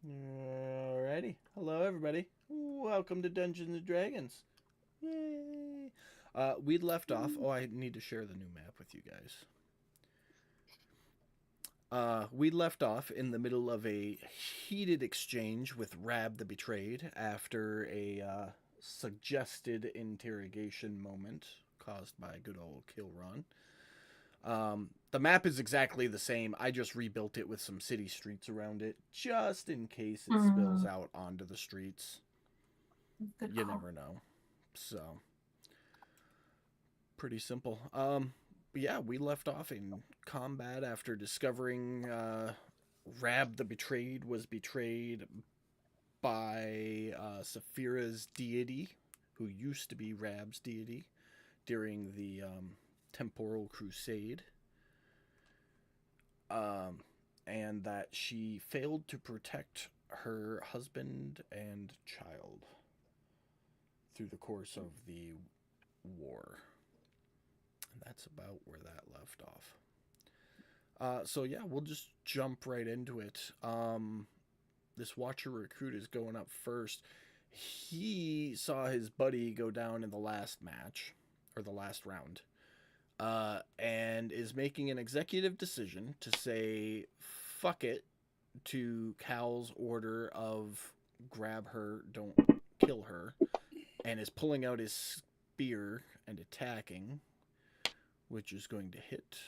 Alrighty. Hello, everybody. Welcome to Dungeons and Dragons. Yay! We left off. Oh, I need to share the new map with you guys. We left off in the middle of a heated exchange with Rab the Betrayed after a suggested interrogation moment caused by good old Kilron. The map is exactly the same. I just rebuilt it with some city streets around it, just in case it spills out onto the streets. Good You call. never know. So, pretty simple. But yeah, we left off in combat after discovering Rab the Betrayed was betrayed by Saphira's deity, who used to be Rab's deity, during the Temporal Crusade. And that she failed to protect her husband and child through the course of the war. And that's about where that left off. So yeah, we'll just jump right into it. This Watcher recruit is going up first. He saw his buddy go down in the last match, or the last round, and is making an executive decision to say fuck it to Cal's order of grab her, don't kill her, and is pulling out his spear and attacking, which is going to hit.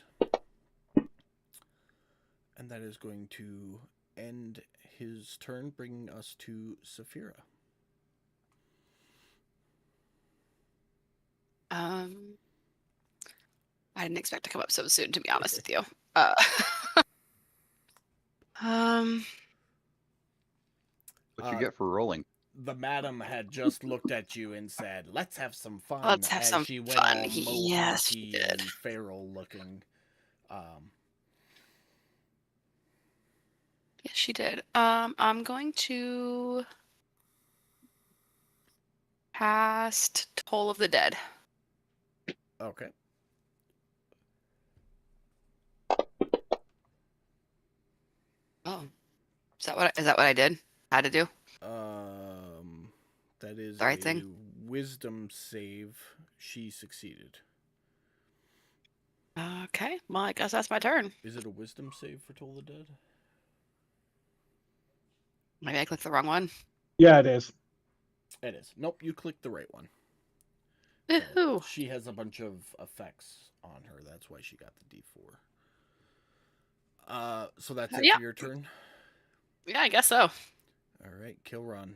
And that is going to end his turn, bringing us to Saphira. I didn't expect to come up so soon, to be honest with you. What'd you get for rolling? The madam had just looked at you and said, "Let's have some fun." Let's have as some she went fun. all Yes, she mohawky did. and feral looking. Yes, she did. I'm going to cast Toll of the Dead. Okay. Oh, is that what I did? Had to do? That is The right a thing? wisdom save. She succeeded. Okay, well, I guess that's my turn. Is it a wisdom save for Toll the Dead? Maybe I clicked the wrong one. Yeah, it is. It is. Nope, you clicked the right one. Woohoo! She has a bunch of effects on her. That's why she got the D4. So that's it for your turn? Yeah, I guess so. All right, Kilron.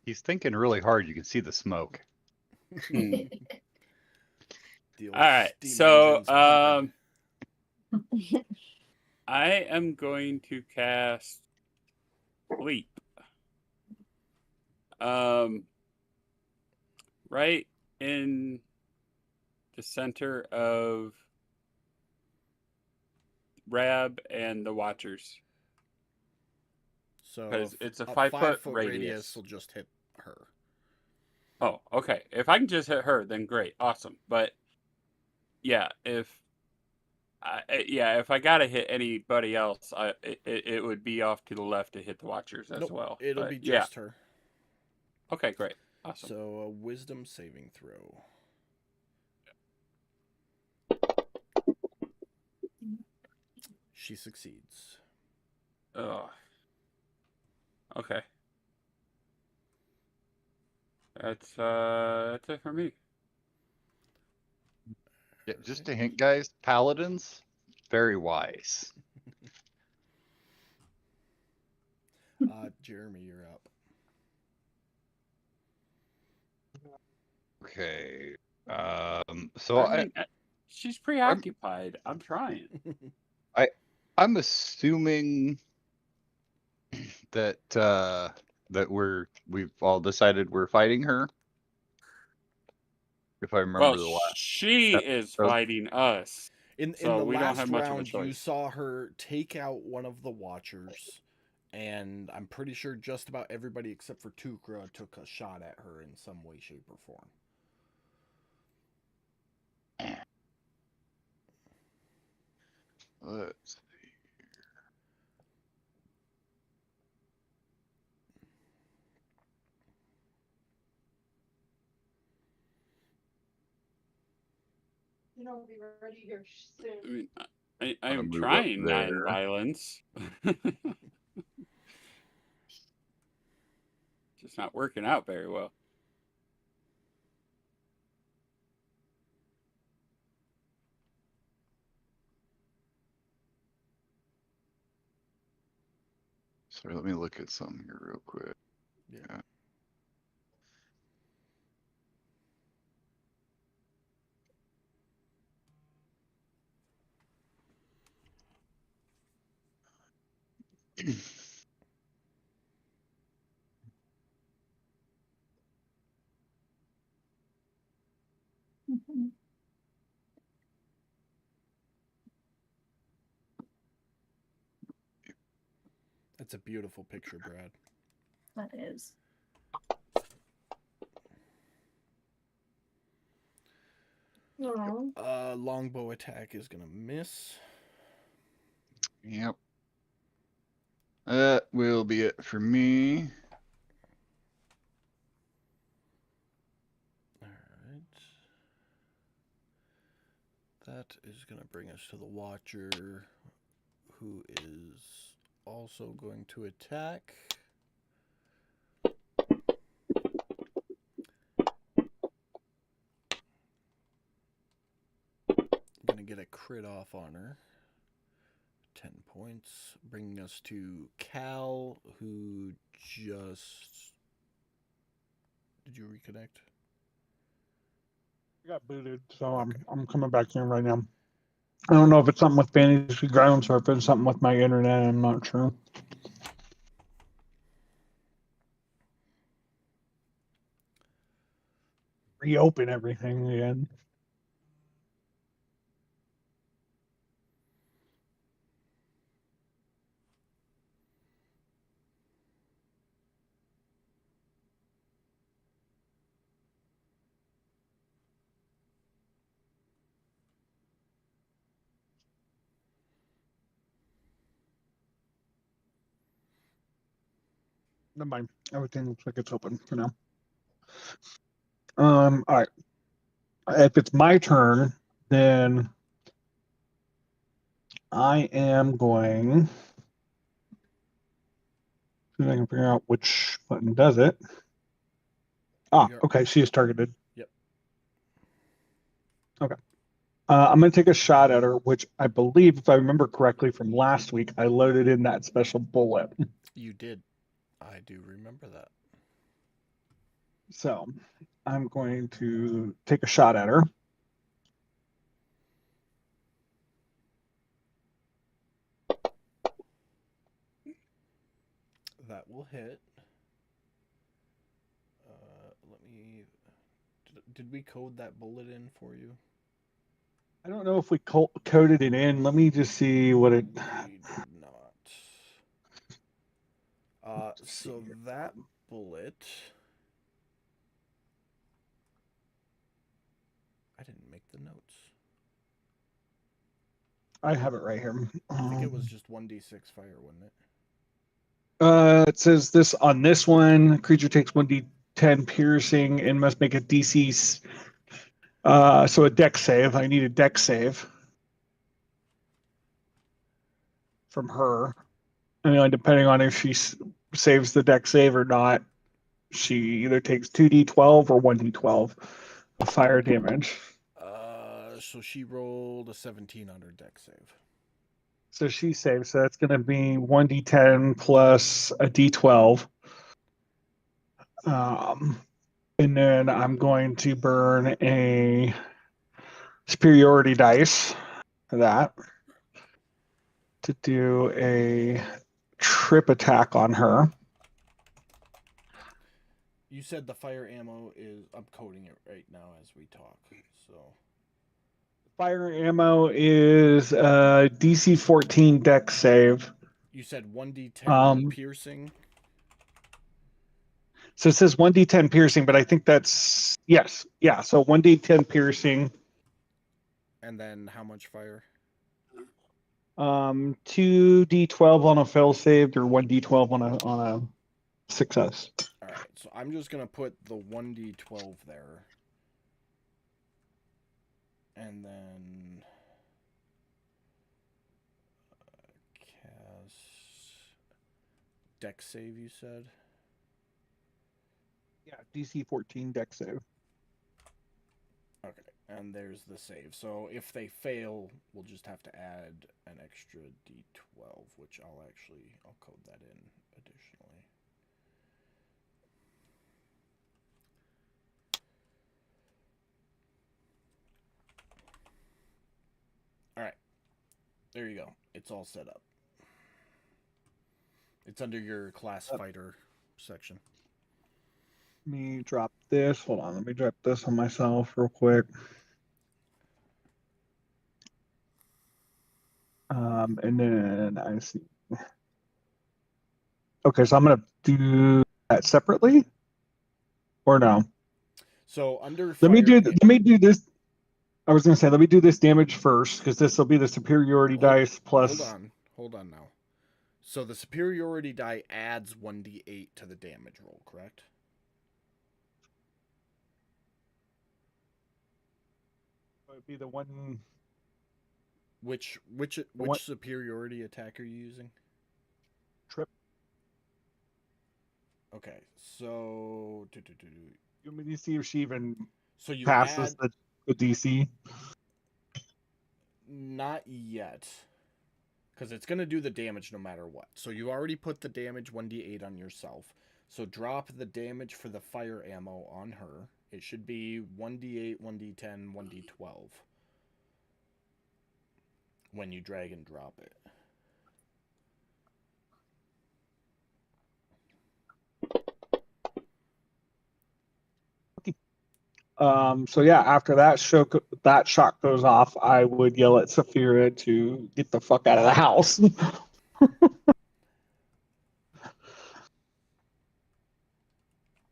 He's thinking really hard. You can see the smoke. All right, so I am going to cast Sleep. Right in the center of Rab and the Watchers. So because it's a 5-foot radius will just hit her. Oh, okay. If I can just hit her, then great, awesome. But yeah, if I gotta hit anybody else, it would be off to the left to hit the Watchers as well. It'll But be just her. Okay, great, awesome. So a wisdom saving throw. She succeeds. Oh. Okay. That's it for me. Yeah, just a hint, guys. Paladins, very wise. Jeremy, you're up. Okay. So I mean, she's preoccupied. I'm trying. I'm assuming that we've all decided we're fighting her. If I remember the Well, last she is episode. fighting us. In So the we don't last have much of a round, you choice. saw her take out one of the Watchers, and I'm pretty sure just about everybody except for Tukra took a shot at her in some way, shape, or form. Let's see. We'll be ready here I soon. mean, I'm I'm gonna move up trying there. non-violence. Just not working out very well. Sorry, let me look at something here real quick. Yeah. That's a beautiful picture, Brad. That is. Oh. Longbow attack is gonna miss. Yep. That will be it for me. Alright. That is gonna bring us to the Watcher, who is also going to attack. Gonna get a crit off on her. 10 points, bringing us to Cal, who just... Did you reconnect? I got booted, so I'm coming back in right now. I don't know if it's something with Fantasy Grounds or if it's something with my internet. I'm not sure. Reopen everything again. Never mind. Everything looks like it's open for now. All right. If it's my turn, then I am going. See if I can figure out which button does it. Okay. She is targeted. Yep. Okay. I'm going to take a shot at her, which I believe, if I remember correctly from last week, I loaded in that special bullet. You did. I do remember that. So I'm going to take a shot at her. That will hit. Let me... Did we code that bullet in for you? I don't know if we coded it in. Let me just see what it. We did not. So that bullet... I didn't make the notes. I have it right here. I think it was just 1d6 fire, wasn't it? It says this on this one. Creature takes 1d10 piercing and must make a DC. So a dex save. I need a dex save from her. And depending on if she saves the dex save or not, she either takes 2d12 or 1d12 of fire damage. So she rolled a 17 on her dex save. So she saves. So that's going to be 1d10 plus a d12. And then I'm going to burn a superiority dice for that to do a trip attack on her. You said the fire ammo is. I'm coding it right now as we talk. So Fire ammo is DC 14 dex save. you said 1d10 Um, piercing. So it says 1d10 piercing, but I think that's yes. Yeah, so 1d10 piercing. And then how much fire? 2d12 on a fail saved or 1d12 on a success. All right, so I'm just gonna put the 1d12 there, and then cast dex save. You said. Yeah, DC 14 dex save. Okay, and there's the save. So if they fail, we'll just have to add an extra d12, which I'll code that in additionally. All right, there you go. It's all set up. It's under your class fighter section. Let me drop this. Hold on, let me drop this on myself real quick. And then I see. Okay, so I'm gonna do that separately, or no? So under Let fire, me do this. I was gonna say let me do this damage first because this will be the superiority dice plus. Hold on now. So the superiority die adds 1d8 to the damage roll, correct? It would be the one. Which one- superiority attack are you using? Trip. Okay, so You want me to see if she even so you passes add the DC? not yet, because it's gonna do the damage no matter what. So you already put the damage 1d8 on yourself. So drop the damage for the fire ammo on her. It should be 1d8, 1d10, 1d12 when you drag and drop it. So yeah, after that shot goes off, I would yell at Saphira to get the fuck out of the house.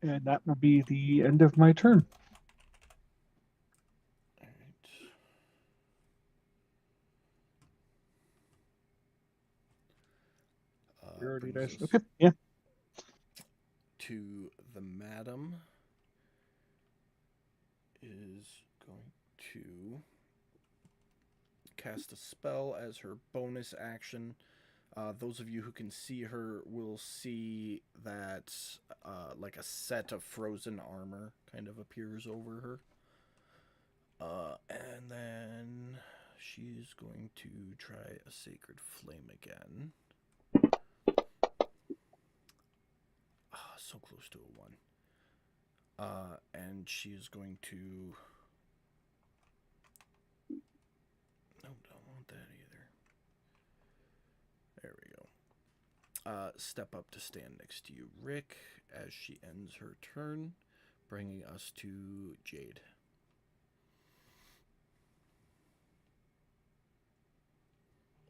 And that will be the end of my turn. All right. Superiority Brings dice. us Okay, yeah. to the madam is going to cast a spell as her bonus action. Those of you who can see her will see that like a set of frozen armor kind of appears over her. And then she's going to try a sacred flame again. So close to a 1. And she is going to... No, don't want that either. There we go. Step up to stand next to you, Rick, as she ends her turn, bringing us to Jade.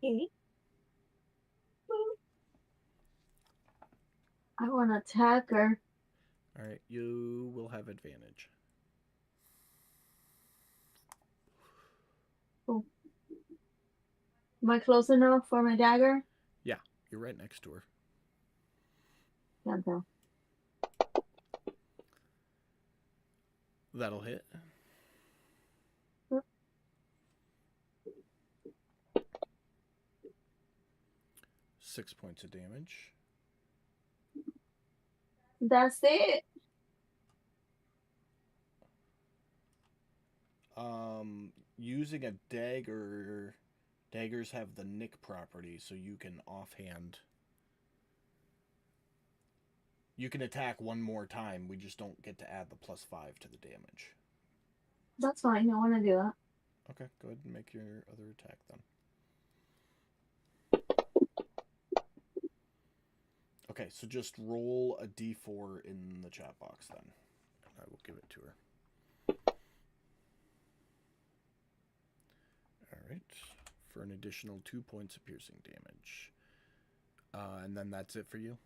Okay. I want to attack her. All right, you will have advantage. Oh. Am I close enough for my dagger? Yeah, you're right next to her. Can't tell. That'll hit. Yep. 6 points of damage. That's it. Using a dagger, daggers have the nick property, so you can offhand You can attack one more time. We just don't get to add the +5 to the damage. That's fine. I want to do that. Okay, go ahead and make your other attack then. Okay, so just roll a d4 in the chat box then. I will give it to her. Alright, for an additional 2 points of piercing damage. And then that's it for you?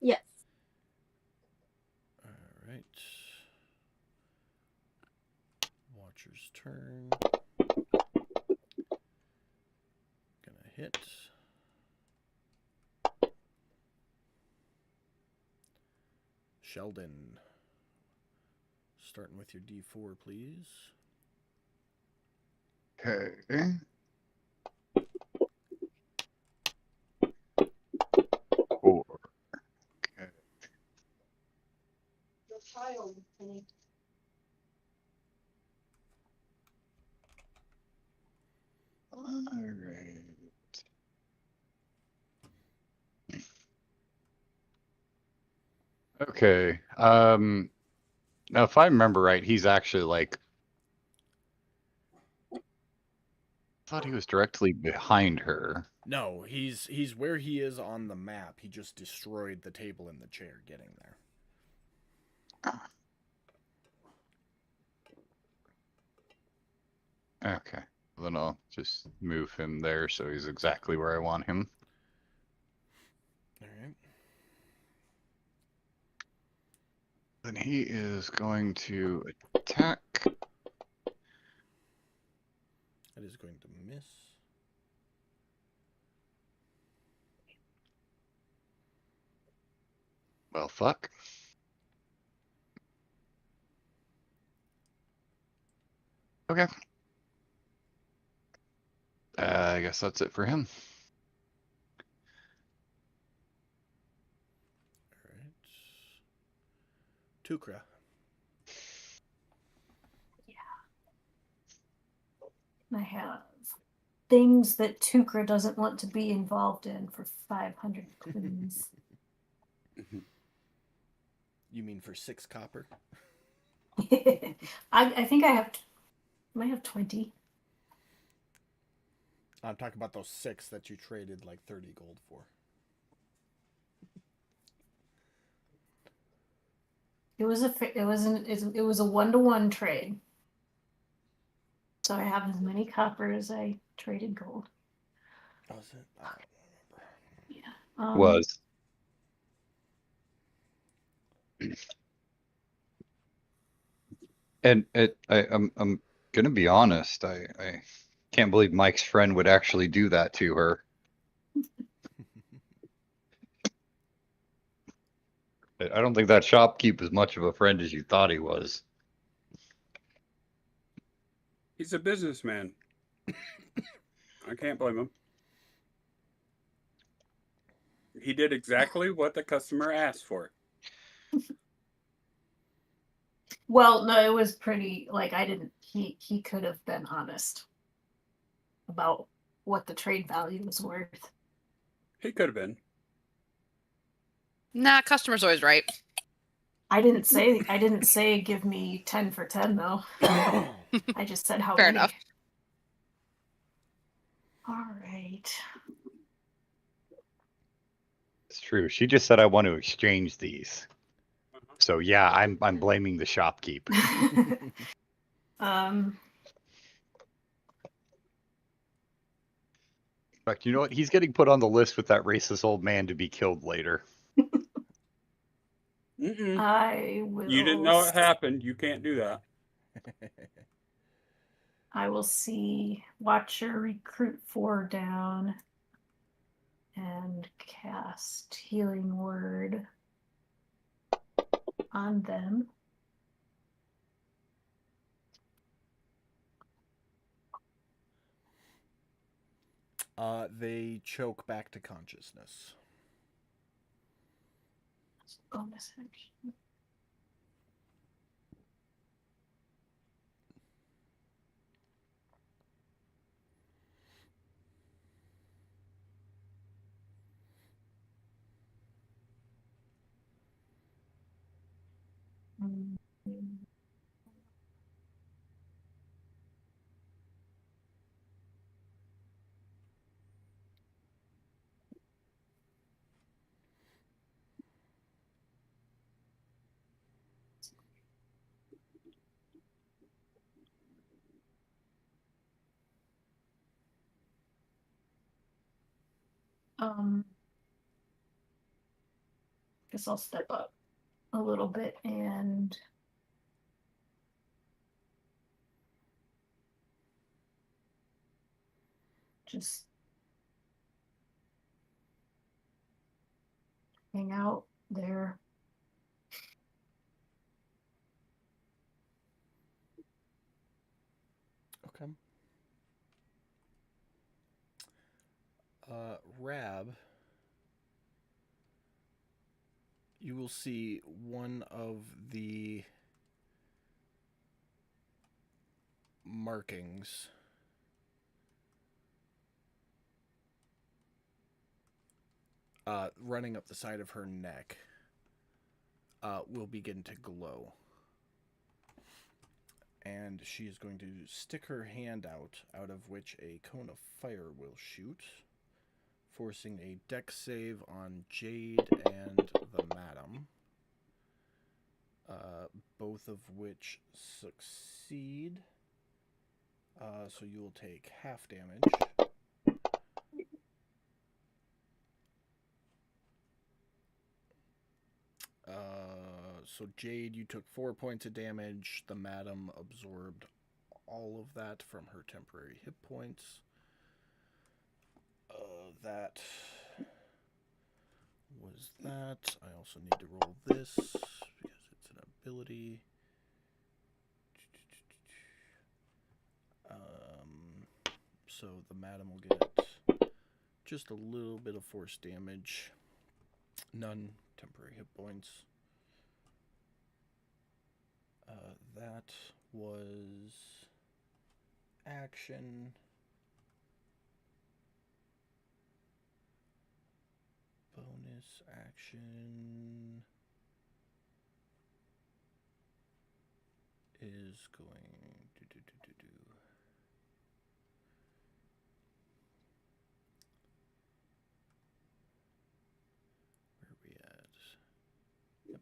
Yes. Alright. Watcher's turn. Gonna hit. Sheldon. Starting with your d4, please. Okay. 4. Okay. Your child. Alright. Okay. Now if I remember right, he's actually like, I thought he was directly behind her. No, he's where he is on the map. He just destroyed the table and the chair getting there. Okay. Then I'll just move him there so he's exactly where I want him. Alright. Then he is going to attack. That is going to miss. Well, fuck. Okay. I guess that's it for him. Alright. Tukra. I have things that Tukra doesn't want to be involved in for 500 clues. You mean for 6 copper? I think I might have 20. I'm talking about those 6 that you traded like 30 gold for. It was a 1-to-1 trade. So I have as many copper as I traded gold. Was it? I don't remember. Yeah. Was. And I'm gonna be honest. I can't believe Mike's friend would actually do that to her. I don't think that shopkeep is much of a friend as you thought he was. He's a businessman. I can't blame him. He did exactly what the customer asked for. Well, no, it was pretty like he could have been honest about what the trade value was worth. He could have been. Nah, customer's always right. I didn't say give me 10 for 10 though. I just said how Fair many. enough. All right. It's true. She just said I want to exchange these. So yeah, I'm blaming the shopkeep. um In fact, you know what? He's getting put on the list with that racist old man to be killed later. I will You didn't know it happened. You can't do that. I will see Watcher recruit 4 down and cast Healing Word on them. They choke back to consciousness. Bonus action. Guess I'll step up a little bit and just hang out there. Okay. Rab, you will see one of the markings running up the side of her neck will begin to glow. And she is going to stick her hand out of which a cone of fire will shoot, forcing a dex save on Jade and the Madam, both of which succeed. So you will take half damage. So Jade, you took 4 points of damage. The Madam absorbed all of that from her temporary hit points. That was that. I also need to roll this because it's an ability. So the Madam will get just a little bit of force damage. None temporary hit points. That was action. Bonus action is going Where are we at? Yep.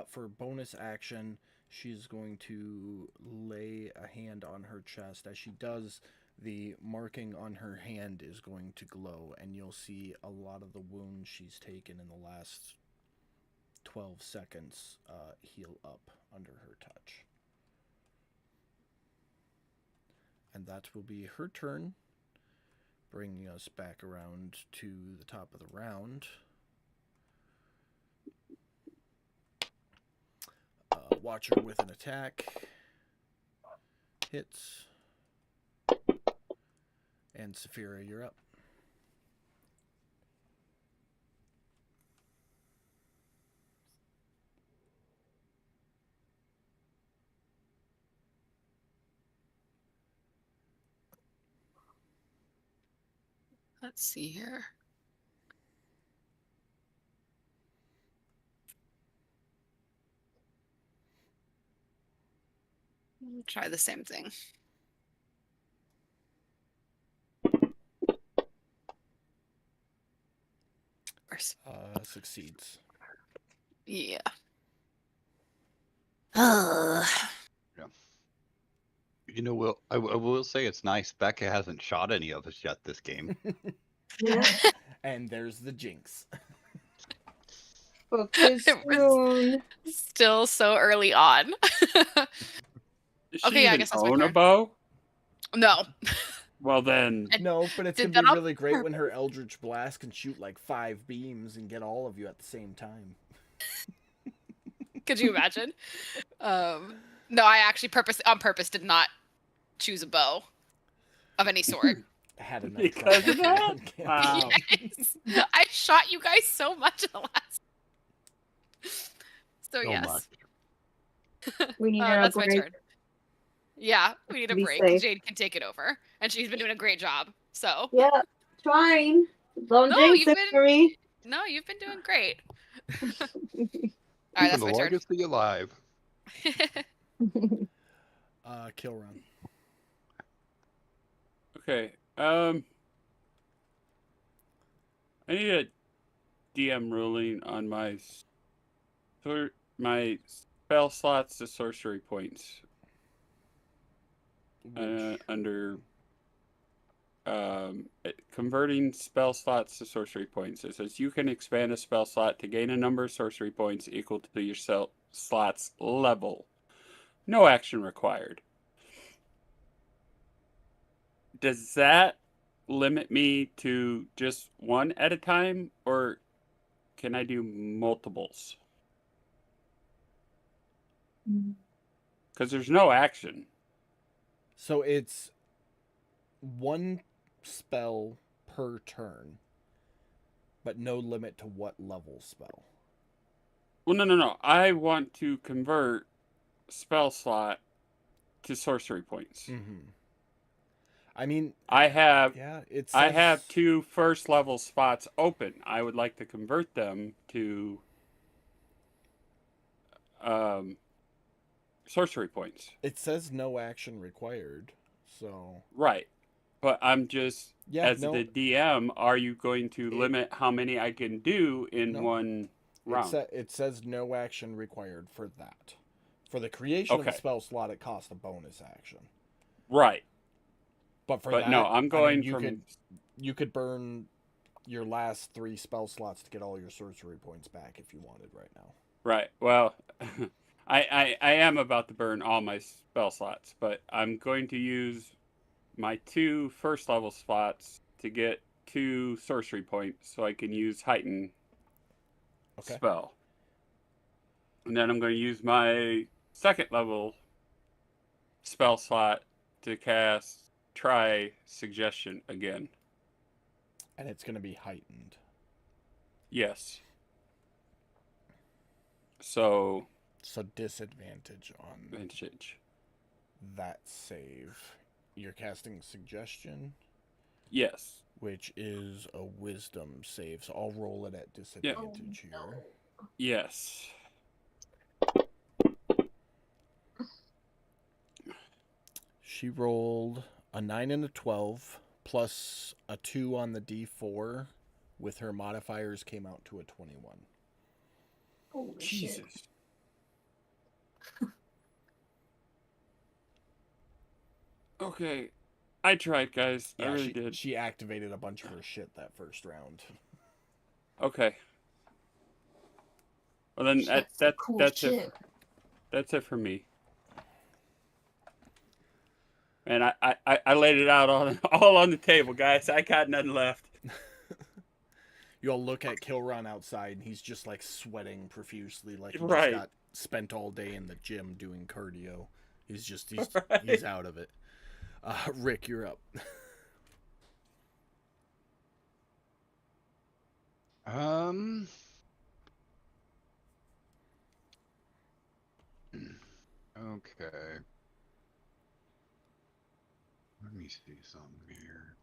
For bonus action, she's going to lay a hand on her chest. As she does, the marking on her hand is going to glow, and you'll see a lot of the wounds she's taken in the last 12 seconds heal up under her touch. And that will be her turn, bringing us back around to the top of the round. Watcher with an attack. Hits. And Saphira, you're up. Let's see here. We'll try the same thing. Succeeds. Yeah. You know, Will, I will say it's nice. Becca hasn't shot any of us yet this game. Yeah. And there's the jinx. Focus It was- soon. Still so early on. Does Okay, she yeah, I even guess that's my own a turn. bow? No. Well then, No, but it's Did going to that be on really great when her Eldritch Blast can shoot like 5 beams and get all of you at the same time. Could you imagine? No, I actually on purpose did not choose a bow of any sort. I had enough Because of trouble that? on campus. Wow. Yes. I shot you guys so much in the last. So So yes. much. We need a That's my break. turn. Yeah, we need a Be break. safe. Jade can take it over, and she's been doing a great job. So Yeah, trying. Don't No, jinx you've it been- for me. no, you've been doing great. All right, Keeping that's the my turn. legacy alive. Kill run. Okay. I need a DM ruling on my my spell slots to sorcery points under converting spell slots to sorcery points. It says you can expand a spell slot to gain a number of sorcery points equal to your slot's level. No action required. Does that limit me to just one at a time, or can I do multiples? Because there's no action. So it's one spell per turn, but no limit to what level spell. Well, no. I want to convert spell slot to sorcery points. Mm-hmm. I mean, I have I have 2 first level spots open. I would like to convert them to sorcery points. It says no action required, so Right. But I'm just yeah. the DM, are you going to limit how many I can do in one round? It says no action required for that. For the creation of a spell slot, it costs a bonus action. Right. But that, no, I'm going you could burn your last 3 spell slots to get all your sorcery points back if you wanted right now. Right. Well, I am about to burn all my spell slots, but I'm going to use my 2 first level spots to get 2 sorcery points so I can use heighten spell. And then I'm going to use my 2nd level spell slot to cast try suggestion again. And it's going to be heightened. Yes. So disadvantage on that save. You're casting suggestion? Yes. Which is a wisdom save. So I'll roll it at disadvantage here. Yes. She rolled a 9 and a 12 plus a 2 on the D4 with her modifiers came out to a 21. Holy Jesus. Shit. Okay. I tried, guys. Yeah, I really did. She activated a bunch of her shit that first round. Okay. Well then that's it. That's it for me. And I laid it out all on the table, guys. I got nothing left. You all look at Kilron outside, and he's just like sweating profusely, like he just got spent all day in the gym doing cardio. He's out of it. Rick, you're up. Okay. Let me see something here.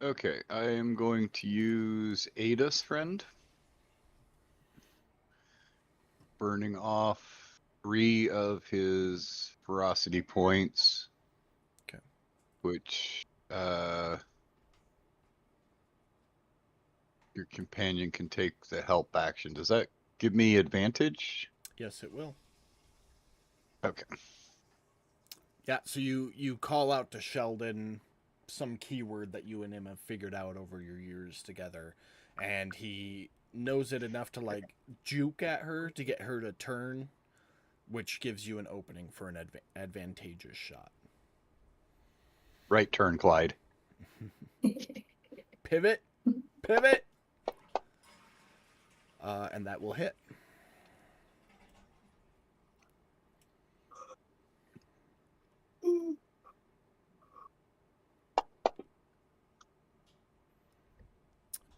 Okay, I am going to use Ada's friend. Burning off 3 of his ferocity points. Okay. Which, your companion can take the help action. Does that give me advantage? Yes, it will. Okay. Yeah, so you call out to Sheldon some keyword that you and him have figured out over your years together, and he knows it enough to like juke at her to get her to turn, which gives you an opening for an advantageous shot. Right turn, Clyde. Pivot. And that will hit.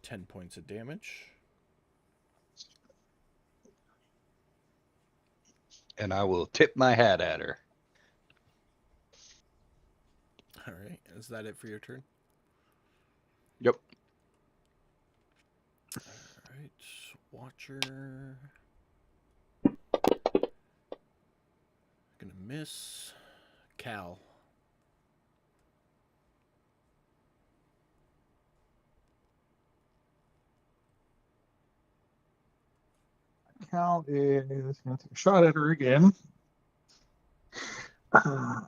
10 points of damage. And I will tip my hat at her. All right. Is that it for your turn? Yep. All right. Watcher. Gonna miss. Cal. Cal is going to take a shot at her again. But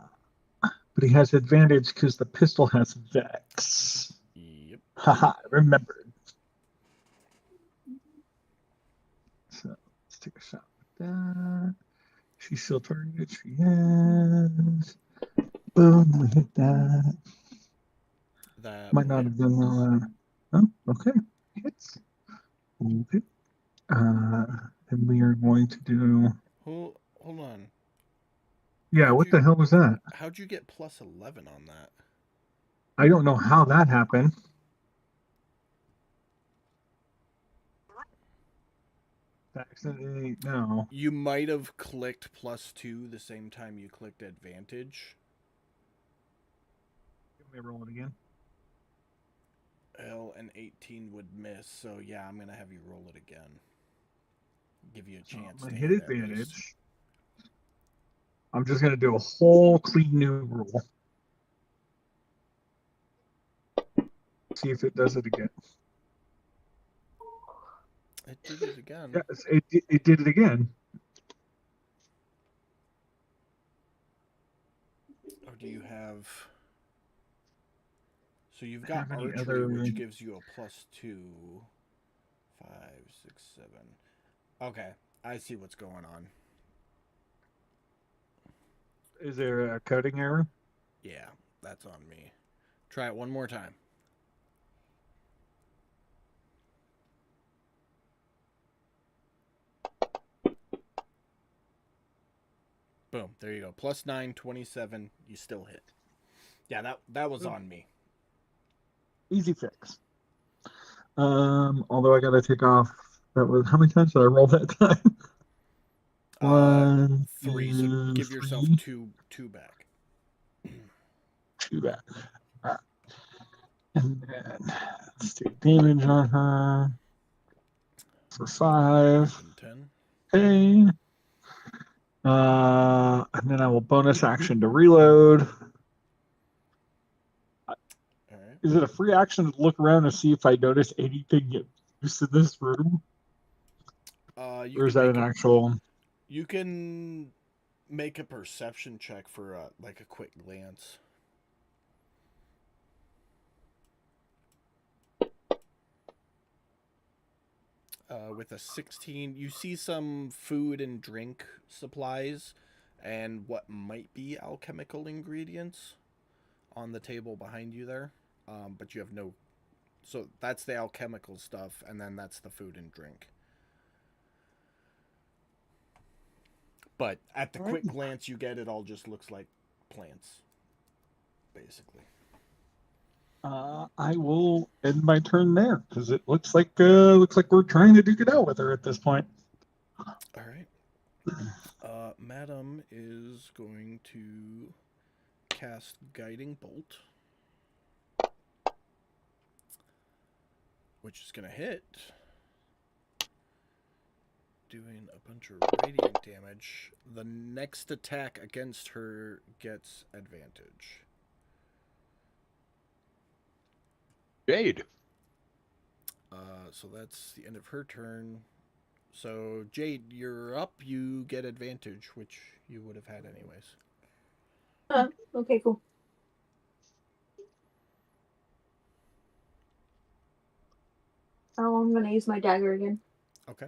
he has advantage because the pistol has Vex. Yep. Haha, I remembered. So let's take a shot with that. She's still targeted. She is. Boom, we hit that. That Might will not hit. have done that. Oh, okay. Hits. Okay. And we are going to do. Hold on. Yeah, How'd what you- the hell was that? How'd you get plus 11 on that? I don't know how that happened. Accidentally, no. You might have clicked +2 the same time you clicked advantage. Let me roll it again. L and 18 would miss, so yeah, I'm gonna have you roll it again. Give you a So chance I'm to gonna hit hit at least. advantage. I'm just gonna do a whole clean new roll. See if it does it again. It did it again. Yes, it did it again. Or do you have? So you've Have got any archery, other- which gives you a +2. 5, 6, 7. Okay, I see what's going on. Is there a coding error? Yeah, that's on me. Try it one more time. Boom, there you go. +9, 27. You still hit. Yeah, that was on me. Easy fix. Although I gotta take off. That was how many times did I roll that time? 1, 3. So 2, give yourself 3, two back. 2 back. Alright. And then let's do damage on her for 5. And 10. Okay. And then I will bonus action to reload. All right. Is it a free action to look around and see if I notice anything get used in this room? You Or is can that make an a- actual? You can make a perception check for like a quick glance. With a 16, you see some food and drink supplies and what might be alchemical ingredients on the table behind you there. But you have no... So that's the alchemical stuff, and then that's the food and drink. But at the quick glance you get, it all just looks like plants, basically. I will end my turn there because it looks like we're trying to duke it out with her at this point. All right. Madam is going to cast Guiding Bolt, which is going to hit, doing a bunch of radiant damage. The next attack against her gets advantage. Jade. So that's the end of her turn. So Jade, you're up. You get advantage, which you would have had anyways. Okay, cool. Oh, I'm gonna use my dagger again. Okay.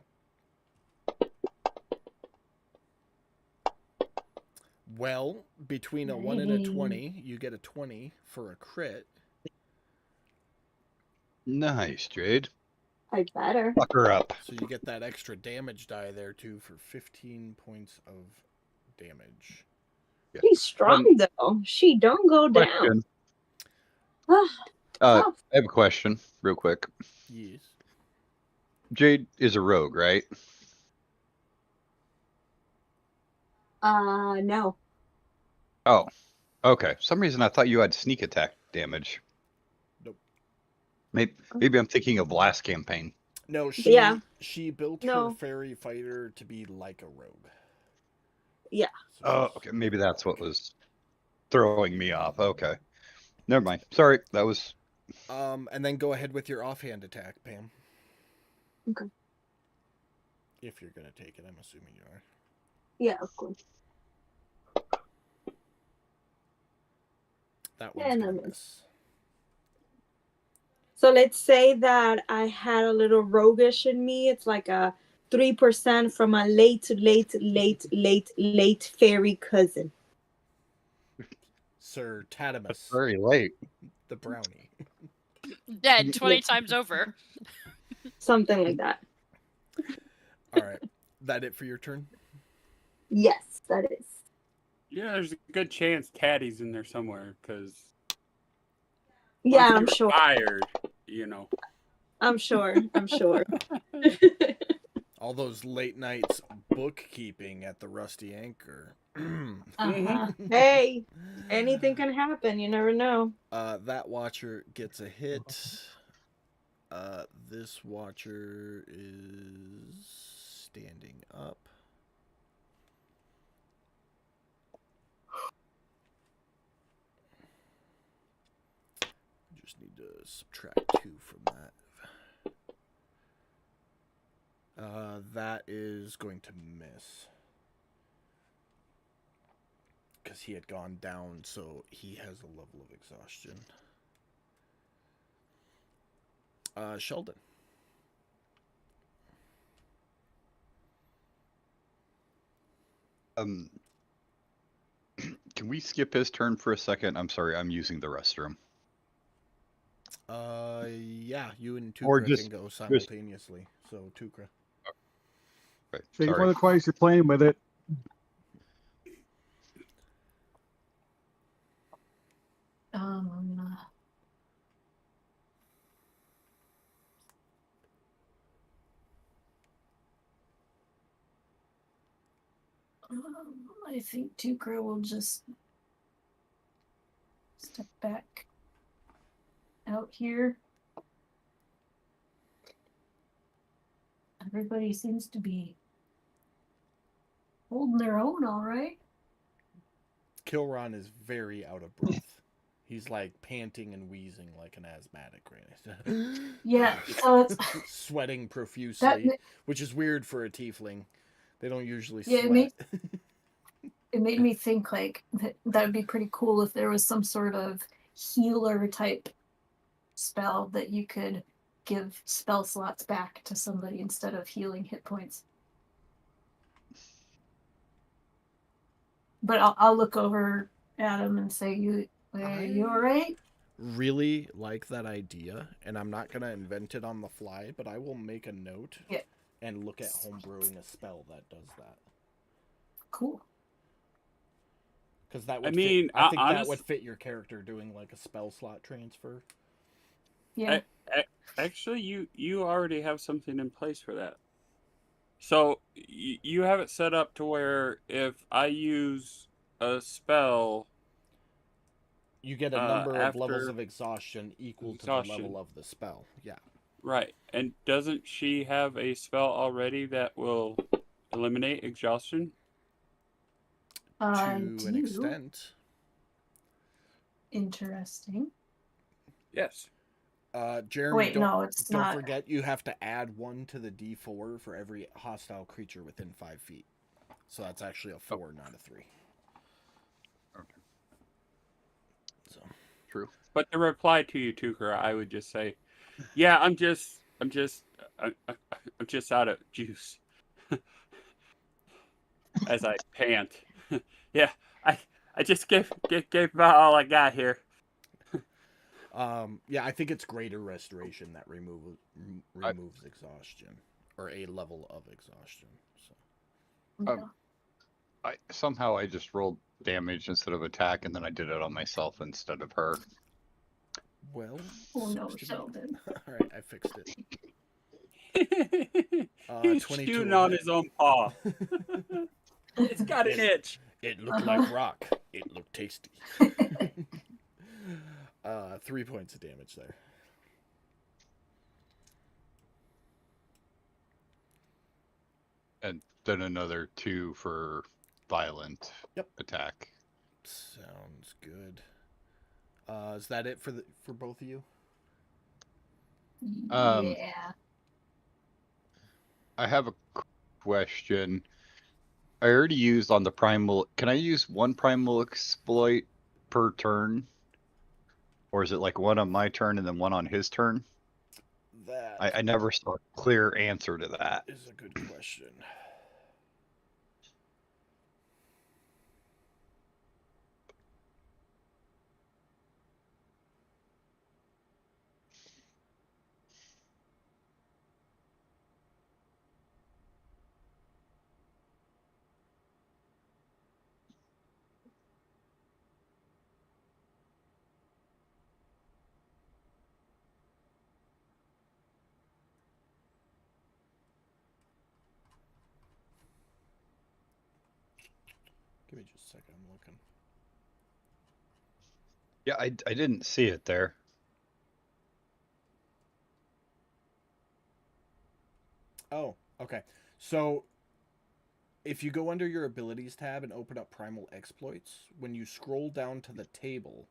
Well, between a 1 and a 20, you get a 20 for a crit. Nice, Jade. I better. Fuck her up. So you get that extra damage die there too for 15 points of damage. She's strong though. She don't go down. Question. Oh, I have a question, real quick. Yes. Jade is a rogue, right? No. Oh, okay. For some reason I thought you had sneak attack damage. Nope. Maybe I'm thinking of last campaign. No, Yeah. she built her No. fairy fighter to be like a rogue. Yeah. So Oh, she's okay. Maybe that's what was throwing me off. Okay. Never mind. Sorry. That was and then go ahead with your offhand attack, Pam. Okay. If you're gonna take it, I'm assuming you are. Yeah, of course. That one's And gonna I miss. miss. So let's say that I had a little roguish in me. It's like a 3% from a late fairy cousin. Sir Tatimus, very late. the brownie. Dead 20 times over. Something like that. All right, that it for your turn. Yes, that is. Yeah, there's a good chance Caddy's in there somewhere because Yeah, I'm sure. Fired, you know. I'm sure. I'm sure. All those late nights bookkeeping at the Rusty Anchor. Uh-huh. Hey, anything can happen. You never know. That watcher gets a hit. This watcher is standing up. Just need to subtract 2 from that. That is going to miss. Because he had gone down, so he has a level of exhaustion. Sheldon. Can we skip his turn for a second? I'm sorry, I'm using the restroom. Yeah, you and Or Tukra just- can go simultaneously. So, Tukra. Right, Say sorry. for the twice you're playing with it. I think Tukra will just step back out here. Everybody seems to be holding their own all right. Kilron is very out of breath. He's like panting and wheezing like an asthmatic right now. Yeah, so it's Sweating profusely, that which is weird for a tiefling. They don't usually Yeah, sweat. it made me think like that would be pretty cool if there was some sort of healer type spell that you could give spell slots back to somebody instead of healing hit points. But I'll look over at him and say, "You all right?" Really like that idea, and I'm not gonna invent it on the fly, but I will make a note and look at homebrewing a spell that does that. Cool. Because that would I mean, I think that honest- would fit your character doing like a spell slot transfer. Yeah. Actually, you already have something in place for that. So you have it set up to where if I use a spell, You get a number of levels after of exhaustion equal to exhaustion. the level of the spell. Yeah. right? And doesn't she have a spell already that will eliminate exhaustion? To Do an extent. Interesting. Yes. Jeremy, Wait, don't, no, it's don't not. forget you have to add 1 to the D4 for every hostile creature within 5 feet. So that's actually a 4, not a 3. Okay. So True. But to reply to you, Tukra, I would just say, yeah, I'm just out of juice. As I pant. Yeah, I just gave about all I got here. yeah, I think it's greater restoration that removes exhaustion, or a level of exhaustion. So Somehow I just rolled damage instead of attack, and then I did it on myself instead of her. Well, Oh no, sucks to be- Sheldon. All right, I fixed it. He's 22 chewing will on hit. his own paw. It's got an itch. It looked Uh-huh. like rock. It looked tasty. 3 points of damage there. And then another 2 for violent Yep. attack. Sounds good. Is that it for both of you? Yeah. I have a question. I already used on the primal. Can I use one primal exploit per turn? Or is it like one on my turn and then one on his turn? That I never saw a clear answer to that. is a good question. Give me just a second. I'm looking. Yeah, I didn't see it there. Oh, okay. So if you go under your abilities tab and open up primal exploits, when you scroll down to the table,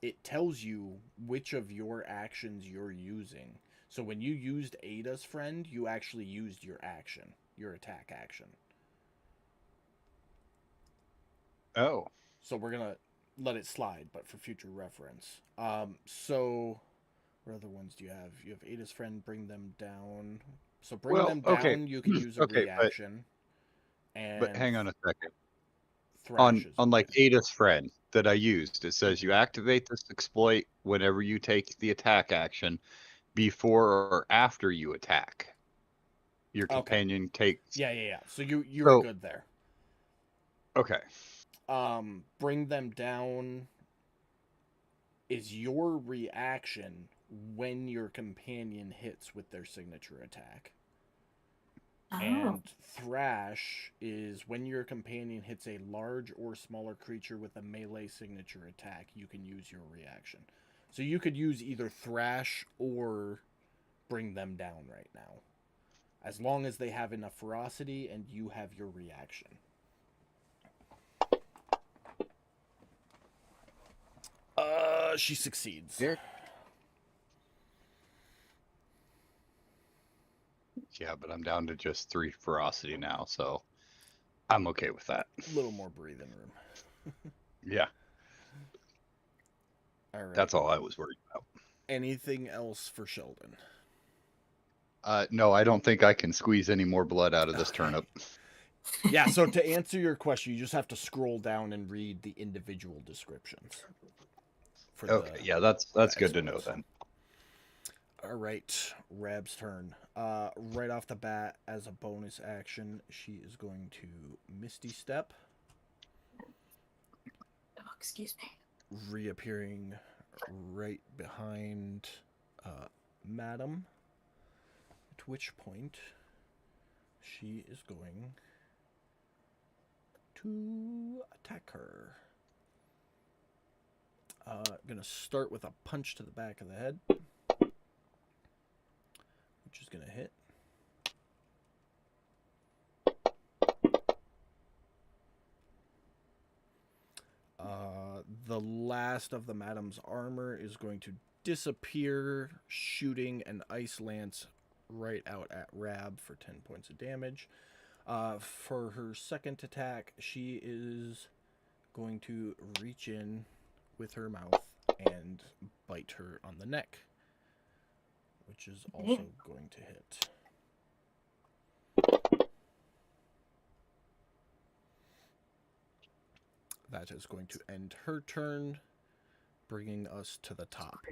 it tells you which of your actions you're using. So when you used Ada's friend, you actually used your action, your attack action. Oh. So we're gonna let it slide, but for future reference. So what other ones do you have? You have Ada's friend, bring them down. So bring Well, them down, okay. you can use a Okay, reaction. And But hang on a second. Thrash is On like okay. Ada's friend that I used, it says you activate this exploit whenever you take the attack action before or after you attack. Your Okay. companion takes. Yeah. So you were good there. Okay. Bring them down is your reaction when your companion hits with their signature attack. Oh. And Thrash is when your companion hits a large or smaller creature with a melee signature attack, you can use your reaction. So you could use either Thrash or bring them down right now. As long as they have enough ferocity and you have your reaction. She succeeds. There. Yeah, but I'm down to just 3 ferocity now, so I'm okay with that. A little more breathing room. Yeah. All right. That's all I was worried about. Anything else for Sheldon? No, I don't think I can squeeze any more blood out of this turnip. Yeah, so to answer your question, you just have to scroll down and read the individual descriptions. Okay, yeah, that's good to know then. All right, Rab's turn. Right off the bat, as a bonus action, she is going to Misty Step. Oh, excuse me. Reappearing right behind Madam. At which point, she is going to attack her. Gonna start with a punch to the back of the head, which is gonna hit. The last of the Madam's armor is going to disappear, shooting an ice lance right out at Rab for 10 points of damage. For her second attack, she is going to reach in with her mouth and bite her on the neck, which is also going to hit. That is going to end her turn, bringing us to the top.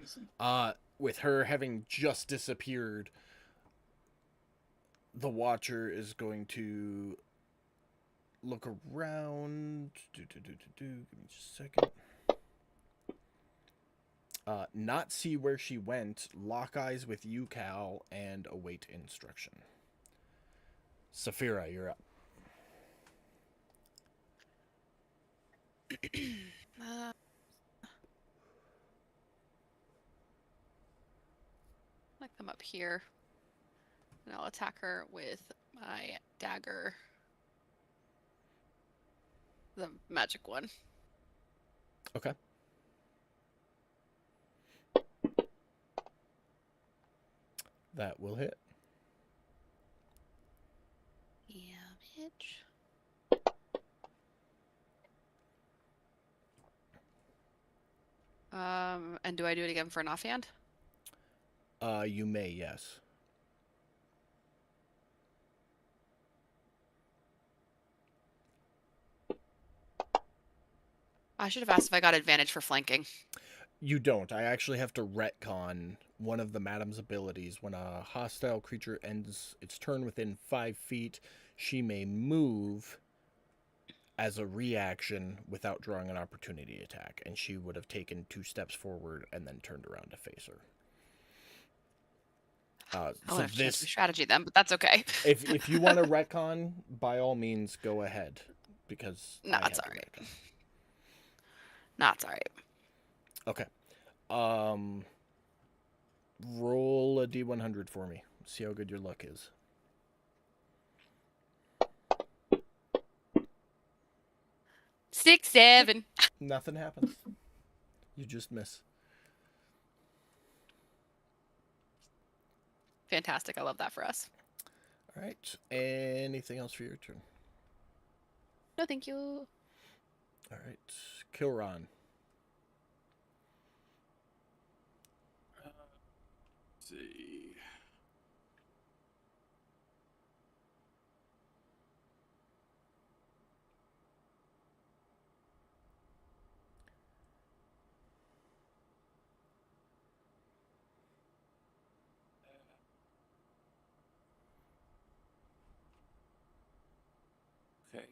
With her having just disappeared, the Watcher is going to look around. Give me just a second. not see where she went, lock eyes with you, Cal, and await instruction. Saphira, you're up. I'll come up here, and I'll attack her with my dagger, the magic one. Okay. That will hit. Yeah, bitch. And do I do it again for an offhand? You may, yes. I should have asked if I got advantage for flanking. You don't. I actually have to retcon one of the madam's abilities. When a hostile creature ends its turn within 5 feet, she may move as a reaction without drawing an opportunity attack, and she would have taken 2 steps forward and then turned around to face her. I'll So have to change this, my strategy then, but that's okay. if you want to retcon, by all means, go ahead, because No, I it's have to alright. retcon. No, it's alright. Okay. Roll a d100 for me. See how good your luck is. 6, 7. Nothing happens. You just miss. Fantastic. I love that for us. All right. Anything else for your turn? No, thank you. All right. Kilron. Let's see. Okay.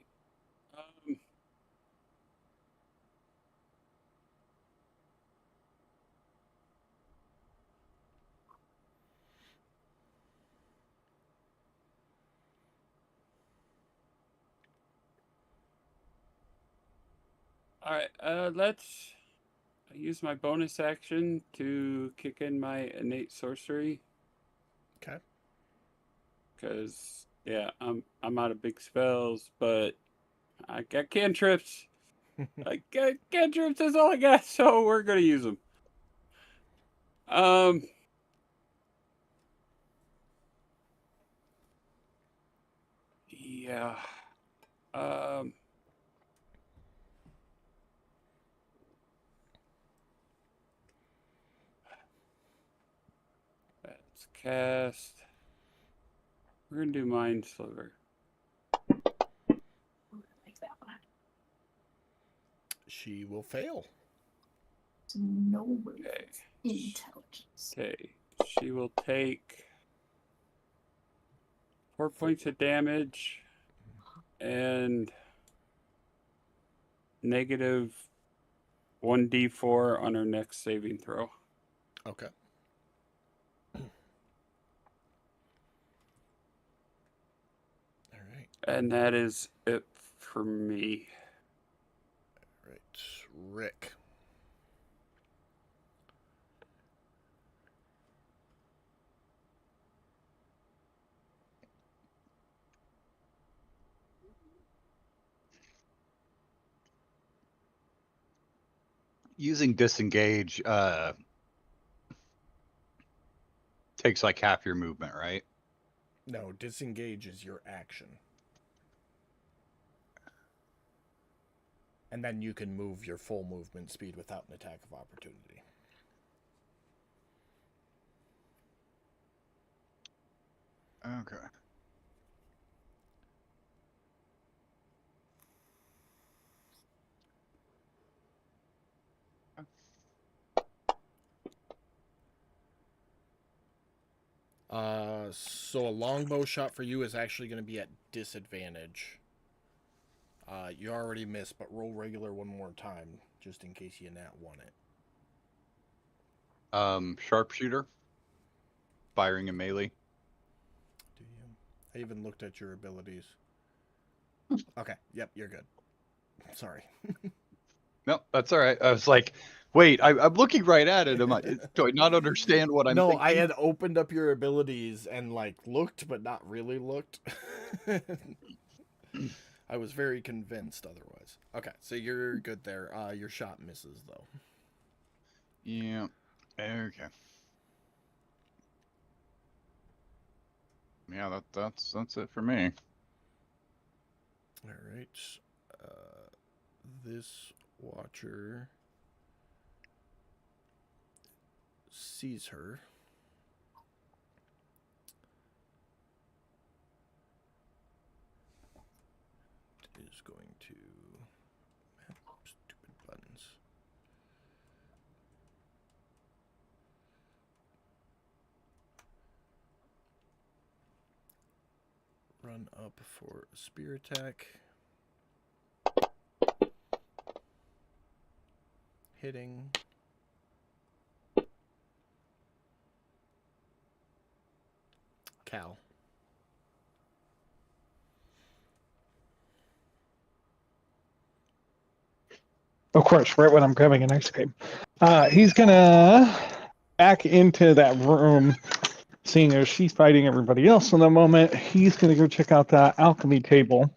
All right. Let's use my bonus action to kick in my innate sorcery. Okay. Because yeah, I'm out of big spells, but I got cantrips. I got cantrips. That's all I got. So we're gonna use them. Yeah. Let's cast. We're gonna do Mind Sliver. Like that one. She will fail. No Okay. intelligence. Okay. She will take 4 points of damage and negative 1d4 on her next saving throw. Okay. All right. And that is it for me. All right. Rick. Using disengage takes like half your movement, right? No, disengage is your action. And then you can move your full movement speed without an attack of opportunity. Okay. So a longbow shot for you is actually going to be at disadvantage. You already missed, but roll regular one more time, just in case you nat one it. Sharpshooter. Firing and melee. Do you? I even looked at your abilities. Okay. Yep, you're good. Sorry. No, that's all right. I was like, wait, I'm looking right at it. Do I not understand what I'm No, thinking? I had opened up your abilities and like looked, but not really looked. I was very convinced otherwise. Okay, so you're good there. Your shot misses though. Yeah. Okay. Yeah, that's it for me. All right. This watcher sees her. Is going to stupid buttons. Run up for a spear attack. Hitting. Cal. Of course, right when I'm grabbing an ice cream. He's gonna back into that room, seeing as she's fighting everybody else in the moment. He's gonna go check out that alchemy table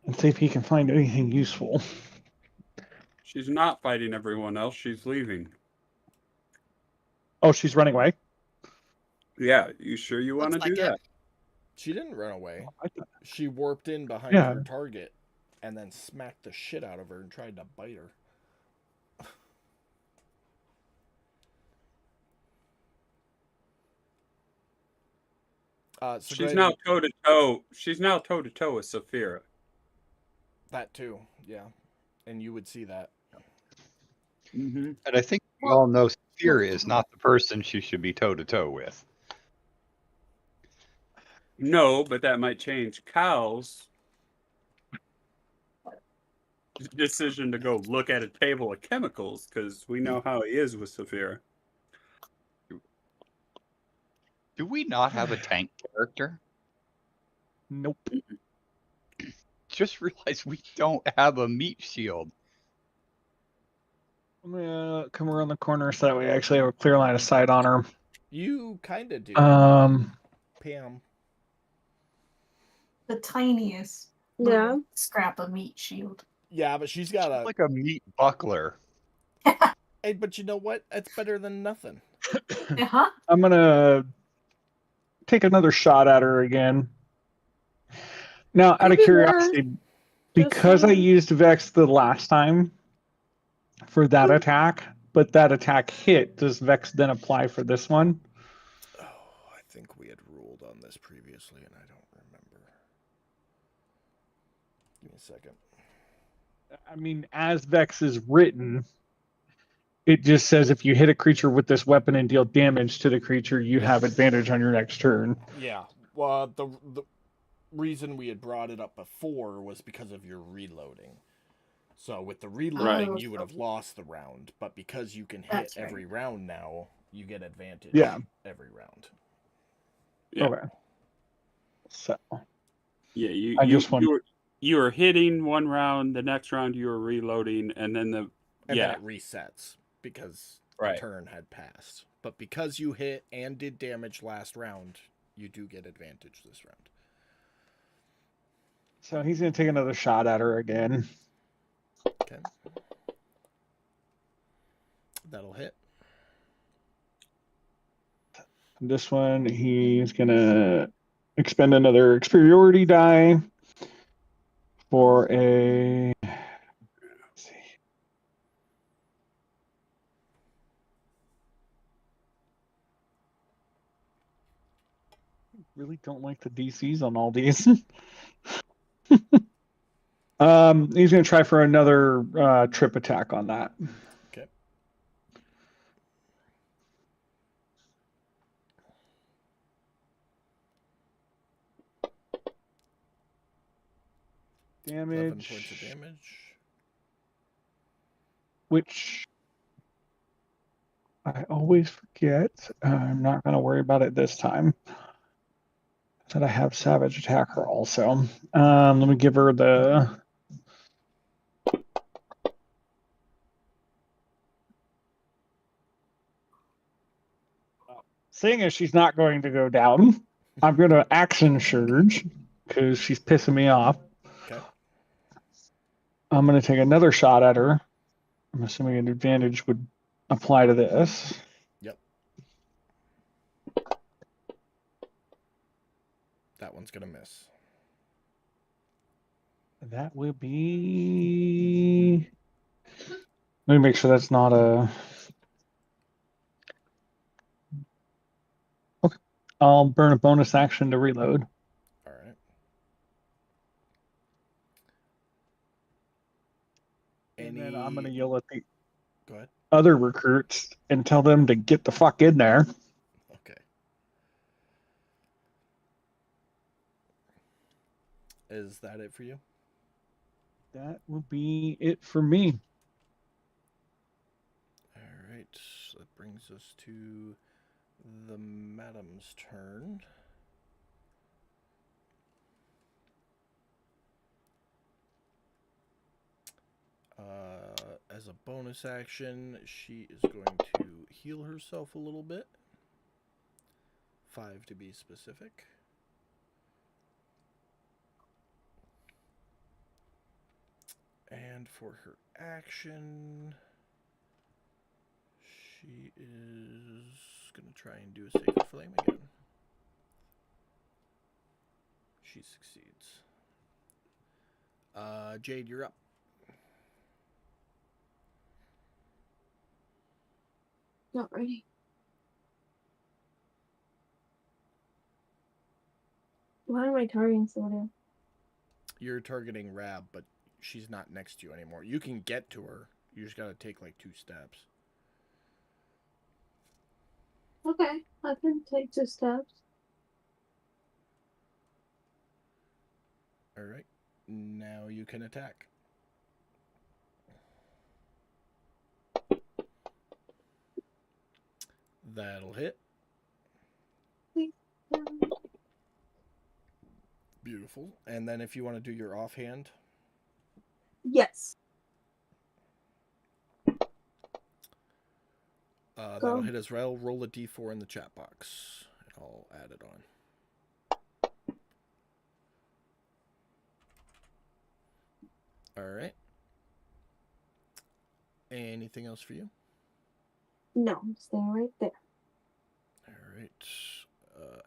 and see if he can find anything useful. She's not fighting everyone else. She's leaving. Oh, she's running away? Yeah, you sure you want to Looks do like it. that? She didn't run away. I thought- She warped in behind Yeah. her target and then smacked the shit out of her and tried to bite her. So She's Greg, now toe to toe. She's now toe to toe with Saphira. that too, yeah, and you would see that. Mm-hmm. And I think we Well- all know Saphira is not the person she should be toe to toe with. No, but that might change Cal's decision to go look at a table of chemicals because we know how he is with Saphira. Do we not have a tank character? Nope. Just realized we don't have a meat shield. I'm gonna come around the corner so that we actually have a clear line of sight on her. You kind of do, Pam. The tiniest Yeah. little scrap of meat shield. Yeah, but she's got a. Like a meat buckler. Hey, but you know what? That's better than nothing. Uh-huh. I'm gonna take another shot at her again. Now, out of Maybe curiosity, because I saying. used Vex the last time for that attack, but that attack hit, does Vex then apply for this one? Oh, I think we had ruled on this previously, and I don't remember. Give me a second. I mean, as Vex is written, it just says if you hit a creature with this weapon and deal damage to the creature, you have advantage on your next turn. Yeah. Well, the reason we had brought it up before was because of your reloading. So with the reloading, Right. you would have lost the round, but because you can hit That's right. every round now, you get advantage. Yeah. Every round. Yeah. Okay. So, Yeah, you I you, just want- you were hitting one round, the next round you were reloading, and then And yeah, then it resets because Right. the turn had passed. But because you hit and did damage last round, you do get advantage this round. so he's going to take another shot at her again. Okay. That'll hit. This one, he's going to expend another superiority die for a. Let's see. Really don't like the DCs on all these. He's going to try for another trip attack on that. Okay. Damage. 11 points of damage. Which I always forget. I'm not going to worry about it this time. That I have Savage Attacker also. Let me give her the. Seeing as she's not going to go down, I'm going to Action Surge because she's pissing me off. Okay. I'm going to take another shot at her. I'm assuming an advantage would apply to this. Yep. That one's gonna miss. That will be. Let me make sure that's not a. Okay. I'll burn a bonus action to reload. All right. And then I'm going to yell at the Go ahead. other recruits and tell them to get the fuck in there. Okay. Is that it for you? That will be it for me. All right. That brings us to the madam's turn. As a bonus action, she is going to heal herself a little bit. 5 to be specific. And for her action, she is going to try and do a Sacred Flame again. She succeeds. Jade, you're up. Not ready. Why am I targeting someone? You're targeting Rab, but she's not next to you anymore. You can get to her. You just gotta take like 2 steps. Okay, I can take 2 steps. Alright. Now you can attack. That'll hit. Beautiful. And then if you want to do your offhand. Yes. That'll hit as well. Roll a d4 in the chat box. I'll add it on. Alright. Anything else for you? No, I'm staying right there. Alright.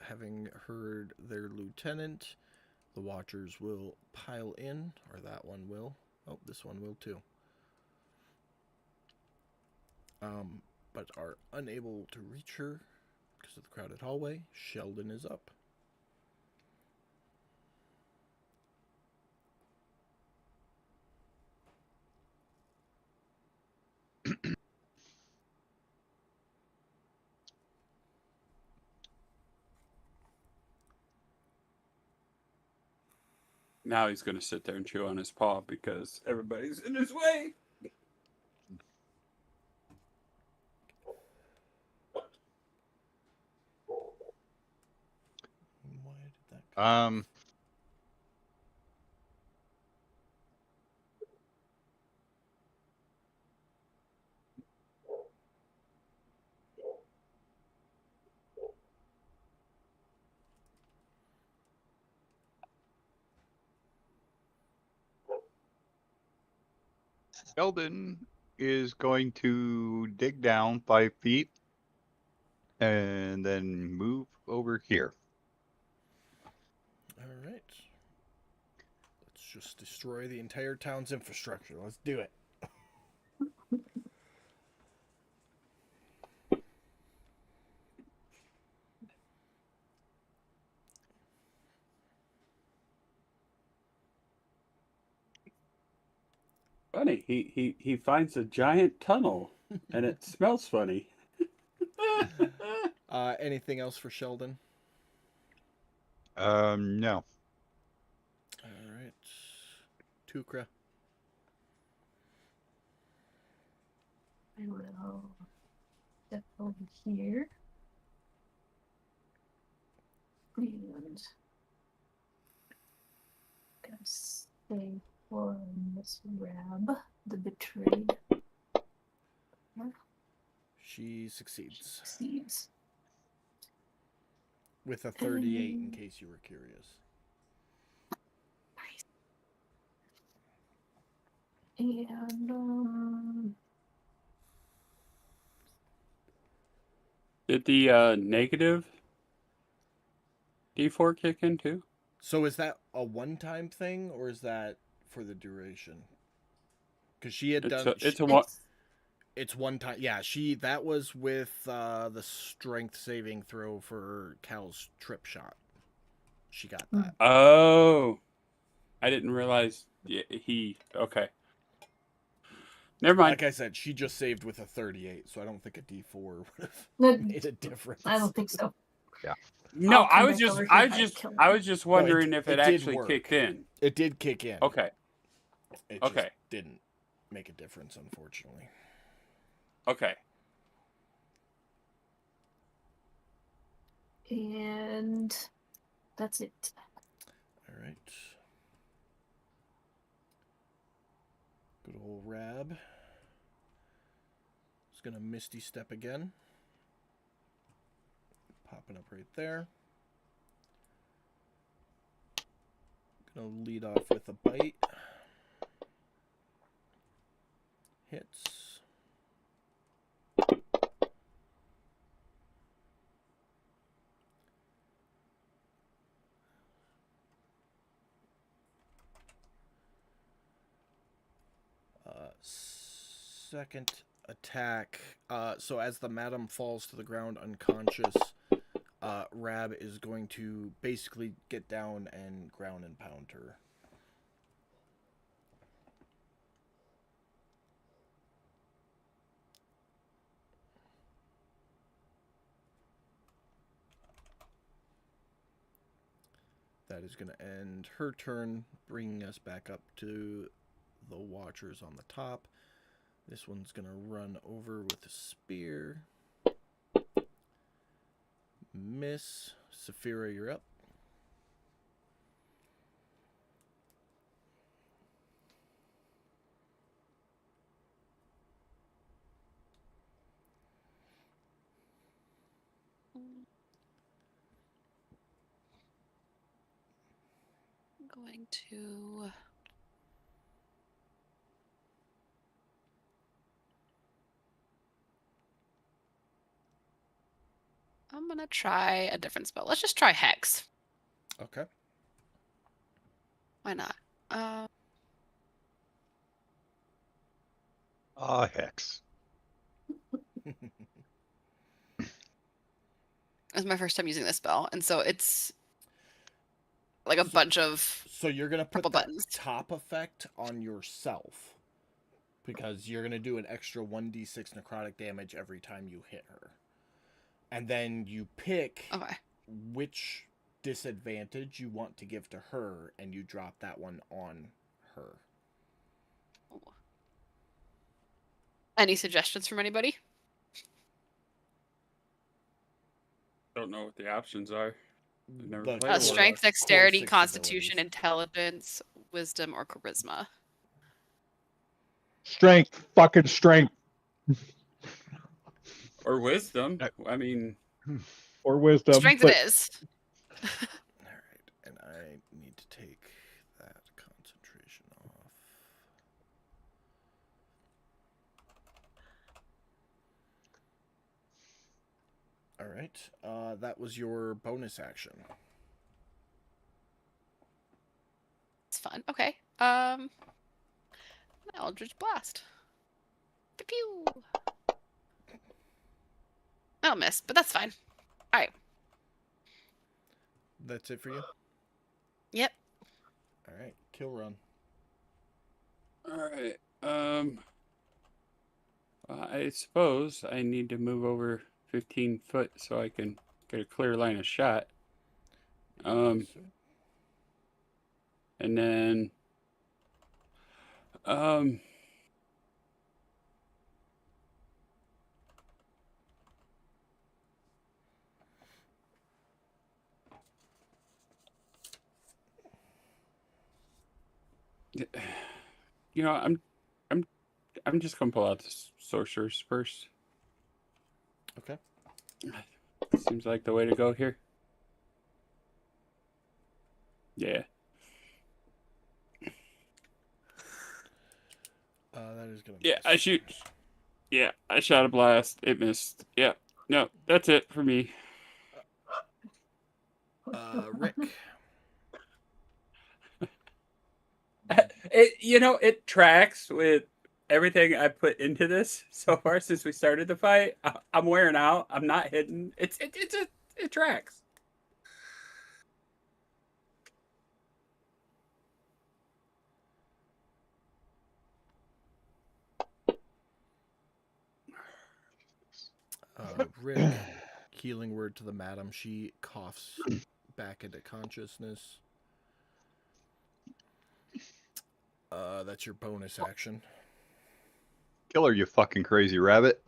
Having heard their lieutenant, the Watchers will pile in, or that one will. Oh, this one will too. But are unable to reach her because of the crowded hallway. Sheldon is up. Now he's going to sit there and chew on his paw because everybody's in his way. Why did that come? Sheldon is going to dig down 5 feet and then move over here. Alright. Let's just destroy the entire town's infrastructure. Let's do it. Funny, he finds a giant tunnel and it smells funny. Anything else for Sheldon? No. Alright. Tukra. I will step over here. And gonna stay for Miss Rab, the betrayed. She succeeds Succeeds. with a 38, in case you were curious. Nice. And Did the negative D4 kick in too? So is that a one-time thing, or is that for the duration? Because she had done. It's a one. It's one time. Yeah, that was with the strength saving throw for Cal's trip shot. She got that. Oh, I didn't realize he. Okay. Never mind. Like I said, she just saved with a 38, so I don't think a D4 would have made a difference. I don't think so. No, I'll come I was back just, over here I and was just, kill I him. was just wondering if it it did actually work. kicked in. It did kick in. Okay. It Okay. just didn't make a difference, unfortunately. Okay. And that's it. All right. Good old Rab. Just gonna Misty Step again. Popping up right there. Gonna lead off with a bite. Hits. Second attack. So as the madam falls to the ground unconscious, Rab is going to basically get down and ground and pound her. That is going to end her turn, bringing us back up to the Watchers on the top. This one's going to run over with a spear. Miss. Saphira, you're up. I'm going to. I'm going to try a different spell. Let's just try Hex. Okay. Why not? Hex. It's my first time using this spell, and so it's like a bunch of So you're going to put purple that buttons. top effect on yourself, because you're going to do an extra 1d6 necrotic damage every time you hit her. And then you pick Okay. which disadvantage you want to give to her, and you drop that one on her. Any suggestions from anybody? Don't know what the options are. I've never The played core- it. Strength, core dexterity, 6 constitution, abilities. intelligence, wisdom, or charisma. Strength, fucking strength, Or wisdom. I mean, or wisdom. Strength but it is. All right, and I need to take that concentration off. All right, that was your bonus action. It's fun. Okay. Eldritch Blast. Pew pew. I'll miss, but that's fine. All right. That's it for you? Yep. All right, kill run. all right. I suppose I need to move over 15 foot so I can get a clear line of shot. And then, You know, I'm just gonna pull out the sorcerers first. Okay. Seems like the way to go here. Yeah. That is gonna. Yeah, miss. I shoot. Yeah, I shot a blast. It missed. Yeah. No, that's it for me. Rick. It tracks with everything I put into this so far since we started the fight. I'm wearing out. I'm not hitting. It tracks. Rick. Healing word to the madam. She coughs back into consciousness. That's your bonus action. Killer, you fucking crazy rabbit.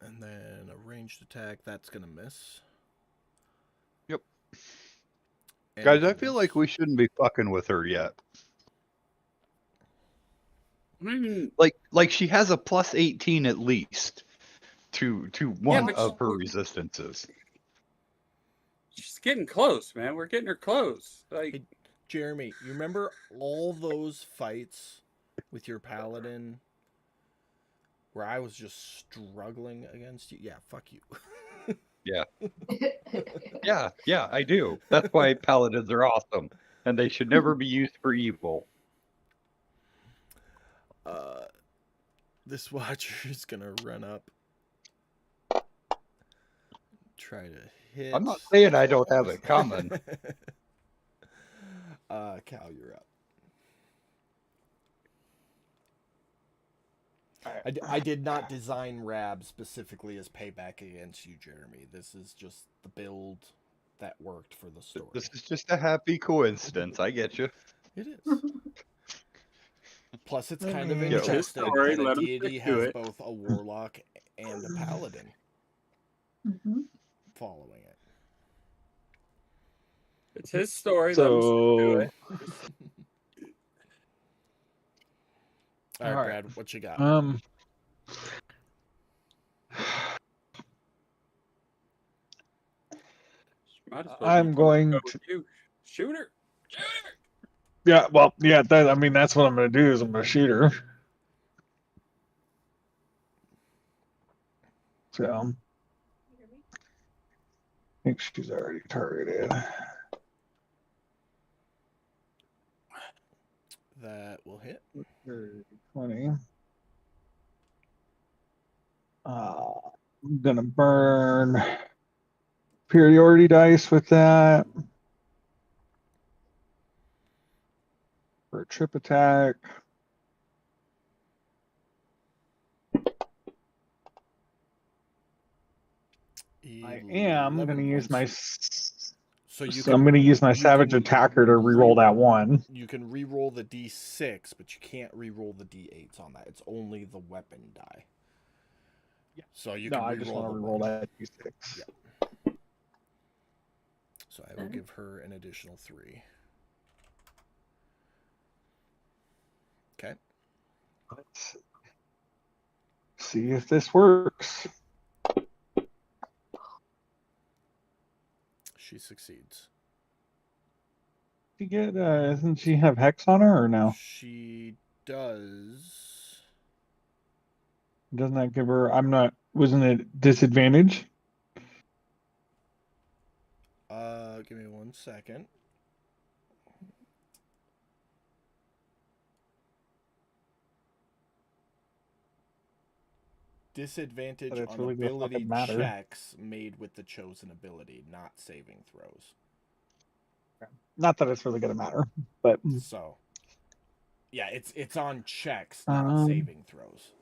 And then a ranged attack. That's gonna miss. Yep. And Guys, I it feel miss. like we shouldn't be fucking with her yet. I mean, Like she has a plus 18 at least to one but of her resistances. she's getting close, man. We're getting her close. Like, Hey, Jeremy, you remember all those fights with your paladin where I was just struggling against you? Yeah, fuck you. Yeah, I do. That's why paladins are awesome, and they should never be used for evil. This watcher is gonna run up, try to hit. I'm not saying I don't have it coming. Cal, you're up. I did not design Rab specifically as payback against you, Jeremy. This is just the build that worked for the story. This is just a happy coincidence. I get you. It is. Plus, it's kind of Yeah, interesting his story, that a let him deity stick to has it. both a warlock and a paladin Mhm. following it. it's his story. Let him stick to So, it. All right, All right. Brad, what you got? Might as well I'm be going go to. with you. Shoot her. Shoot her. Yeah, well, yeah. I mean, that's what I'm going to do. Is I'm going to shoot her. So, I think she's already targeted. That will hit. 20. I'm gonna burn superiority dice with that for a trip attack. I am 11 gonna use my. points. So you I'm gonna use my you savage can attacker to reroll that one. You can re-roll the d6, but you can't re-roll the d8s on that. It's only the weapon die. Yeah. So you No, can I just re-roll want to the reroll one. that d6. Yeah. So I will Okay. give her an additional 3. Okay. Let's see if this works. She succeeds. She get? Doesn't she have hex on her or no? She does. Doesn't that give her? I'm not. Wasn't it disadvantage? Give me 1 second. Disadvantage But it's on really gonna ability fucking matter. checks made with the chosen ability, not saving throws. Not that it's really gonna matter, but So, yeah, it's on checks, not Um, saving throws.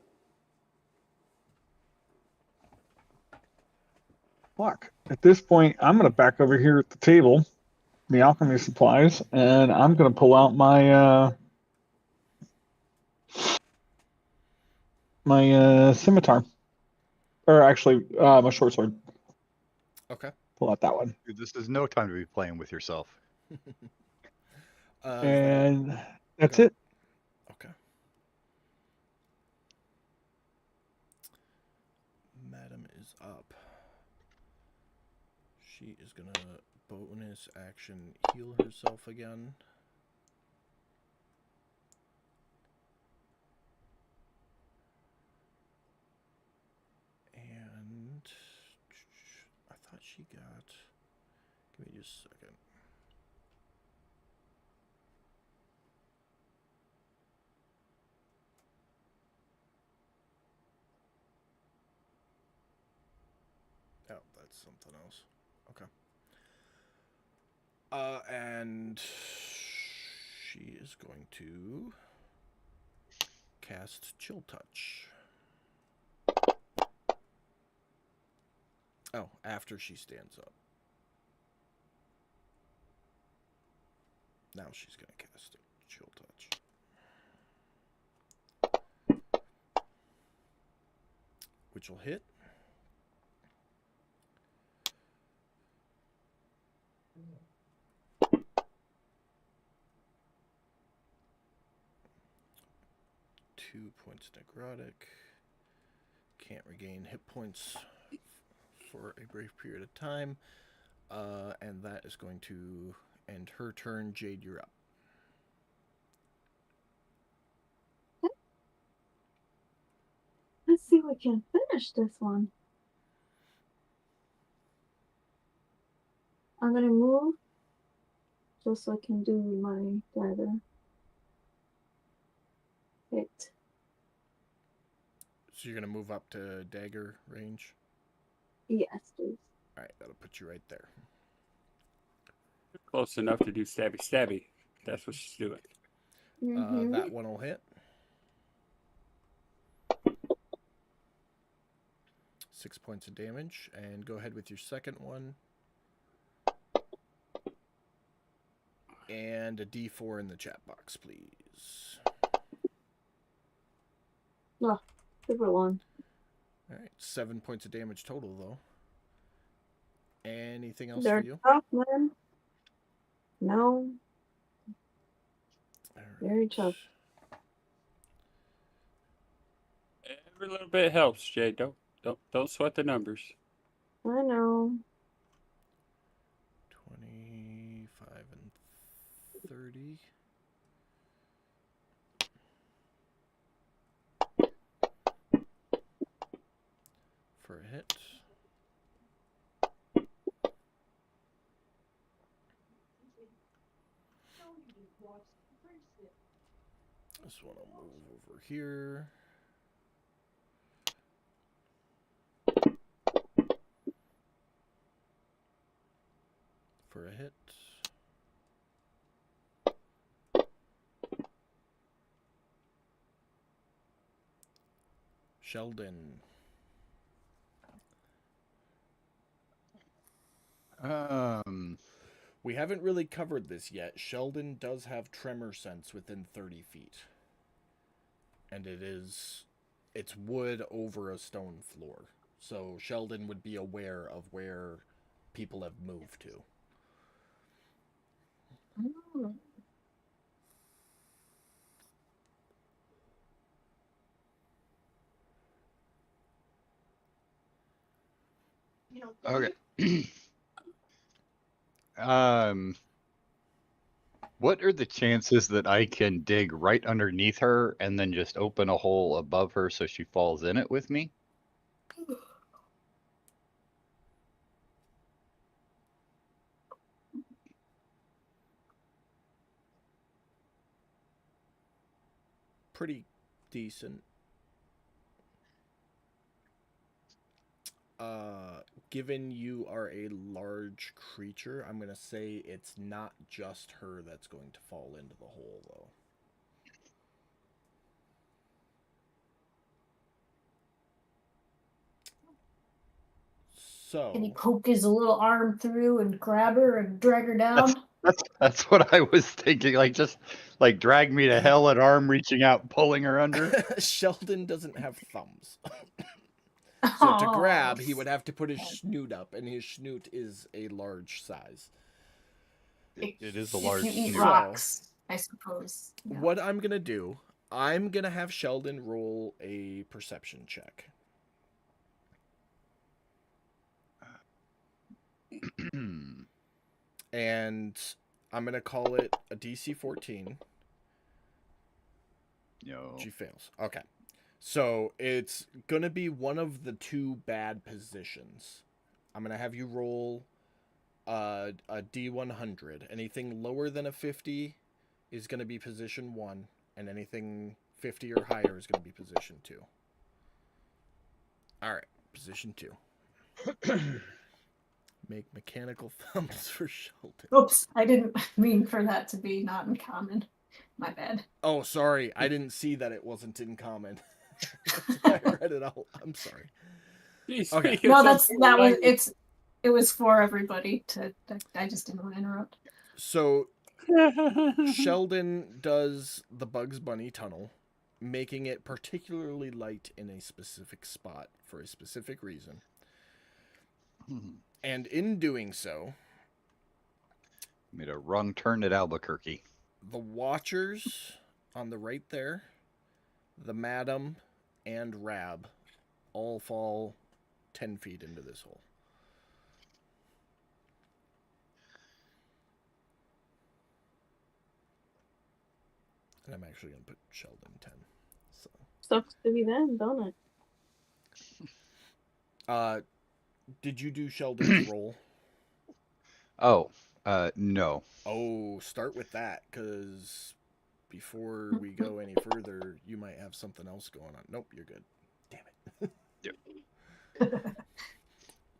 fuck. At this point, I'm gonna back over here at the table, the alchemy supplies, and I'm gonna pull out my my scimitar. or actually, a short sword. Okay. Pull out that one. Dude, this is no time to be playing with yourself. And that's go. it. Okay. Madam is up. She is gonna bonus action heal herself again. And I thought she got. Give me just a second. Oh, that's something else. Okay. And she is going to cast Chill Touch. Oh, after she stands up. Now she's going to cast Chill Touch. Which will hit. Two points necrotic. Can't regain hit points for a brief period of time. And that is going to end her turn. Jade, you're up. Let's see if we can finish this one. I'm gonna move just so I can do my dagger. Hit. So you're going to move up to dagger range? Yes, please. Alright, that'll put you right there. Close enough to do stabby stabby. That's what she's doing. Mhm. That one will hit. 6 points of damage. And go ahead with your second one. And a D4 in the chat box, please. Oh, super one. Alright, 7 points of damage total, though. Anything else They're for you? tough, man. No, All very right. tough. Every little bit helps, Jay. Don't sweat the numbers. I know. 25 and 30. For a hit. This one I'll move over here. For a hit. Sheldon. We haven't really covered this yet. Sheldon does have tremor sense within 30 feet. And it's wood over a stone floor. So Sheldon would be aware of where people have moved to. Mm. Okay. What are the chances that I can dig right underneath her and then just open a hole above her so she falls in it with me? Pretty decent. Given you are a large creature, I'm going to say it's not just her that's going to fall into the hole, though. So, Can he poke his little arm through and grab her and drag her down? That's what I was thinking. Like, just like drag me to hell, an arm reaching out, pulling her under. Sheldon doesn't have thumbs. So to Oh, grab, he would have to put his snoot up, and his snoot is a large size. It is a if large you eat snoot. rocks, I suppose. Yeah. What I'm gonna do, I'm gonna have Sheldon roll a perception check. And I'm gonna call it a DC 14. No. She fails. Okay. So it's gonna be one of the two bad positions. I'm gonna have you roll a D100. Anything lower than a 50 is gonna be position 1, and anything 50 or higher is gonna be position 2. All right, position 2. Make mechanical thumbs for Sheldon. Oops, I didn't mean for that to be not in common. My bad. Oh, sorry. I didn't see that it wasn't in common. That's why I read it out. I'm sorry. Jeez, Okay. speaking No, of that some was language- it was for everybody to. I just didn't want to interrupt. So Sheldon does the Bugs Bunny tunnel, making it particularly light in a specific spot for a specific reason. And in doing so, Made a wrong turn at Albuquerque. the Watchers on the right there, the Madam, and Rab all fall 10 feet into this hole. And I'm actually going to put Sheldon 10. So, Sucks to be them, don't it? did you do Sheldon's roll? Oh, no. Oh, start with that, because before we go any further, you might have something else going on. Nope, you're good. Damn it.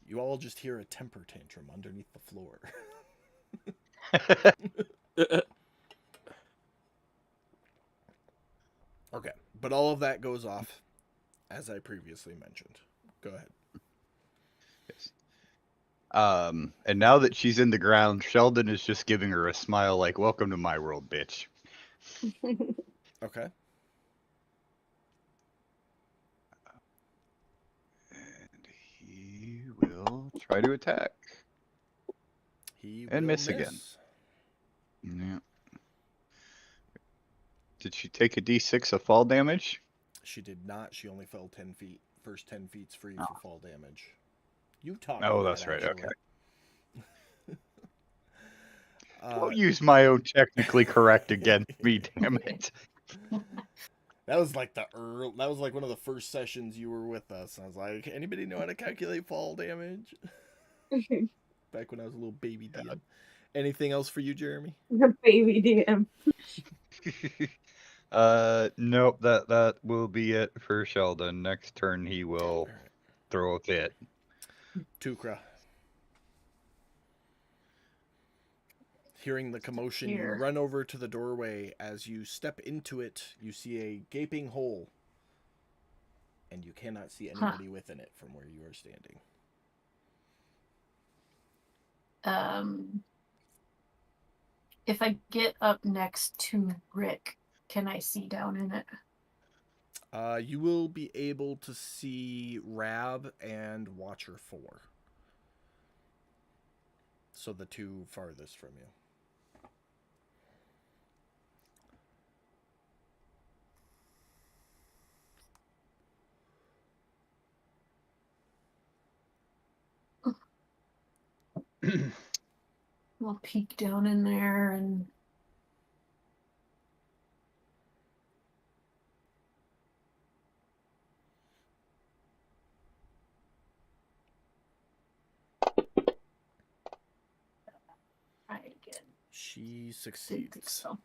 You all just hear a temper tantrum underneath the floor. Okay, but all of that goes off, as I previously mentioned. Go ahead. Yes. And now that she's in the ground, Sheldon is just giving her a smile like, "Welcome to my world, bitch." Okay. And he will try to attack. He And will miss again. Yeah. Did she take a D6 of fall damage? She did not. She only fell 10 feet. First 10 feet's free Oh. for fall damage. You taught Oh, me that's that, right. actually. Don't use my own technically correct against me, damn it. That was like that was like one of the first sessions you were with us. I was like, anybody know how to calculate fall damage? Back when I was a little baby DM. Anything else for you, Jeremy? Baby DM. Nope, that will be it for Sheldon. Next turn he will All right. throw a fit. Tukra. Hearing the commotion, Here. you run over to the doorway. As you step into it, you see a gaping hole. And you cannot see anybody within it from where you are standing. If I get up next to Rick, can I see down in it? You will be able to see Rab and Watcher 4. So the two farthest from you. I'll peek down in there and try again. She Didn't think succeeds. so.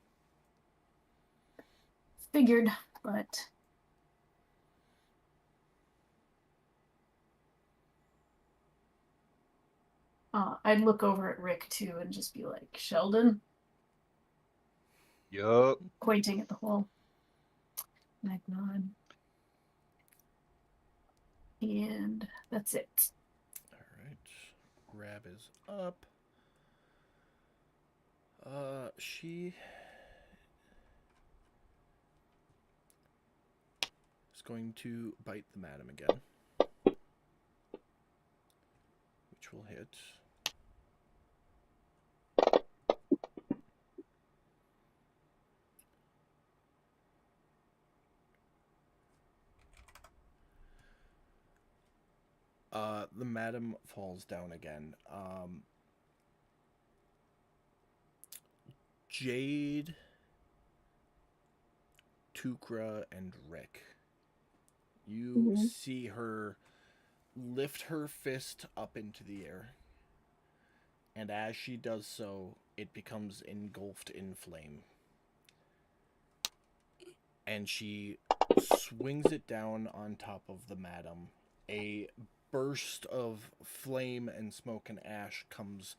Figured, but I'd look over at Rick too and just be like, Sheldon, Yup. pointing at the hole. And I'd nod. And that's it. Alright. Rab is up. She is going to bite the madam again. which will hit. The madam falls down again. Jade, Tukra, and Rick. You see her lift her fist up into the air, and as she does so, it becomes engulfed in flame. And she swings it down on top of the madam. A burst of flame and smoke and ash comes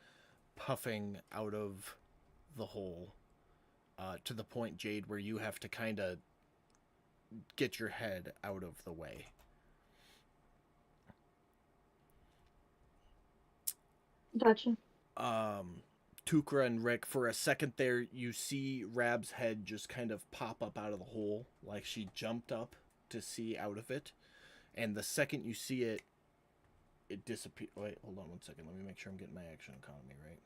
puffing out of the hole, to the point, Jade, where you have to kind of get your head out of the way. Gotcha. Tukra and Rick, for a second there, you see Rab's head just kind of pop up out of the hole, like she jumped up to see out of it. And the second you see it, it disappears. Wait, hold on one second. Let me make sure I'm getting my action economy right.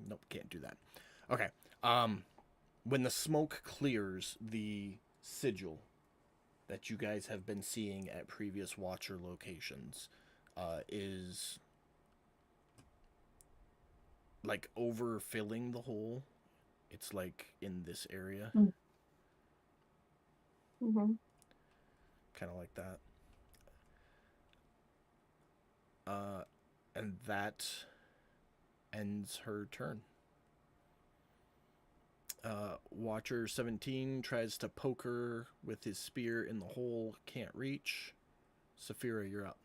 Nope, can't do that. Okay. When the smoke clears, the sigil that you guys have been seeing at previous Watcher locations is like overfilling the hole. It's like in this area. Mm-hmm. Kind of like that. And that ends her turn. Watcher 17 tries to poke her with his spear in the hole. Can't reach. Saphira, you're up.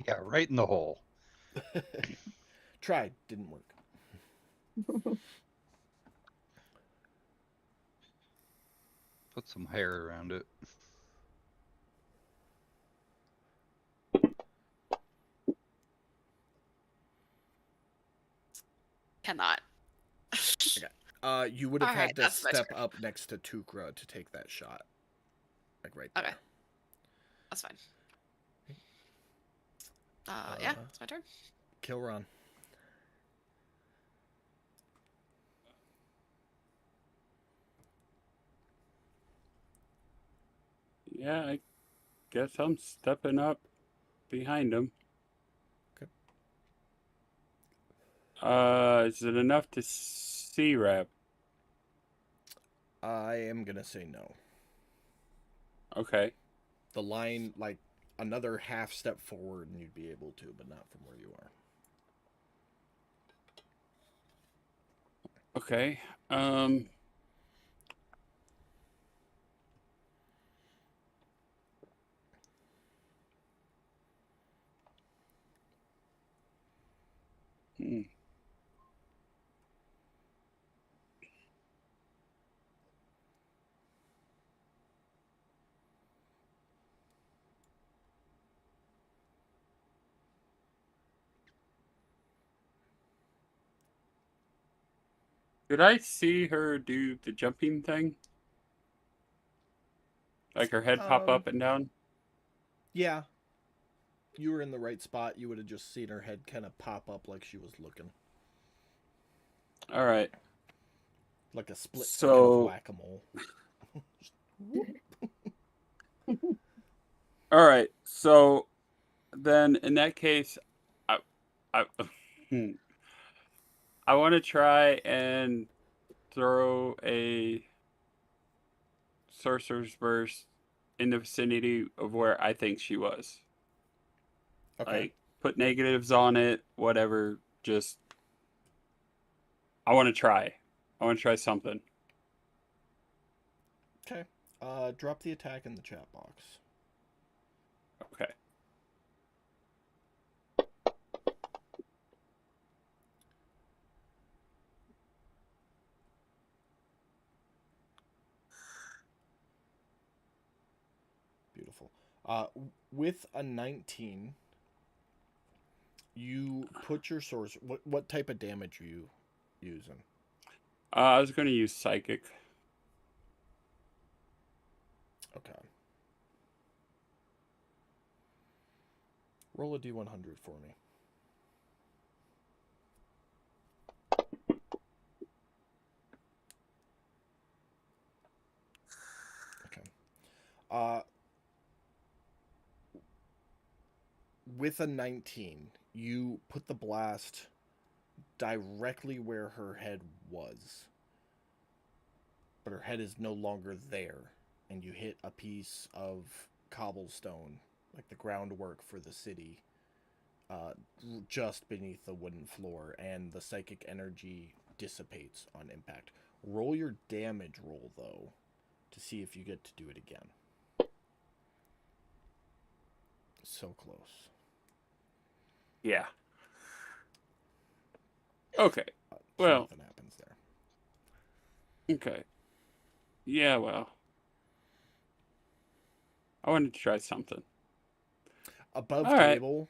Yeah, right in the hole. Tried. Didn't work. Put some hair around it. Cannot. You would have Alright, had to that's my step turn. up next to Tukra to take that shot. Like right there. Okay. That's fine. Yeah, it's my turn. Kilron. Yeah, I guess I'm stepping up behind him. Okay. Is it enough to see Rab? I am gonna say no. Okay. The line, like, another half step forward and you'd be able to, but not from where you are. Okay. Could I see her do the jumping thing? Like her head pop up and down? Yeah. You were in the right spot. You would have just seen her head kind of pop up like she was looking. Alright. Like a split So- of whack-a-mole. Alright, so then in that case, I want to try and throw a Sorcerer's Burst in the vicinity of where I think she was. Okay. Like, put negatives on it, whatever, just... I want to try. I want to try something. Okay. Drop the attack in the chat box. Okay. Beautiful. With a 19, you put your source. What type of damage are you using? I was going to use Psychic. Okay. Roll a d100 for me. Okay. With a 19, you put the blast directly where her head was. But her head is no longer there. And you hit a piece of cobblestone, like the groundwork for the city, just beneath the wooden floor, and the psychic energy dissipates on impact. Roll your damage roll, though, to see if you get to do it again. So close. Yeah. Okay. Well. Nothing happens there. Okay. Yeah, well. I wanted to try something. Above All right. table,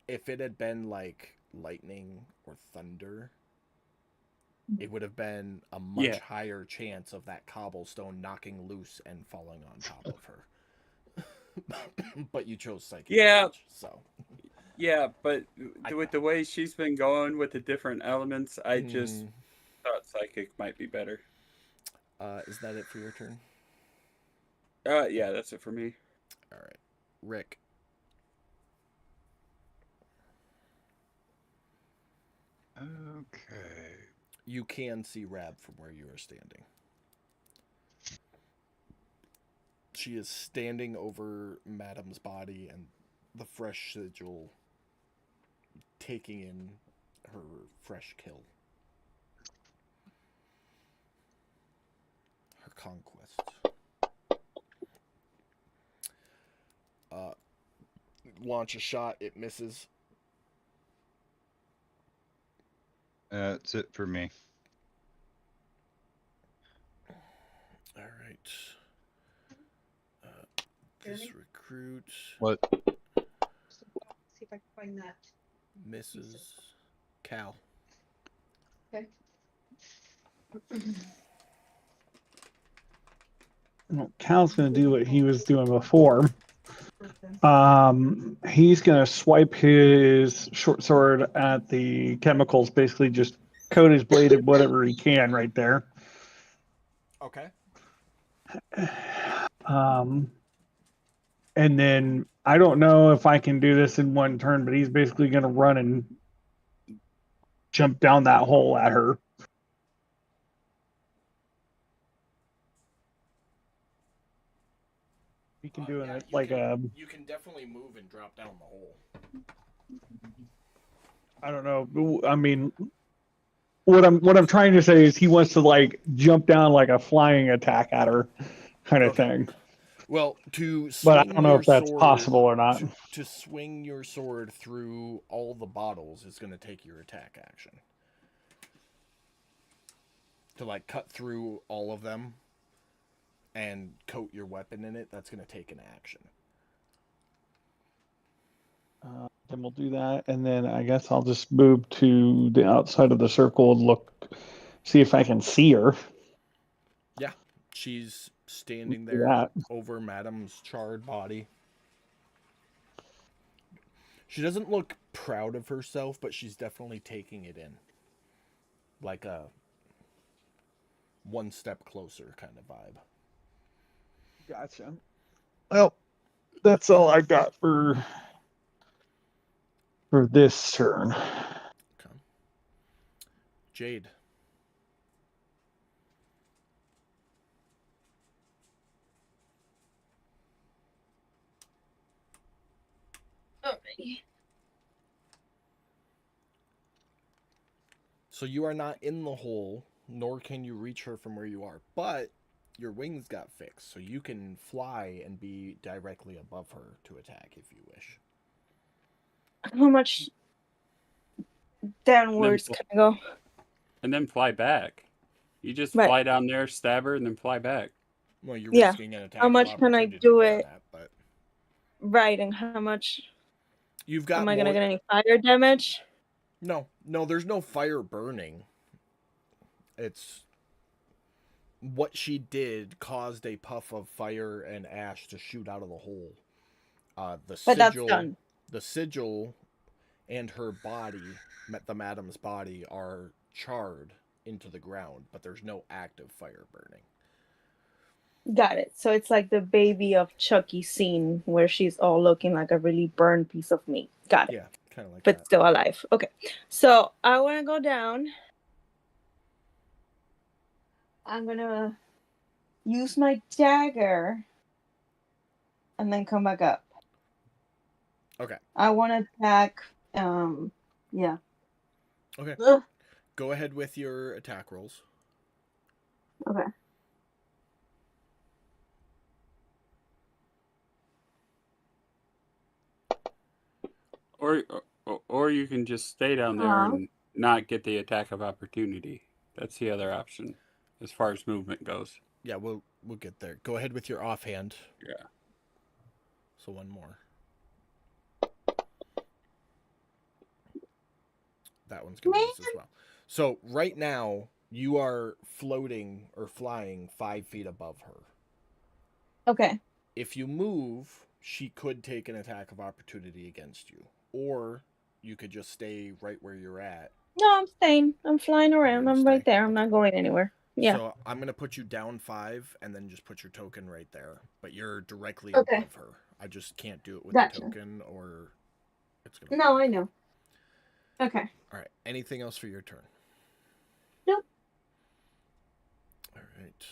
if it had been like lightning or thunder, it would have been a much higher chance of that cobblestone knocking loose and falling on top of her. But you chose psychic damage, so. Yeah, but with the way she's been going with the different elements, I just thought psychic might be better. Is that it for your turn? Yeah, that's it for me. All right. Rick. Okay. You can see Rab from where you are standing. She is standing over Madam's body and the fresh sigil, taking in her fresh kill. Her conquest. Launch a shot, it misses. That's it for me. All right. This recruit. What? See if I can find that. Misses. Cal. Okay. Well, Cal's going to do what he was doing before. He's going to swipe his short sword at the chemicals, basically just coat his blade at whatever he can right there. Okay. And then I don't know if I can do this in one turn, but he's basically going to run and jump down that hole at her. You can do it like You can definitely move and drop down the hole. I don't know. I mean, what I'm trying to say is he wants to like jump down like a flying attack at her, kind of thing. Well, to swing but I don't know if that's possible or not. To swing your sword through all the bottles is going to take your attack action. To like cut through all of them and coat your weapon in it, that's going to take an action. Then we'll do that, and then I guess I'll just move to the outside of the circle and look, see if I can see her. Yeah, she's standing there over Madam's charred body. She doesn't look proud of herself, but she's definitely taking it in. Like a one step closer kind of vibe. Gotcha. Well, that's all I got for this turn. Okay. Jade. Alrighty. So you are not in the hole, nor can you reach her from where you are, but your wings got fixed, so you can fly and be directly above her to attack if you wish. How much downwards can I go? And then fly back. You just fly down there, stab her, and then fly back. Well, you're risking an attack. How much can I do it? But... Right, and how much? You've got. Am I gonna get any fire damage? No, there's no fire burning. It's what she did caused a puff of fire and ash to shoot out of the hole. The But that's sigil, done. the sigil, and her body, the madam's body, are charred into the ground, but there's no active fire burning. Got it. So it's like the baby of Chucky scene where she's all looking like a really burned piece of meat. Got it. Yeah, kind of like But that. still alive. Okay. So I want to go down. I'm going to use my dagger and then come back up. Okay. I want to attack. Yeah. Okay. Ugh. Go ahead with your attack rolls. Okay. Or you can just stay down there and not get the attack of opportunity. That's the other option, as far as movement goes. Yeah, we'll get there. Go ahead with your offhand. Yeah. So one more. That one's gonna miss as well. So right now you are floating or flying 5 feet above her. Okay. If you move, she could take an attack of opportunity against you, or you could just stay right where you're at. No, I'm staying. I'm flying around. You're I'm gonna right stay? there. I'm not going anywhere. Yeah. So I'm gonna put you down 5, and then just put your token right there. But you're directly Okay. above her. I just can't do it with Gotcha. the token, or it's gonna. No, I know. Okay. All right. Anything else for your turn? Nope. All right.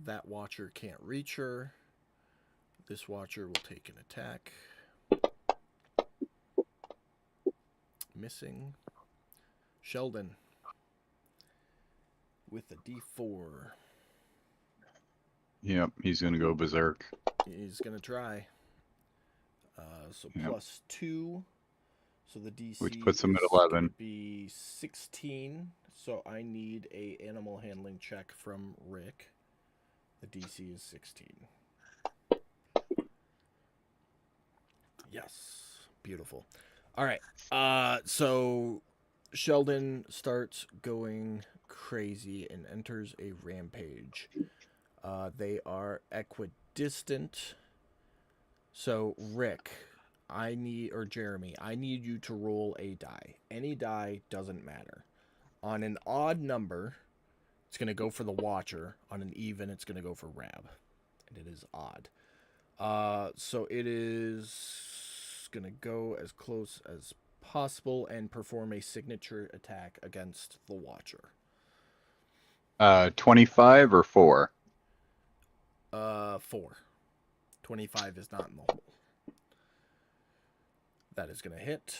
That watcher can't reach her. This watcher will take an attack. Missing. Sheldon with a D4. Yep, he's gonna go berserk. He's gonna try. So Yep. +2. So the DC Which puts him at is 11. gonna be 16. So I need a animal handling check from Rick. The DC is 16. Yes. Beautiful. All right. So Sheldon starts going crazy and enters a rampage. They are equidistant. So Rick, Jeremy, I need you to roll a die. Any die doesn't matter. On an odd number, it's going to go for the Watcher. On an even, it's going to go for Rab. And it is odd. So it is going to go as close as possible and perform a signature attack against the Watcher. 25 or 4? 4. 25 is not in the hole. That is going to hit.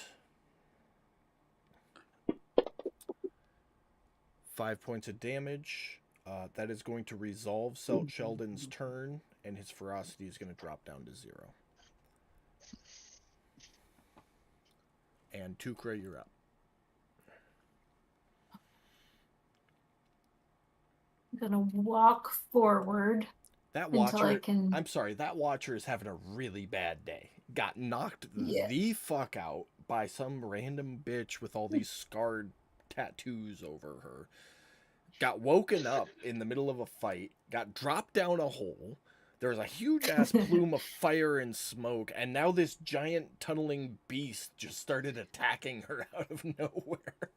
5 points of damage. That is going to resolve Sheldon's turn, and his ferocity is going to drop down to 0. And Tukra, you're up. I'm gonna walk forward That until watcher, I can. I'm sorry, that watcher is having a really bad day. Got knocked Yeah. the fuck out by some random bitch with all these scarred tattoos over her. Got woken up in the middle of a fight, got dropped down a hole. There was a huge ass plume of fire and smoke, and now this giant tunneling beast just started attacking her out of nowhere.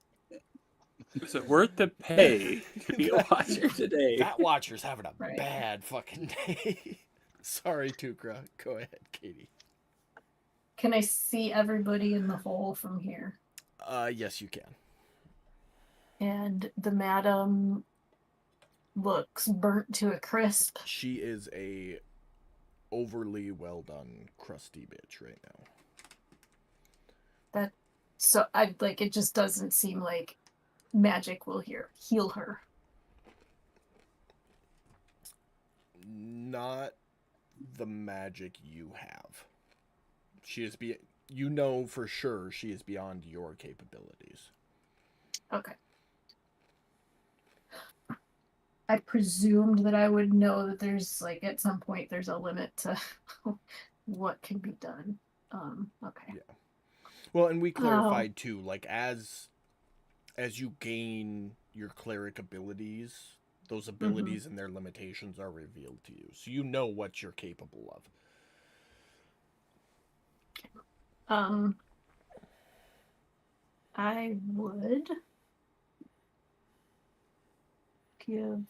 Is it worth the pay to be a watcher today? That watcher's having a Right. bad fucking day. Sorry, Tukra. Go ahead, Katie. Can I see everybody in the hole from here? Yes, you can. And the madam looks burnt to a crisp. She is a overly well done, crusty bitch right now. So I like it just doesn't seem like magic will heal her. Not the magic you have. She is you know for sure she is beyond your capabilities. Okay. I presumed that I would know that there's like at some point there's a limit to what can be done. Okay. Yeah. Well, and we clarified too, like as you gain your cleric abilities, Those abilities and their limitations are revealed to you, so you know what you're capable of. I would give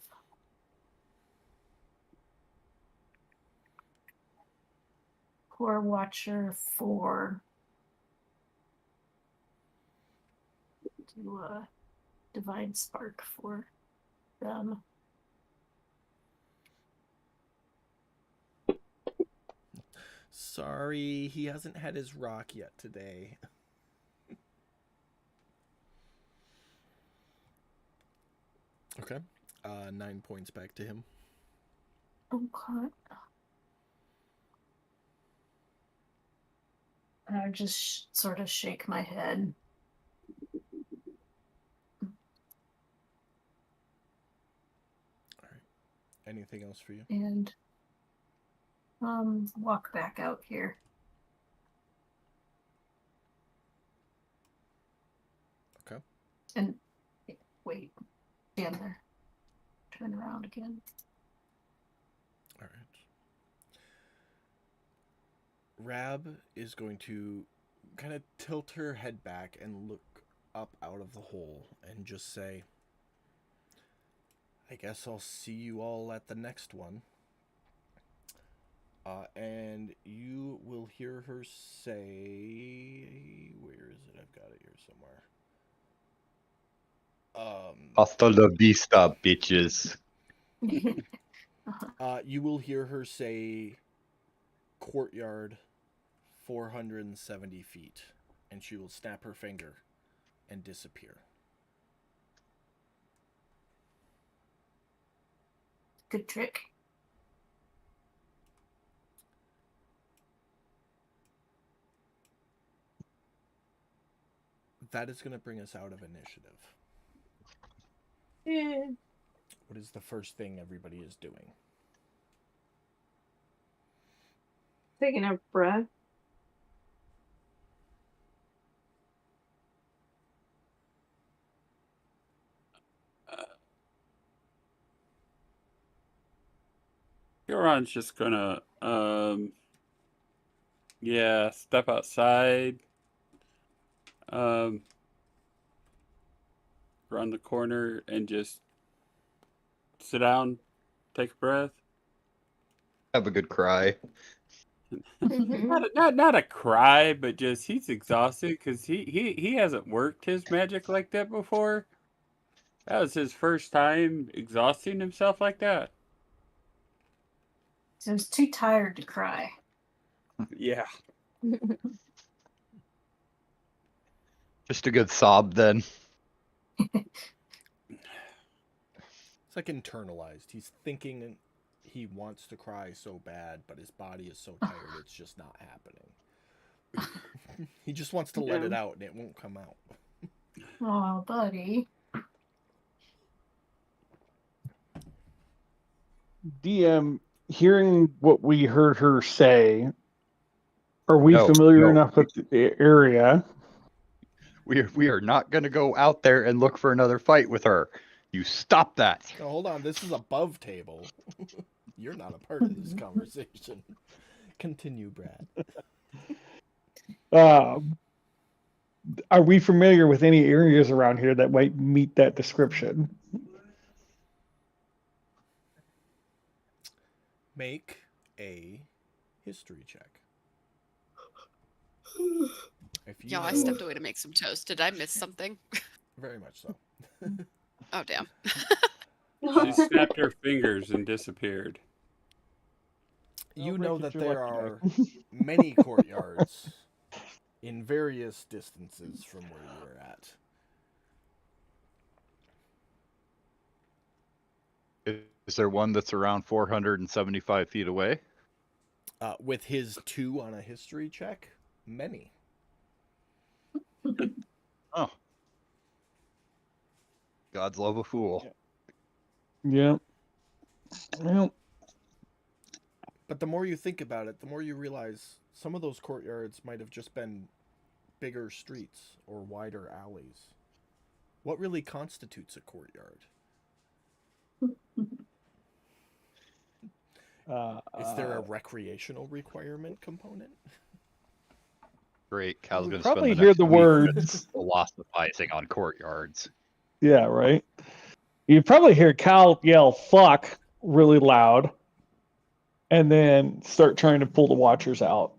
Core Watcher 4 to Divine Spark for them. Sorry, he hasn't had his rock yet today. Okay. 9 points back to him. Okay. I just sort of shake my head. Anything else for you? And walk back out here. Okay. And wait. Stand there. Turn around again. All right. Rab is going to kind of tilt her head back and look up out of the hole and just say, I guess I'll see you all at the next one. And you will hear her say, where is it? I've got it here somewhere. Hasta la vista, bitches. You will hear her say, courtyard, 470 feet, and she will snap her finger and disappear. Good trick. That is going to bring us out of initiative. Yeah. What is the first thing everybody is doing? Taking a breath. Huron's just gonna, step outside, around the corner, and just sit down, take a breath. Have a good cry. Not a cry, but just he's exhausted because he hasn't worked his magic like that before. That was his first time exhausting himself like that. So I was too tired to cry. Yeah. Just a good sob then. It's like internalized. He's thinking he wants to cry so bad, but his body is so tired it's just not happening. He just wants to let it out and it won't come out. Oh, buddy. DM, hearing what we heard her say, are we No, familiar no. enough with the area? We are not going to go out there and look for another fight with her. You stop that. No, hold on. This is above table. You're not a part of this conversation. Continue, Brad. Are we familiar with any areas around here that might meet that description? Make a history check. If you Yo, I know- stepped away to make some toast. Did I miss something? Very much so. Oh, damn. She snapped her fingers and disappeared. You Well, know Rick, that it's your there lucky are day. many courtyards in various distances from where you are at. Is there one that's around 475 feet away? With his 2 on a history check, many. Oh. God's love a fool. Yeah. Well, But the more you think about it, the more you realize some of those courtyards might have just been bigger streets or wider alleys. What really constitutes a courtyard? Is there a recreational requirement component? Great. Cal's You gonna probably spend the hear next the week words. philosophizing on courtyards. Yeah, right. You probably hear Cal yell "fuck" really loud, and then start trying to pull the Watchers out.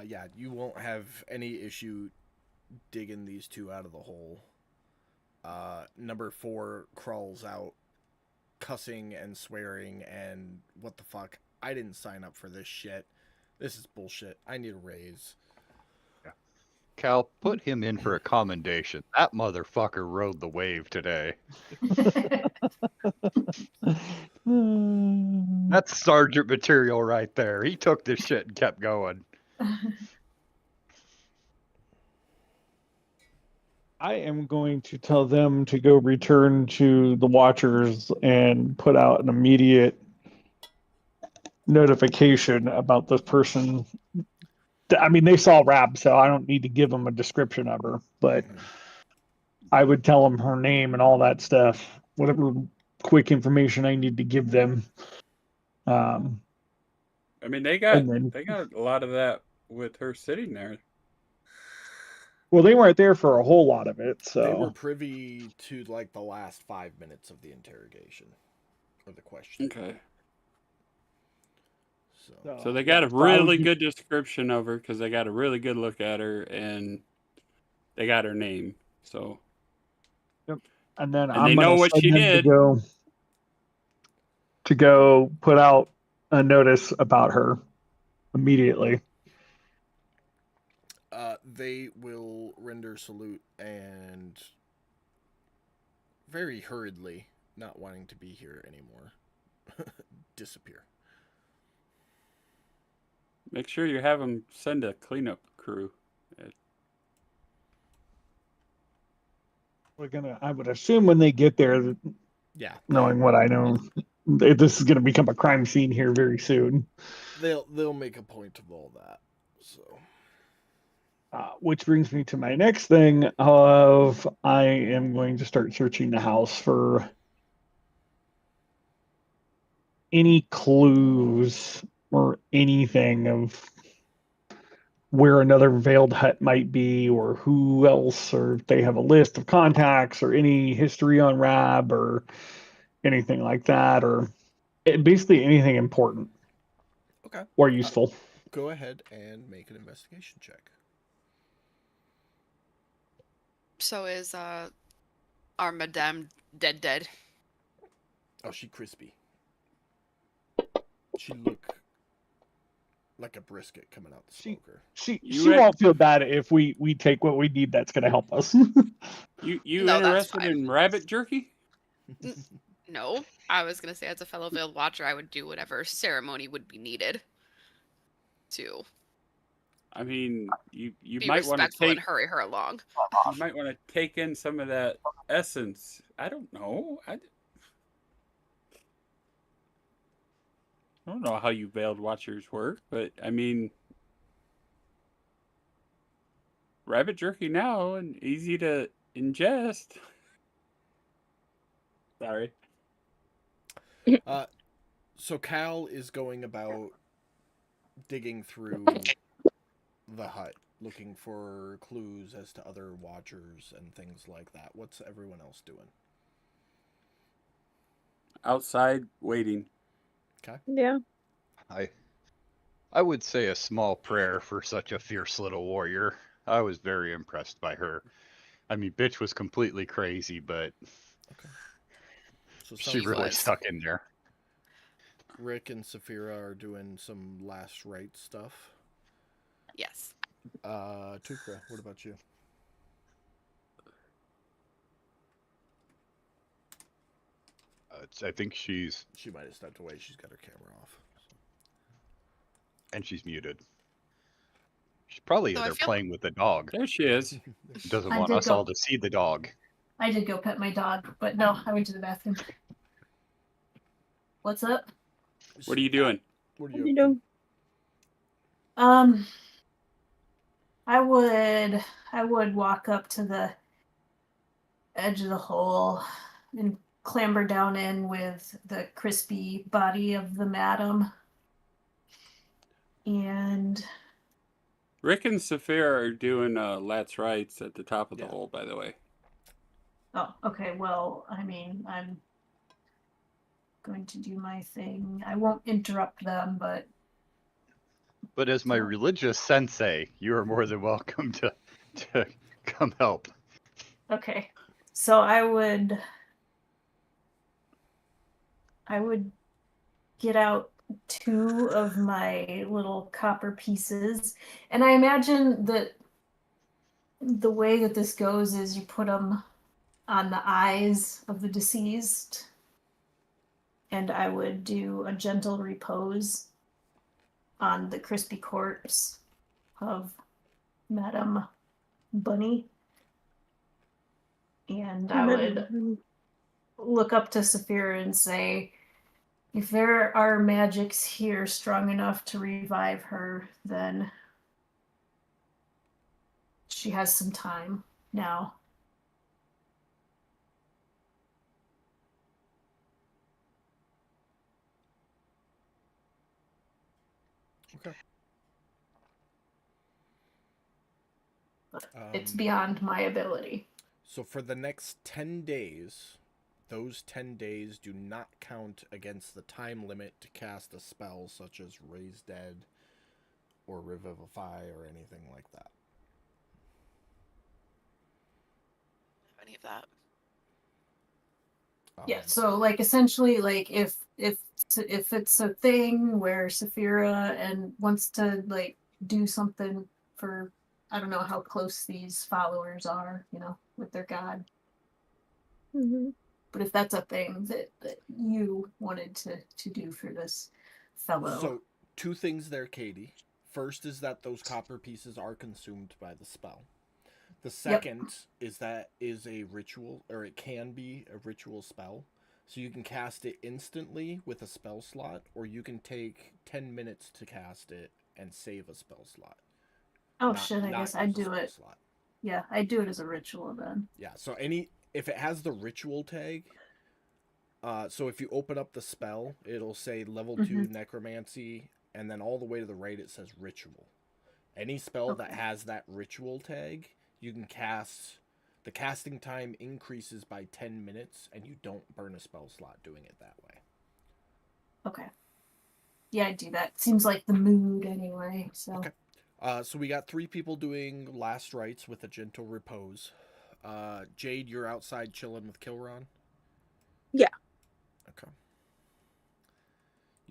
Yeah, you won't have any issue digging these two out of the hole. Number 4 crawls out, cussing and swearing and what the fuck. I didn't sign up for this shit. This is bullshit. I need a raise. Cal, put him in for a commendation. That motherfucker rode the wave today. That's sergeant material right there. He took this shit and kept going. I am going to tell them to go return to the Watchers and put out an immediate notification about this person. I mean, they saw Rab, so I don't need to give them a description of her, but I would tell them her name and all that stuff, whatever quick information I need to give them. I mean, they got And then- they got a lot of that with her sitting there. Well, they weren't there for a whole lot of it, They were so privy to like the last 5 minutes of the interrogation or the question. Okay. So So they got a So I would really keep- good description of her because they got a really good look at her and they got her name. So and then And I'm they gonna know what send she them did. to go put out a notice about her immediately. they will render salute and very hurriedly, not wanting to be here anymore, disappear. make sure you have them send a cleanup crew. I would assume when they get there, that Yeah, knowing what I know, this is going to become a crime scene here very soon. they'll make a point of all that. So Which brings me to my next thing of I am going to start searching the house for any clues or anything of where another veiled hut might be or who else, or if they have a list of contacts or any history on Rab or anything like that, or basically anything important okay, or useful. go ahead and make an investigation check. So is our Madame dead? Oh, she crispy. She look like a brisket coming out the smoker. She You read- won't feel bad if we take what we need. That's going to help us. You No, that's interested fine. in rabbit jerky? No, I was gonna say as a fellow Veiled Watcher, I would do whatever ceremony would be needed to I mean, you be might want to respectful take and hurry her along. you might want to take in some of that essence. I don't know. I don't know how you veiled watchers work, but I mean, rabbit jerky now and easy to ingest. Sorry. So Cal is going about digging through the hut, looking for clues as to other watchers and things like that. What's everyone else doing? Outside waiting. Yeah. I would say a small prayer for such a fierce little warrior. I was very impressed by her. I mean, bitch was completely crazy, but So she sounds really like stuck in there. Rick and Saphira are doing some last rite stuff. Yes. Tukra, what about you? I think She might have stepped away. She's got her camera off. and she's muted. She's probably So I there feel- playing with the dog. There she is. Doesn't I want did us go- all to see the dog. I did go pet my dog, but no, I went to the bathroom. What's up? What are you doing? What are What do you you up to? do? I would walk up to the edge of the hole and clamber down in with the crispy body of the madam. And Rick and Saphira are doing Let's Rights at the top of the Yeah. hole, by the way. oh, okay, well, I mean, I'm going to do my thing. I won't interrupt them, but But as my So- religious sensei, you are more than welcome to come help. okay. So I would get out 2 of my little copper pieces, and I imagine that the way that this goes is you put them on the eyes of the deceased, and I would do a gentle repose on the crispy corpse of Madame Bunny. And I would look up to Saphira and say, if there are magics here strong enough to revive her, then she has some time now. Okay. It's beyond my ability. So for the next 10 days, those 10 days do not count against the time limit to cast a spell such as Raise Dead or Revivify or anything like that. Any of that? Yeah, so like essentially like if it's a thing where Saphira and wants to like do something for, I don't know how close these followers are, you know, with their god. Mm-hmm. But if that's a thing that you wanted to do for this fellow. So, 2 things there, Katie. First is that those copper pieces are consumed by the spell. The second is that is a ritual, or it can be a ritual spell. So you can cast it instantly with a spell slot, or you can take 10 minutes to cast it and save a spell slot. Oh Not- shit, I not guess I'd use a do spell it. slot. Yeah, I'd do it as a ritual then. Yeah, so if it has the ritual tag, so if you open up the spell, it'll say level 2 necromancy, and then all the way to the right it says ritual. Any spell that Okay. has that ritual tag, you can cast. The casting time increases by 10 minutes, and you don't burn a spell slot doing it that way. Okay. Yeah, I'd do that. Seems like the mood anyway, so. Okay. So we got 3 people doing last rites with a gentle repose. Jade, you're outside chilling with Kilron? Yeah. Okay.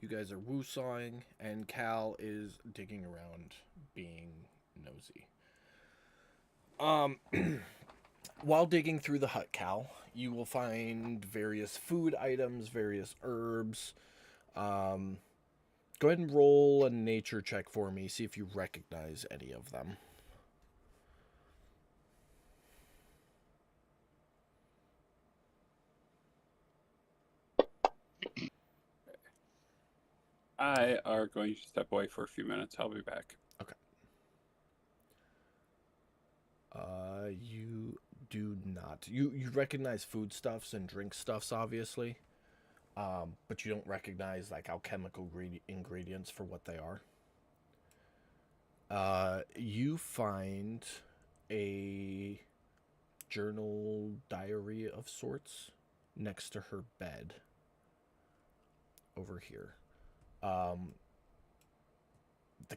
You guys are woosawing, and Cal is digging around, being nosy. While digging through the hut, Cal, you will find various food items, various herbs. Go ahead and roll a nature check for me. See if you recognize any of them. I are going to step away for a few minutes. I'll be back. You do not. You recognize foodstuffs and drink stuffs, obviously. But you don't recognize like alchemical ingredients for what they are. You find a journal diary of sorts next to her bed over here. The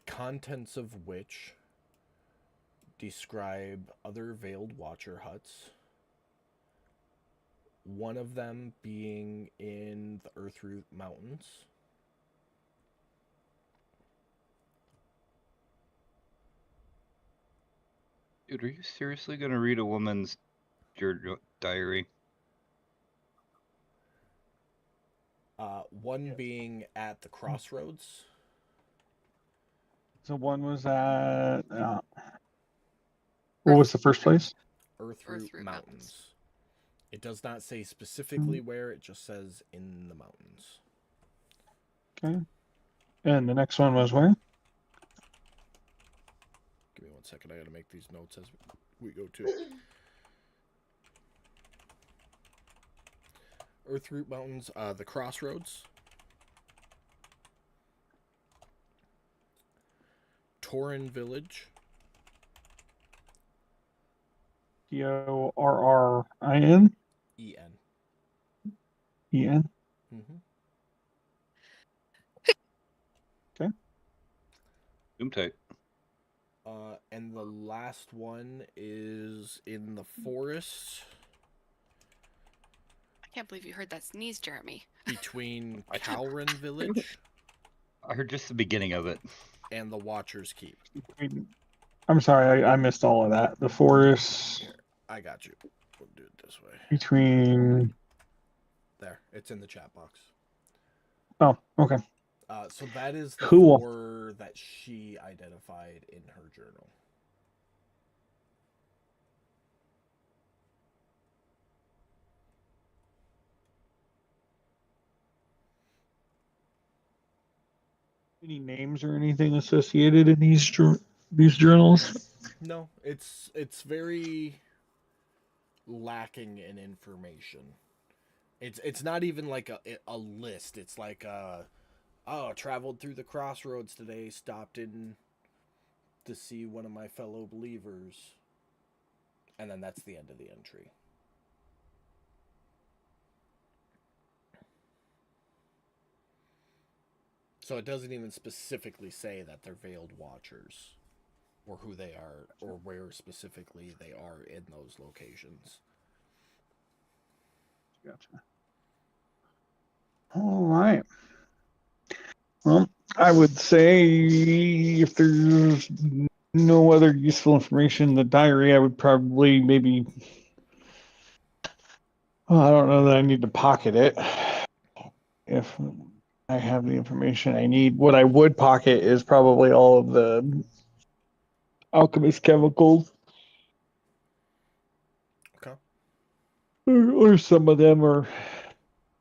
contents of which describe other Veiled Watcher huts. One of them being in the Earthroot Mountains. Dude, are you seriously gonna read a woman's diary? One being at the crossroads. So one was at. What was the first place? Earthroot Earthroot Mountains. It does not say specifically where, it just says in the mountains. Okay. And the next one was where? Give me 1 second, I gotta make these notes as we go too. Earthroot Mountains, the Crossroads, Torin Village, Torrin. EN. Ian. Mm-hmm. Doomtite. And the last one is in the forest I can't believe you heard that sneeze, Jeremy. between Calren Village I heard just the beginning of it. and the Watcher's Keep. I'm sorry, I missed all of that. The forest Here, I got you. We'll do it this way. between. There, it's in the chat box. Oh, okay. So that is the Cool. 4 that she identified in her journal. Any names or anything associated in these journals? No, it's very lacking in information. It's not even like a list. It's like traveled through the crossroads today, stopped in to see one of my fellow believers. And then that's the end of the entry. So it doesn't even specifically say that they're Veiled Watchers, or who they are, or where specifically they are in those locations. Gotcha. All right. Well, I would say if there's no other useful information in the diary, I would probably maybe. Well, I don't know that I need to pocket it. If I have the information I need, what I would pocket is probably all of the alchemist chemicals. Okay. Or some of them,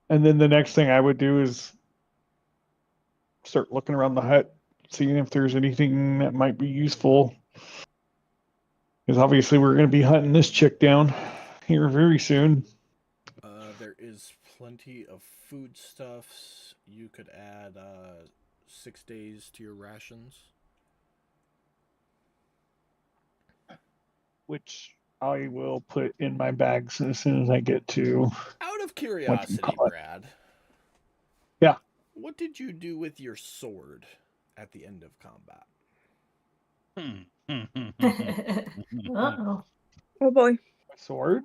and then the next thing I would do is start looking around the hut, seeing if there's anything that might be useful. Because obviously we're going to be hunting this chick down here very soon. There is plenty of foodstuffs. You could add 6 days to your rations. Which I will put in my bags as soon as I get to. Out of curiosity, call it? Brad. Yeah. What did you do with your sword at the end of combat? Uh-oh. Oh boy. My sword?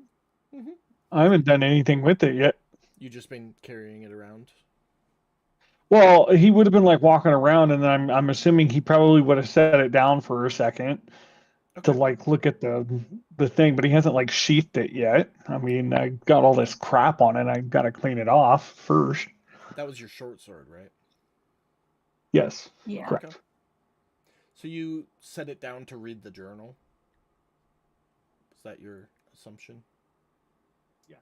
Mhm. I haven't done anything with it yet. You just been carrying it around? Well, he would have been like walking around, and then I'm assuming he probably would have set it down for a second to Okay. like look at the thing, but he hasn't like sheathed it yet. I mean, I got all this crap on it. I got to clean it off first. That was your short sword, right? Yes, Yeah. correct. Okay. So you set it down to read the journal? Is that your assumption? Yeah.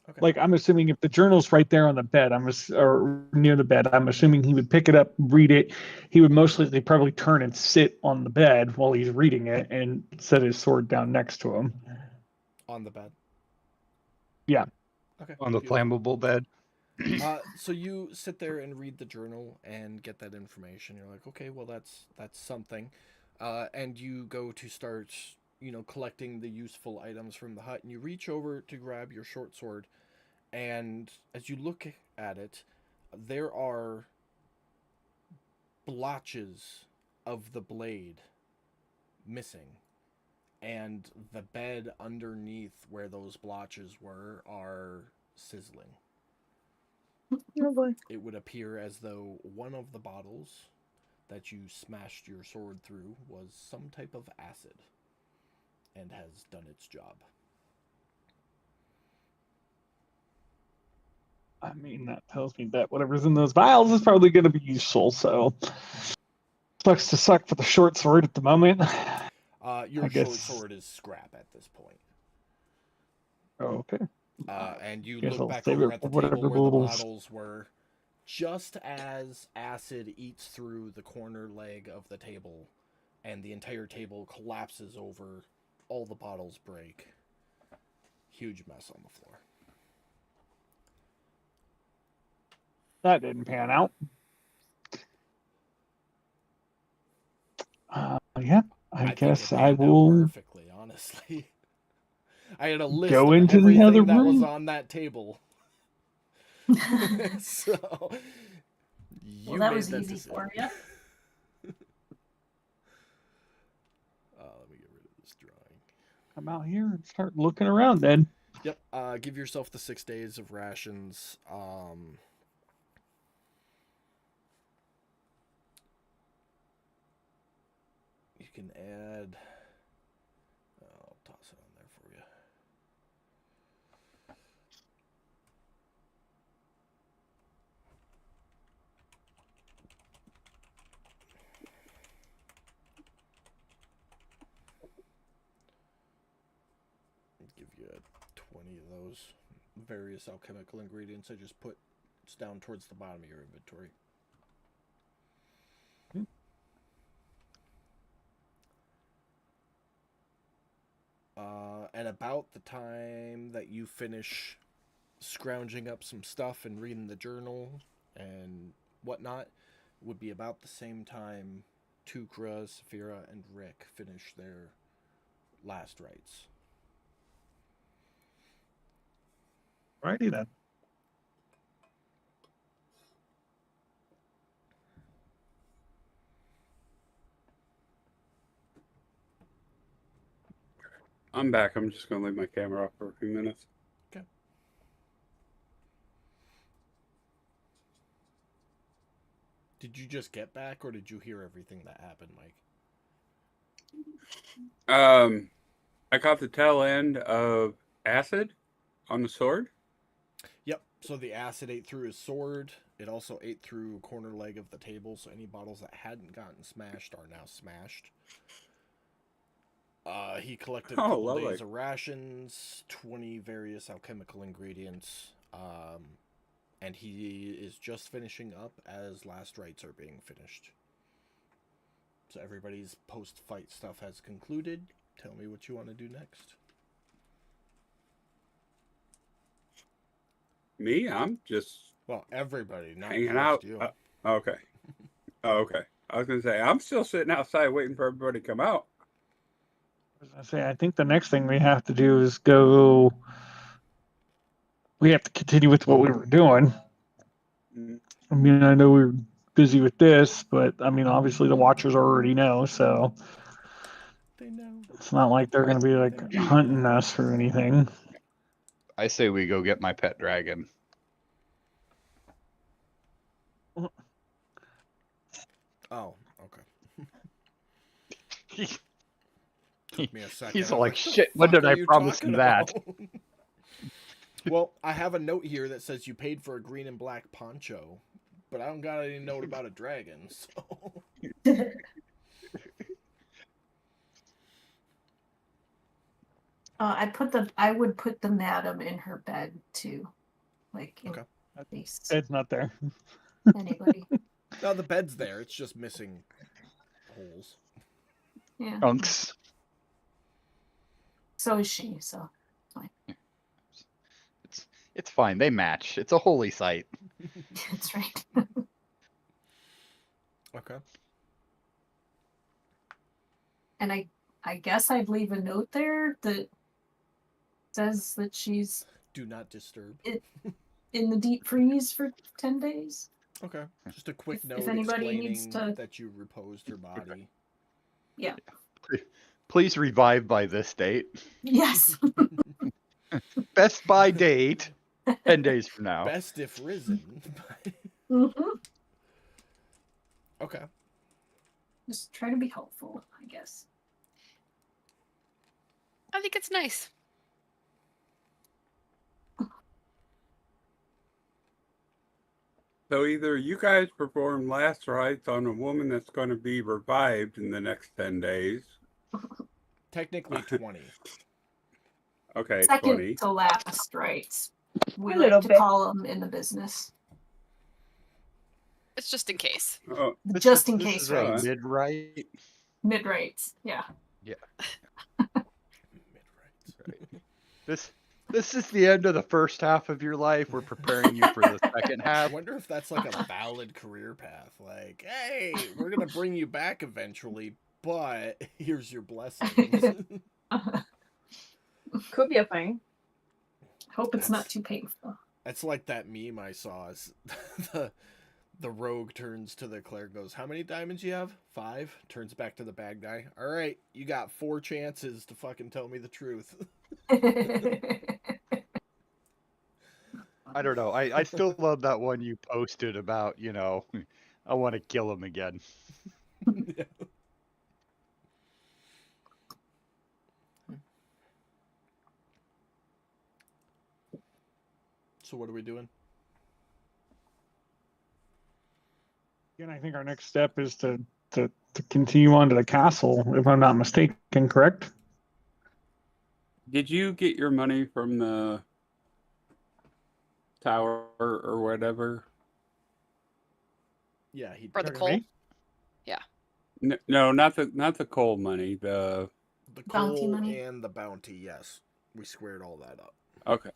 Okay. Like I'm assuming if the journal's right there on the bed, or near the bed, I'm assuming he would pick it up, read it. He would most likely probably turn and sit on the bed while he's reading it and set his sword down next to him. On the bed? Yeah. Okay. On the beautiful. flammable bed. So you sit there and read the journal and get that information. You're like, okay, well that's something. And you go to start, collecting the useful items from the hut, and you reach over to grab your short sword, and as you look at it, there are blotches of the blade missing, and the bed underneath where those blotches were are sizzling. Oh boy. It would appear as though one of the bottles that you smashed your sword through was some type of acid and has done its job. I mean, that tells me that whatever's in those vials is probably going to be useful. So, sucks to suck for the short sword at the moment. Your I guess- short sword is scrap at this point. Oh, okay. And you Guess look I'll back save over it at the for whatever table where the the little- bottles were. Just as acid eats through the corner leg of the table and the entire table collapses over, all the bottles break. Huge mess on the floor. That didn't pan out. Yeah, I think guess it I panned out will perfectly, honestly. I had a list go of into the everything other that was room. on that table. So you that made was that easy decision. for you. Let me get rid of this drawing. Come out here and start looking around then. Yep. Give yourself the 6 days of rations. You can add. I'll toss it on there for you. Give you 20 of those various alchemical ingredients. I just put it's down towards the bottom of your inventory. And about the time that you finish scrounging up some stuff and reading the journal and whatnot, would be about the same time Tukra, Saphira, and Rick finish their last rites. Righty then. I'm back. I'm just gonna leave my camera off for a few minutes. Okay. Did you just get back, or did you hear everything that happened, Mike? I caught the tail end of acid on the sword. Yep. So the acid ate through his sword. It also ate through a corner leg of the table. So any bottles that hadn't gotten smashed are now smashed. He collected a couple lovely. days of rations, 20 various alchemical ingredients, and he is just finishing up as last rites are being finished. So everybody's post-fight stuff has concluded. Tell me what you want to do next. Me? I'm just Well, everybody, not hanging just out. you. Okay. Oh, okay. I was gonna say I'm still sitting outside waiting for everybody to come out. I think the next thing we have to do is go. We have to continue with what we were doing. I mean, I know we were busy with this, but I mean, obviously the Watchers already know, so They know. it's not like they're going to be like hunting us or anything. I say we go get my pet dragon. Oh, okay. Took me a second. He's I was like, "The shit, when fuck did are I you promise talking him that?" about?" Well, I have a note here that says you paid for a green and black poncho, but I don't got any note about a dragon, so. I would put the madam in her bed too, like in Okay. case Ed's not there. anybody. No, the bed's there. It's just missing holes. Yeah. Chunks. So is she. So It's fine. They match. It's a holy site. that's right. Okay. And I guess I'd leave a note there that says that she's Do not disturb. in the deep freeze for 10 days. Okay. Just a quick If note anybody needs explaining to- that you reposed her body. Yeah. Please revive by this date. Yes. Best by date. 10 days from now. Best if risen. hmm Okay. Just try to be helpful, I guess. I think it's nice. So either you guys perform last rites on a woman that's going to be revived in the next 10 days. Technically 20. Okay, Second 20. to last rights. We A little like to bit. call them in the business. It's just in case. Oh, Just in This case is a rights. mid-right. Mid rights. Yeah. Mid-rights. This This is the end of the first half of your life. We're preparing you for the second I half. wonder if that's like a valid career path. Like, hey, we're gonna bring you back eventually, but here's your blessings. Could be a thing. Hope it's not too painful. It's like that meme I saw. Is the rogue turns to the cleric, goes, "How many diamonds you have? 5." Turns back to the bad guy. All right, you got 4 chances to fucking tell me the truth. I don't know. I still love that one you posted about, I want to kill him again. So what are we doing? And I think our next step is to continue on to the castle, if I'm not mistaken, correct? Did you get your money from the tower or whatever? Yeah, he For the Talking to coal? me? No, not the coal money. The Bounty coal money? and the bounty. Yes, we squared all that up. okay.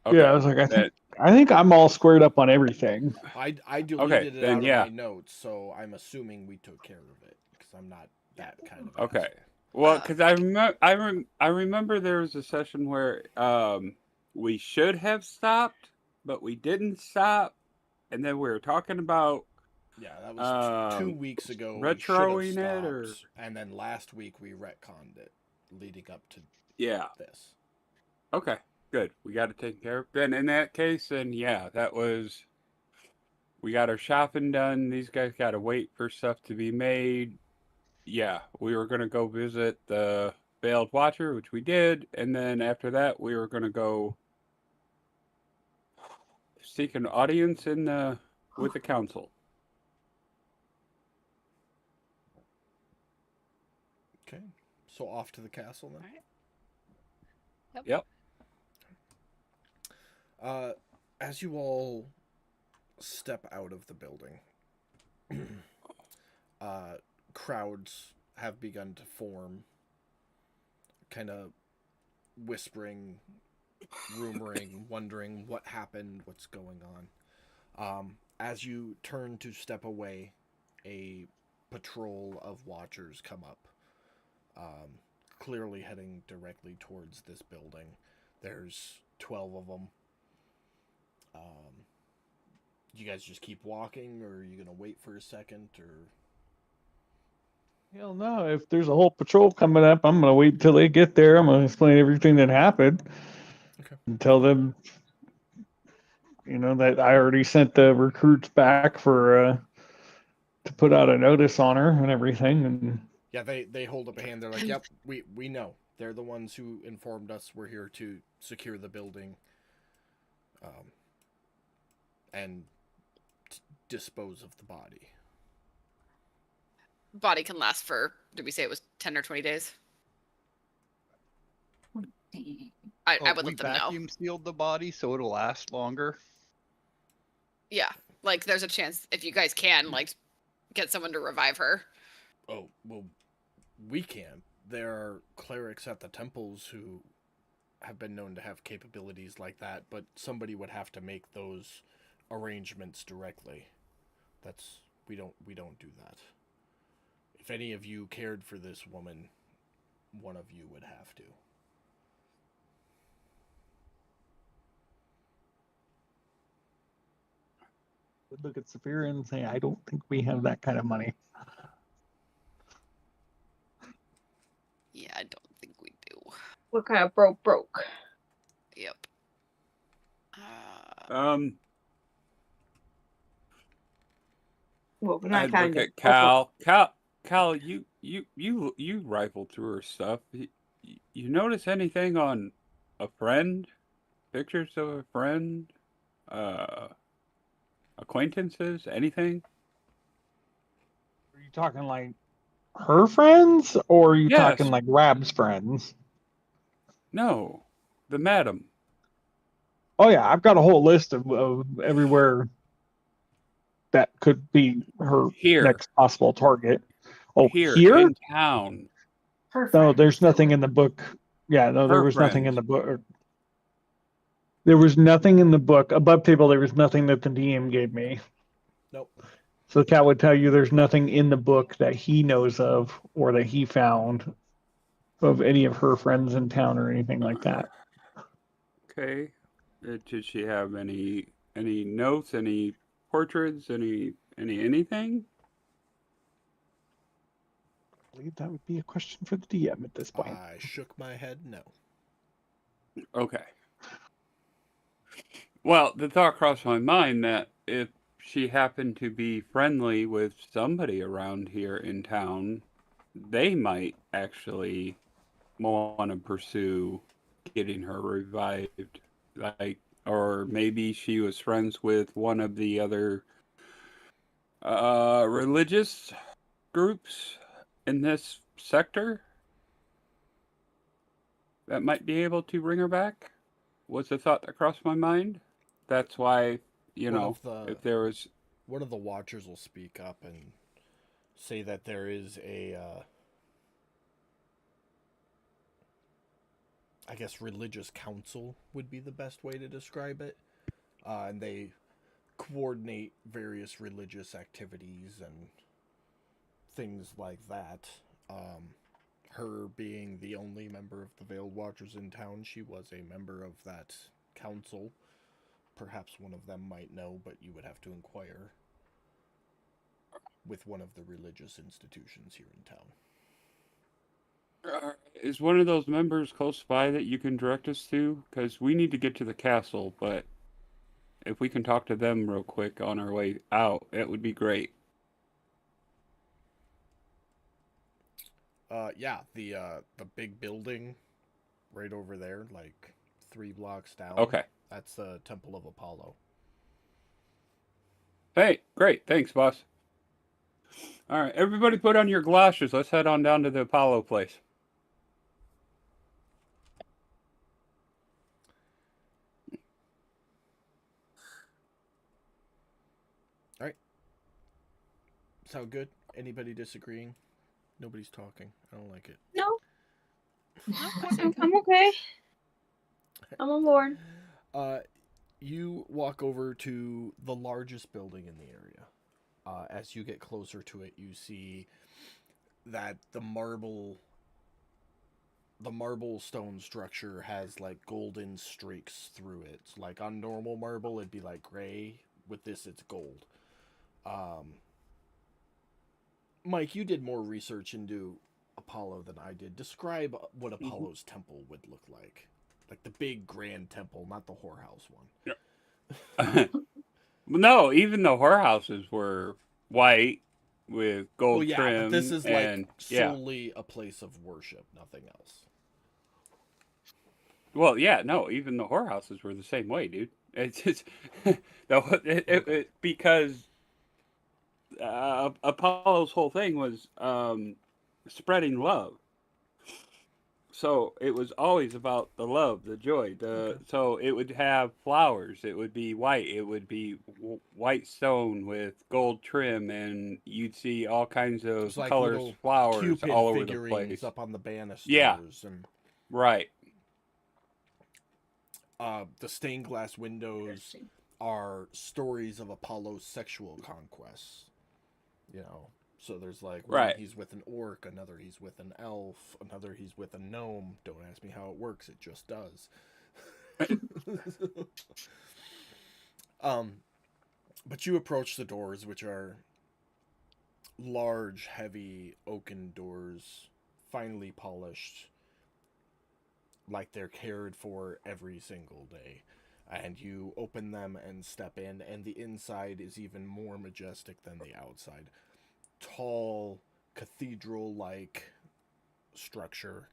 Yeah, I was like, I think I'm all squared up on everything. I deleted it then out yeah. of my notes, so I'm assuming we took care of it because I'm not that kind of Okay. asshole. Well, because I remember there was a session where we should have stopped, but we didn't stop, and then we were talking about Yeah, that was 2 weeks ago. We should retroing have it, or stopped, and then last week we retconned it, leading up to yeah. this. Okay, good. We got it taken care of. Then in that case, then yeah, we got our shopping done. These guys got to wait for stuff to be made. Yeah, we were going to go visit the Veiled Watcher, which we did. And then after that, we were going to go seek an audience with the council. Okay, so off to the castle then. Yep. As you all step out of the building, crowds have begun to form, kind of whispering, rumoring, wondering what happened, what's going on. As you turn to step away, a patrol of watchers come up, clearly heading directly towards this building. There's 12 of them. You guys just keep walking, or are you gonna wait for a second, or? Hell no, if there's a whole patrol coming up, I'm going to wait until they get there. I'm going to explain everything that happened. Okay. And tell them, that I already sent the recruits back to put out a notice on her and everything. And Yeah, they hold up a hand. They're like, "Yep, we know. They're the ones who informed us we're here to secure the building, and dispose of the body." Body can last for, did we say it was 10 or 20 days? I would we let them know. vacuum sealed the body so it'll last longer. Yeah, like there's a chance if you guys can, like, get someone to revive her. Oh, well, we can. There are clerics at the temples who have been known to have capabilities like that, but somebody would have to make those arrangements directly. We don't do that. If any of you cared for this woman, one of you would have to. would look at Saphira and say, I don't think we have that kind of money. Yeah, I don't think we do. We're kind of broke. Yep. Well, not I'd kind look of. at Cal. Cal, you rifled through her stuff. You notice anything on a friend? Pictures of a friend? Acquaintances? Anything? Are you talking like her friends, or are you Yes. talking like Rab's friends? No, the madam. Oh yeah, I've got a whole list of everywhere that could be her Here. next possible target. Oh, Here here? in town. Her No, friend. there's nothing in the book. Yeah, no, there Her was nothing in friends. the book. There was nothing in the book above table. There was nothing that the DM gave me. Nope. So Cat would tell you there's nothing in the book that he knows of or that he found of any of her friends in town or anything like that. Okay. Did she have any notes, any portraits, anything? I believe that would be a question for the DM at this point. I shook my head no. Okay. Well, the thought crossed my mind that if she happened to be friendly with somebody around here in town, they might actually want to pursue getting her revived. Like, or maybe she was friends with one of the other religious groups in this sector that might be able to bring her back. Was the thought that crossed my mind. That's why, you One know, of the- if there was... One of the Watchers will speak up and say that there is a, I guess religious council would be the best way to describe it. And they coordinate various religious activities and things like that. Her being the only member of the Veiled Watchers in town, she was a member of that council. Perhaps one of them might know, but you would have to inquire with one of the religious institutions here in town. Is one of those members close by that you can direct us to? Because we need to get to the castle, but if we can talk to them real quick on our way out, it would be great. Yeah, the big building right over there, like 3 blocks down. Okay. That's the Temple of Apollo. Hey, great. Thanks, boss. All right, everybody put on your galoshes. Let's head on down to the Apollo place. All right. Sound good? Anybody disagreeing? Nobody's talking. I don't like it. No, I'm okay. I'm on board. You walk over to the largest building in the area. As you get closer to it, you see that the marble stone structure has like golden streaks through it. Like on normal marble, it'd be like gray. With this, it's gold. Mike, you did more research into Apollo than I did. Describe what Apollo's temple would look like. Like the big grand temple, not the whorehouse one. No, even the whorehouses were white with gold Well, yeah, trim. but this is and, like solely a place of worship, nothing else. Well, yeah, no, even the whorehouses were the same way, dude. It's just because Apollo's whole thing was spreading love. So it was always about the love, the joy. So it would have flowers. It would be white. It would be white stone with gold trim, and you'd see all kinds of It's like colors, little flowers Cupid all over the figurines place. up on the banisters. Yeah. And Right. the stained glass windows are stories of Apollo's sexual conquests. You know, so there's like one Right. he's with an orc, another he's with an elf, another he's with a gnome. Don't ask me how it works; it just does. But you approach the doors, which are large, heavy oaken doors, finely polished, like they're cared for every single day. And you open them and step in, and the inside is even more majestic than the outside. Tall, cathedral-like structure.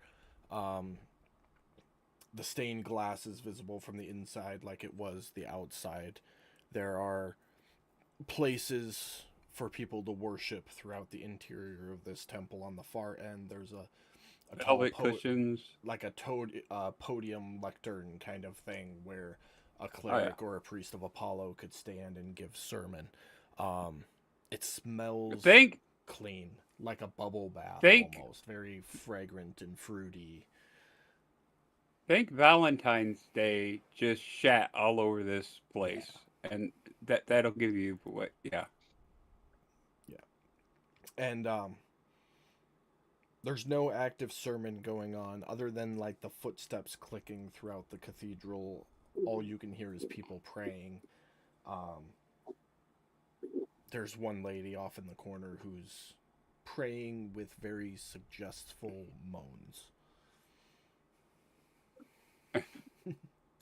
The stained glass is visible from the inside like it was the outside. There are places for people to worship throughout the interior of this temple. On the far end, there's a tall Velvet cushions. like a podium lectern kind of thing where a cleric or a priest of Apollo could stand and give sermon. It smells clean, like a bubble bath almost. Very fragrant and fruity. think Valentine's Day just shat all over this place, and that'll give you what? Yeah. And there's no active sermon going on other than like the footsteps clicking throughout the cathedral. All you can hear is people praying. There's one lady off in the corner who's praying with very suggestible moans.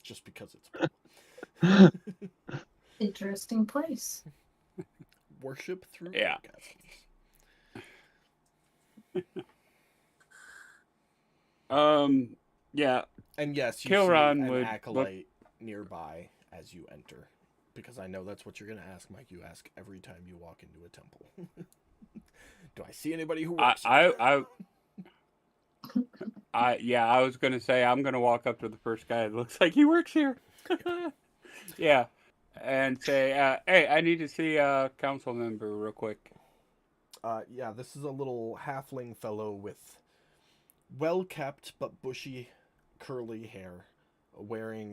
Just because it's Interesting place. worship through Yeah. Yeah. And yes, you Kilron see an would look- acolyte nearby as you enter. Because I know that's what you're going to ask, Mike. You ask every time you walk into a temple. Do I see anybody who works here? I was gonna say I'm gonna walk up to the first guy that looks like he works here. Yeah, and say, "Hey, I need to see a council member real quick." Yeah, this is a little halfling fellow with well-kept but bushy, curly hair, wearing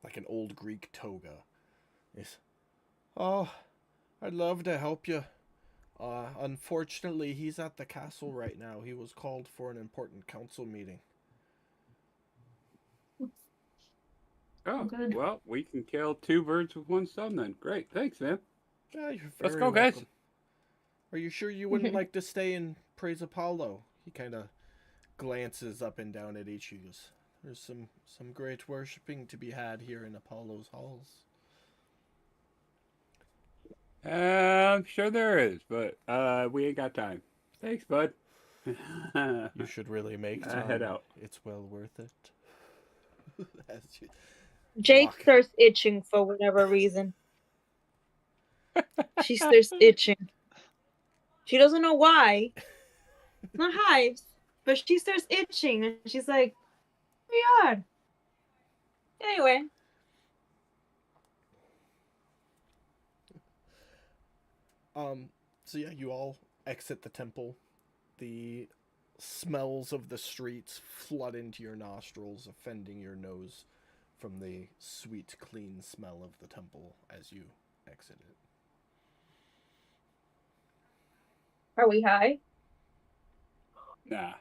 like an old Greek toga. He's, oh, I'd love to help you. Unfortunately, he's at the castle right now. He was called for an important council meeting. Oh, Good. well, we can kill two birds with one stone then. Great, thanks, man. You're Let's very go, guys. welcome. Are you sure you wouldn't like to stay and praise Apollo? He kind of glances up and down at each of you. There's some great worshipping to be had here in Apollo's halls. I'm sure there is, but we ain't got time. Thanks, bud. You should really make time. Head out. It's well worth it. As you Jake walk. starts itching for whatever reason. She starts itching. She doesn't know why. Not hives, but she starts itching, and she's like, "Weird." Anyway, So yeah, you all exit the temple. The smells of the streets flood into your nostrils, offending your nose from the sweet, clean smell of the temple as you exit it. are we high? Nah.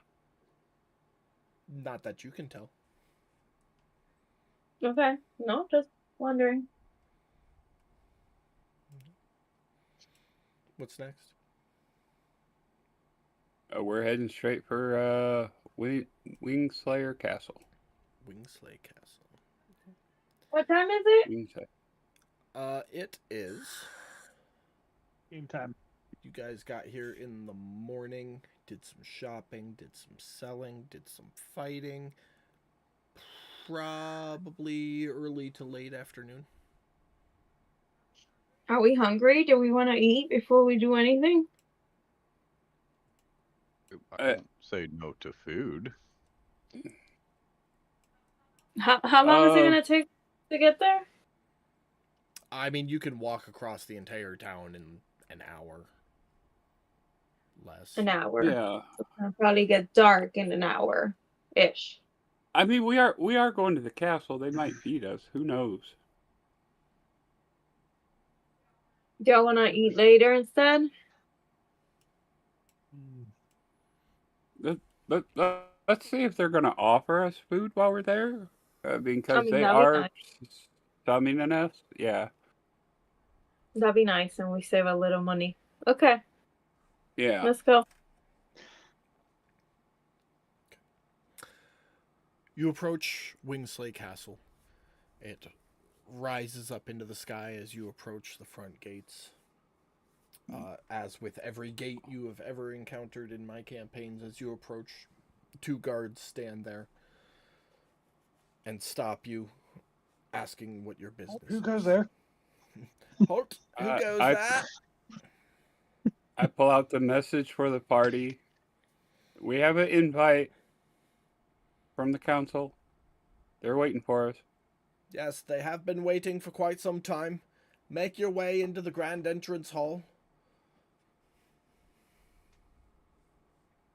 Not that you can tell. Okay, no, just wondering. What's next? We're heading straight for Wingslayer Castle. Wingsley Castle. What time is it? Wingslayer. It is. Game time. You guys got here in the morning, did some shopping, did some selling, did some fighting. Probably early to late afternoon. Are we hungry? Do we want to eat before we do anything? I don't say no to food. How long is it gonna take to get there? I mean, you can walk across the entire town in an hour. Less. An hour. Yeah. It'll probably get dark in an hour, ish. I mean, we are going to the castle. They might feed us. Who knows? Do y'all want to eat later instead? Let's see if they're going to offer us food while we're there. Because they that'd be are nice. summing us. Yeah. That'd be nice, and we save a little money. Okay, Yeah. let's go. You approach Wingsley Castle. It rises up into the sky as you approach the front gates. As with every gate you have ever encountered in my campaigns, as you approach, 2 guards stand there and stop you, asking what your business Who is. goes there? Halt! Who goes I- that? I pull out the message for the party. We have an invite from the council. They're waiting for us. Yes, they have been waiting for quite some time. Make your way into the grand entrance hall.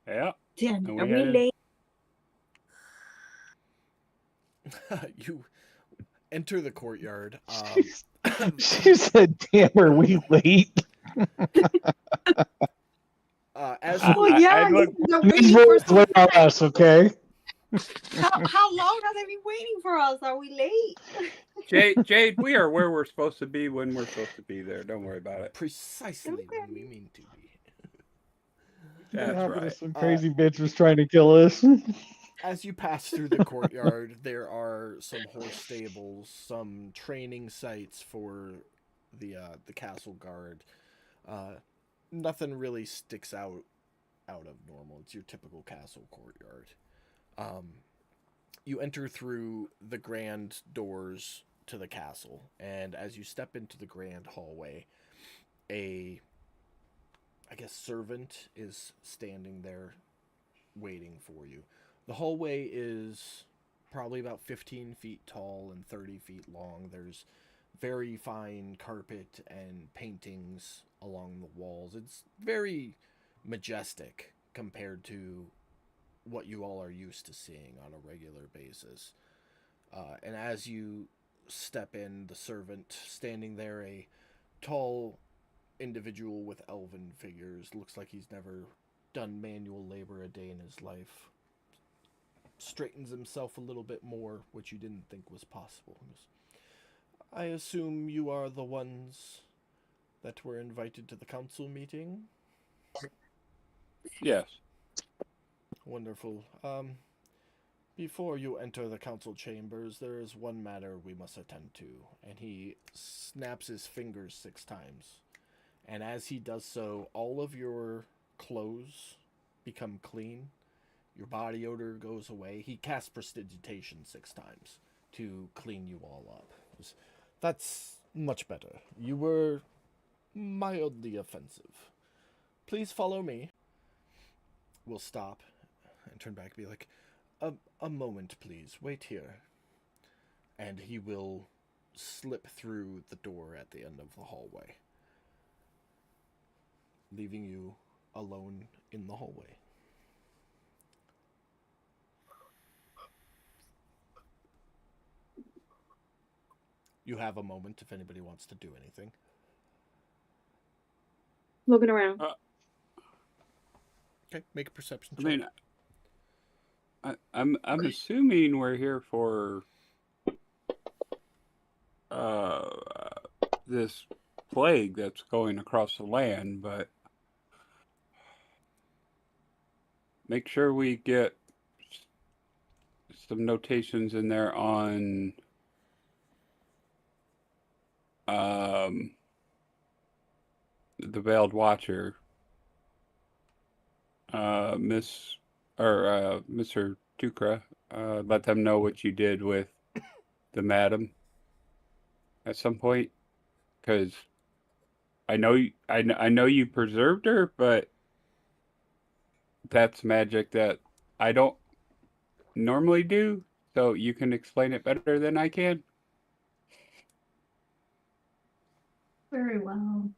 Yeah. Damn, And are we we headed- late? You enter the courtyard. She said, "Damn, are we late?" As I- you, Well, yeah, look- they're These waiting for words some went on time. us, okay? How long have they been waiting for us? Are we late? Jade, we are where we're supposed to be when we're supposed to be there. Don't worry about it. precisely Okay. when we mean to be. That's What happened right. to some crazy bitch was trying to kill us. As you pass through the courtyard, there are some horse stables, some training sites for the castle guard. Nothing really sticks out of normal. It's your typical castle courtyard. You enter through the grand doors to the castle, and as you step into the grand hallway, a servant is standing there waiting for you. The hallway is probably about 15 feet tall and 30 feet long. There's very fine carpet and paintings along the walls. It's very majestic compared to what you all are used to seeing on a regular basis. And as you step in, the servant standing there, a tall individual with elven figures, looks like he's never done manual labor a day in his life, straightens himself a little bit more, which you didn't think was possible. He goes, I assume you are the ones that were invited to the council meeting? Yes. Wonderful. Before you enter the council chambers, there is one matter we must attend to. And he snaps his fingers 6 times. And as he does so, all of your clothes become clean. Your body odor goes away. He casts prestidigitation 6 times to clean you all up. That's much better. You were mildly offensive. Please follow me. We'll stop and turn back and be like, a moment, please. Wait here. And he will slip through the door at the end of the hallway, leaving you alone in the hallway. You have a moment if anybody wants to do anything. Looking around. Okay, make a perception I check. mean, I'm assuming we're here for this plague that's going across the land, but make sure we get some notations in there on the Veiled Watcher, Mr. Tukra. Let them know what you did with the madam at some point, because I know you preserved her, but that's magic that I don't normally do. So you can explain it better than I can. Very well.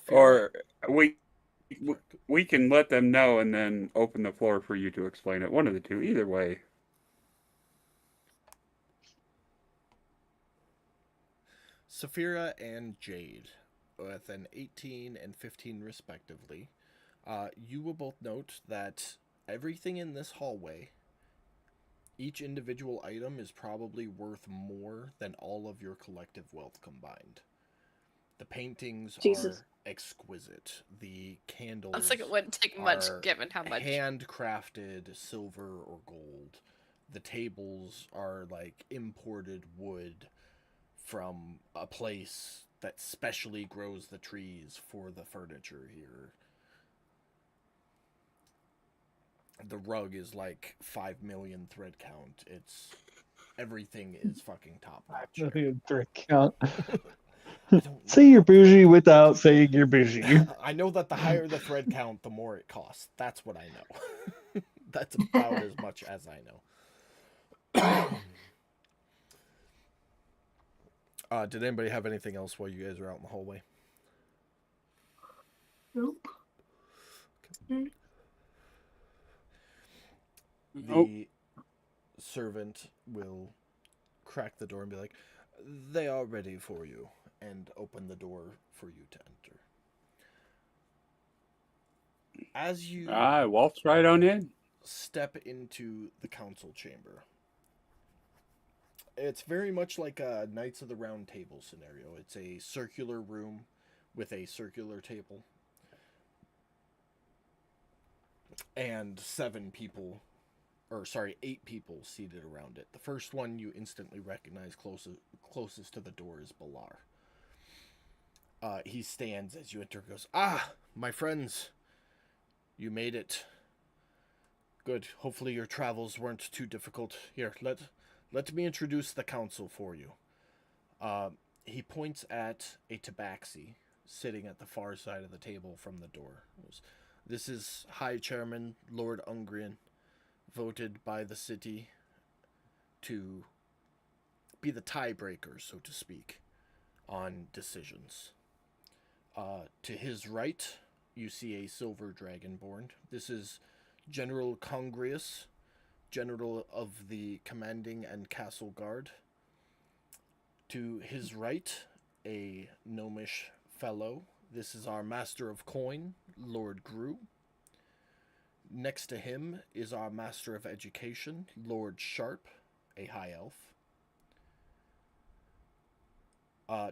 Or we can let them know and then open the floor for you to explain it. One of the two, either way. Saphira and Jade, with an 18 and 15 respectively, you will both note that everything in this hallway, each individual item is probably worth more than all of your collective wealth combined. The paintings Jesus. are exquisite. The candles Looks like it wouldn't take much are given how much. handcrafted silver or gold. The tables are like imported wood from a place that specially grows the trees for the furniture here. The rug is like 5 million thread count. It's everything is fucking top notch. Thread count. I don't Say you're bougie without saying you're bougie. I know that the higher the thread count, the more it costs. That's what I know. That's about as much as I know. Did anybody have anything else while you guys are out in the hallway? Nope. Oh. The servant will crack the door and be like, "They are ready for you," and open the door for you to enter. As you I waltz right on in. step into the council chamber, it's very much like a Knights of the Round Table scenario. It's a circular room with a circular table and 8 people seated around it. The first one you instantly recognize closest to the door is Balar. He stands as you enter and goes, "Ah, my friends, you made it. Good. Hopefully your travels weren't too difficult. Here, let me introduce the council for you." He points at a tabaxi sitting at the far side of the table from the door. "This is High Chairman Lord Ungrian, voted by the city to be the tiebreaker, so to speak, on decisions." To his right, you see a silver dragonborn. This is General Congrius, General of the Commanding and Castle Guard. To his right, a gnomish fellow. This is our Master of Coin, Lord Gru. Next to him is our Master of Education, Lord Sharp, a high elf.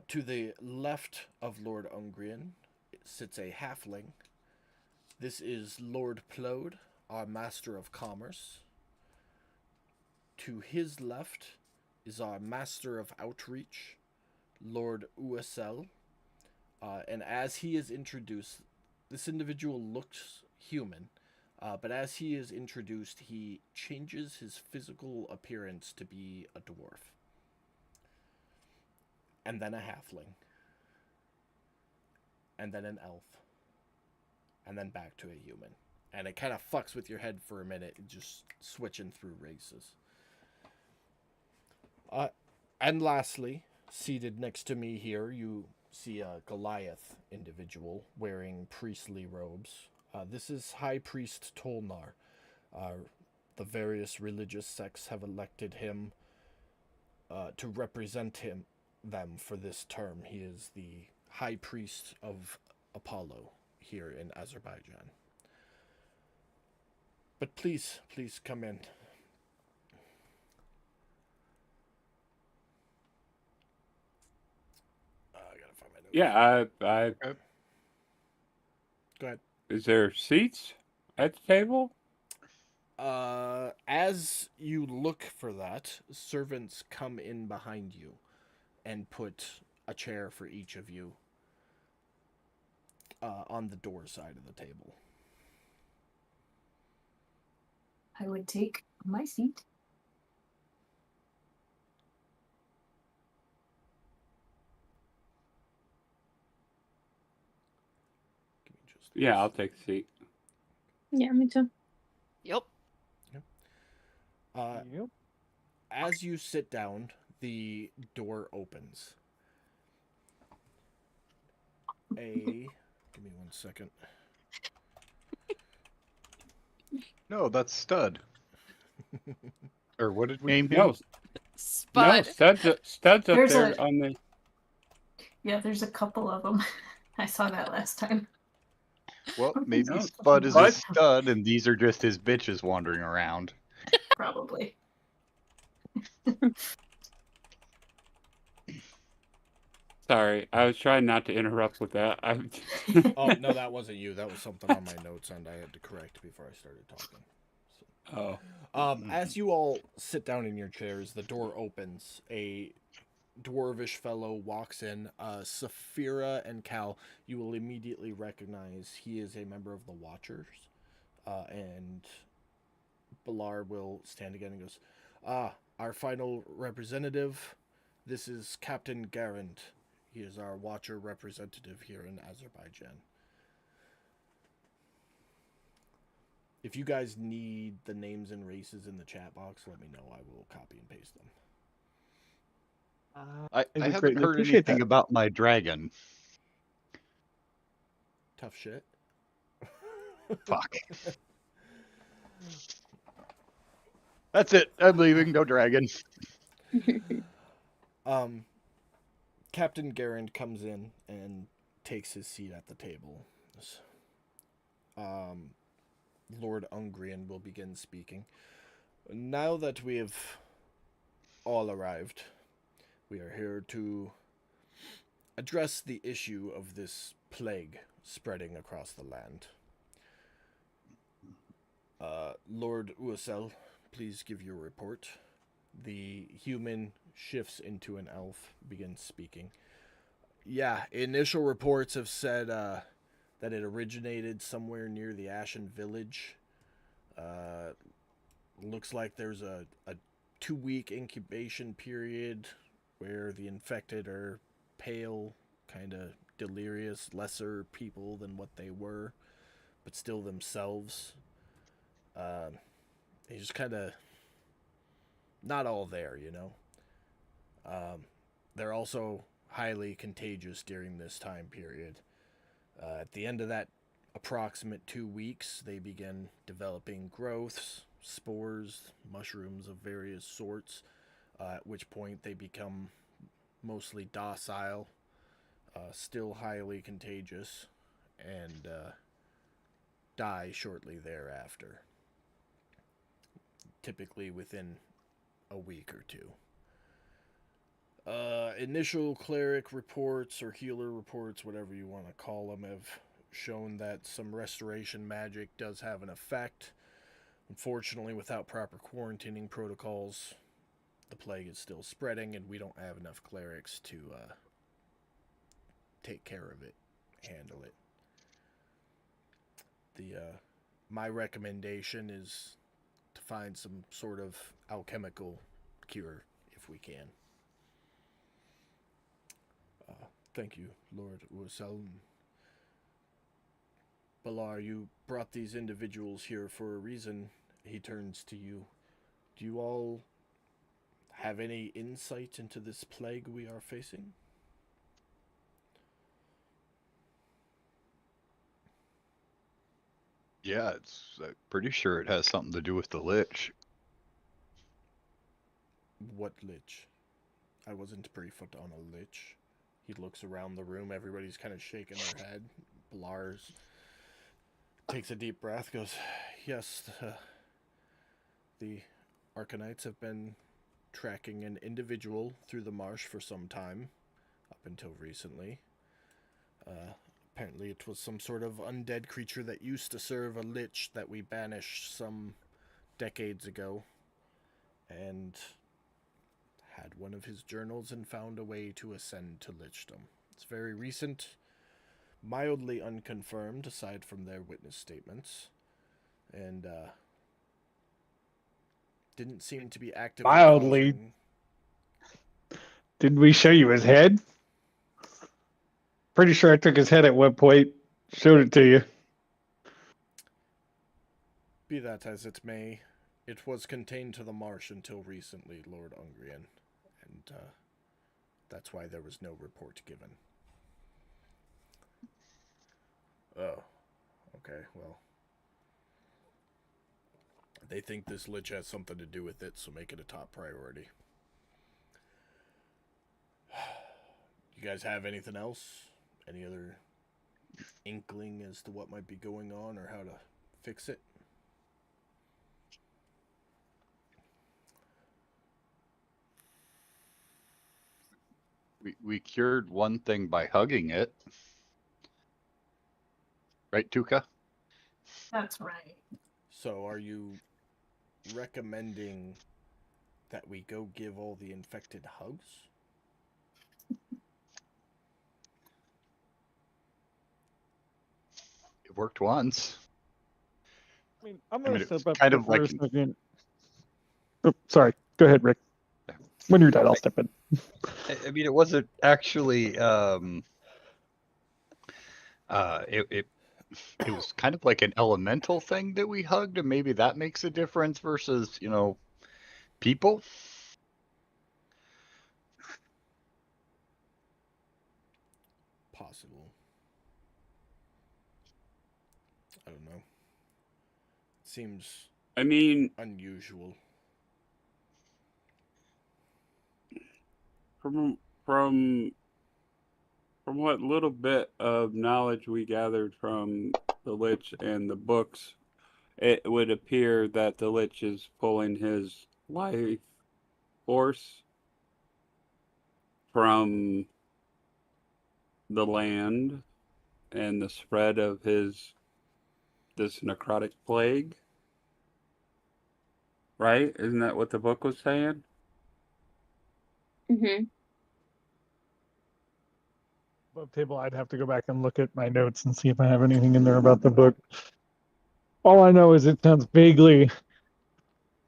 To the left of Lord Ungrian sits a halfling. This is Lord Plode, our Master of Commerce. To his left is our Master of Outreach, Lord Uasel. And as he is introduced, this individual looks human, but as he is introduced, he changes his physical appearance to be a dwarf. And then a halfling. And then an elf. And then back to a human. And it kind of fucks with your head for a minute, just switching through races. And lastly, seated next to me here, you see a Goliath individual wearing priestly robes. This is High Priest Tolnar. The various religious sects have elected him to represent them for this term. He is the High Priest of Apollo here in Azerbaijan. But please come in. I gotta find my notes. Yeah, Go ahead. Is there seats at the table? As you look for that, servants come in behind you and put a chair for each of you on the door side of the table. I would take my seat. Give me just Yeah, I'll take a seat. Yeah, me too. Yep. Yep. As you sit down, the door opens. Give me 1 second. No, that's Stud. Or what did we name him? No, Spud. Stud's up There's there a- on the. Yeah, there's a couple of them. I saw that last time. Well, maybe No, Spud is Spud? a stud and these are just his bitches wandering around. Probably. Sorry, I was trying not to interrupt with that. Oh, no, that wasn't you. That was something on my notes, and I had to correct before I started talking. So. Oh, As you all sit down in your chairs, the door opens. A dwarvish fellow walks in. Saphira and Cal, you will immediately recognize he is a member of the Watchers. And Balar will stand again and goes, our final representative. This is Captain Garand. He is our Watcher representative here in Azerbaijan. If you guys need the names and races in the chat box, let me know. I will copy and paste them. I would haven't greatly heard appreciate anything that. about my dragon. Tough shit. Fuck. That's it. I'm leaving. No dragon. Captain Garand comes in and takes his seat at the table. Lord Ungrian will begin speaking. Now that we have all arrived, we are here to address the issue of this plague spreading across the land. Lord Uasel, please give your report. The human shifts into an elf, begins speaking. Yeah, initial reports have said that it originated somewhere near the Ashen Village. Looks like there's a 2-week incubation period where the infected are pale, kind of delirious, lesser people than what they were, but still themselves. They just kind of not all there, you know. They're also highly contagious during this time period. At the end of that approximate 2 weeks, they begin developing growths, spores, mushrooms of various sorts, at which point they become mostly docile, still highly contagious, and die shortly thereafter. Typically within a week or two. Initial cleric reports or healer reports, whatever you want to call them, have shown that some restoration magic does have an effect. Unfortunately, without proper quarantining protocols, the plague is still spreading, and we don't have enough clerics to take care of it, handle it. My recommendation is to find some sort of alchemical cure if we can. Thank you, Lord Ursel. Balar, you brought these individuals here for a reason. He turns to you. Do you all have any insight into this plague we are facing? Yeah, it's pretty sure it has something to do with the Lich. What Lich? I wasn't briefed on a Lich. He looks around the room. Everybody's kind of shaking their head. Lars takes a deep breath, goes, yes, the Arcanites have been tracking an individual through the marsh for some time, up until recently. Apparently it was some sort of undead creature that used to serve a Lich that we banished some decades ago, and had one of his journals and found a way to ascend to Lichdom. It's very recent, mildly unconfirmed aside from their witness statements, and didn't seem to be actively Mildly. causing... Did we show you his head? Pretty sure I took his head at one point. Showed it to you. Be that as it may, it was contained to the marsh until recently, Lord Ungrian, and that's why there was no report given. Oh, okay, well. They think this Lich has something to do with it, so make it a top priority. You guys have anything else? Any other inkling as to what might be going on or how to fix it? We cured one thing by hugging it. Right, Tuka? That's right. So are you recommending that we go give all the infected hugs? It worked once. I mean, I'm going to step up kind here of for like... a second. Oh, sorry. Go ahead, Rick. When you're done, I'll step in. I mean, it wasn't actually... It was kind of like an elemental thing that we hugged, and maybe that makes a difference versus, you know, people. Possible. I don't know. seems I mean, unusual. from from from what little bit of knowledge we gathered from the Lich and the books, it would appear that the Lich is pulling his life force from the land and the spread of this necrotic plague. Right? Isn't that what the book was saying? Mm-hmm. Above table, I'd have to go back and look at my notes and see if I have anything in there about the book. All I know is it sounds vaguely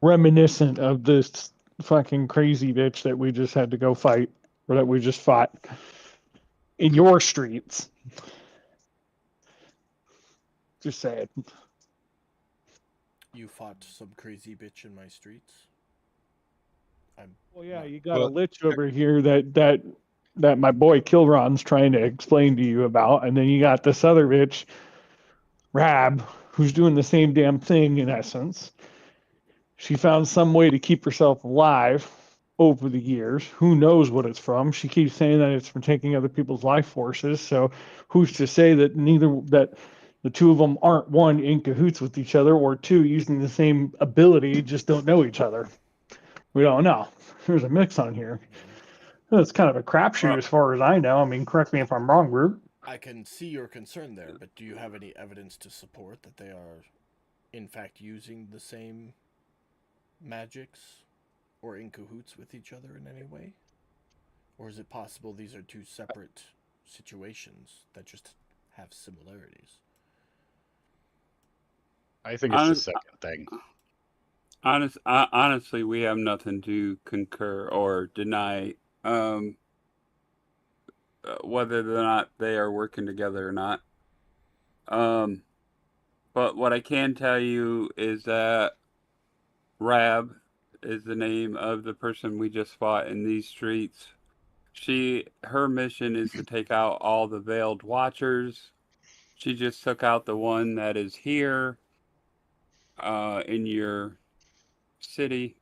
reminiscent of this fucking crazy bitch that we just had to go fight, or that we just fought in your streets. Just saying. You fought some crazy bitch in my streets. Well, yeah, not- you got a Well, lich over here that my boy Kilron's trying to explain to you about, and then you got this other bitch, Rab, who's doing the same damn thing in essence. She found some way to keep herself alive over the years. Who knows what it's from? She keeps saying that it's from taking other people's life forces. So who's to say that the two of them aren't one in cahoots with each other, or two using the same ability, just don't know each other? We don't know. There's a mix on here. It's kind of a crapshoot as far as I know. I mean, correct me if I'm wrong, Root. I can see your concern there, but do you have any evidence to support that they are, in fact, using the same magics or in cahoots with each other in any way? Or is it possible these are two separate situations that just have similarities? I think it's the Honest, second thing. honestly, we have nothing to concur or deny whether or not they are working together or not. But what I can tell you is that Rab is the name of the person we just fought in these streets. Her mission is to take out all the Veiled Watchers. She just took out the one that is here in your city.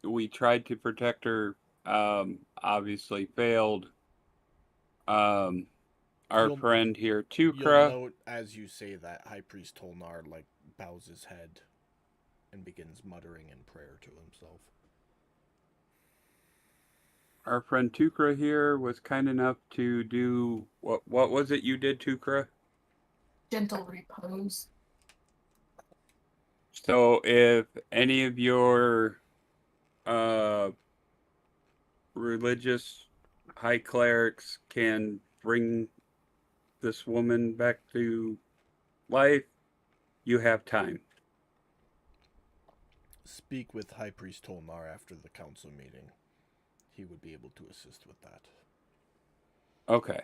We tried to protect her, obviously failed. Our You'll- friend here, You'll Tukra. note as you say that High Priest Tolnar bows his head and begins muttering in prayer to himself. Our friend Tukra here was kind enough to do what was it you did, Tukra? Gentle repose. So if any of your religious high clerics can bring this woman back to life, you have time. Speak with High Priest Tolnar after the council meeting. He would be able to assist with that. Okay.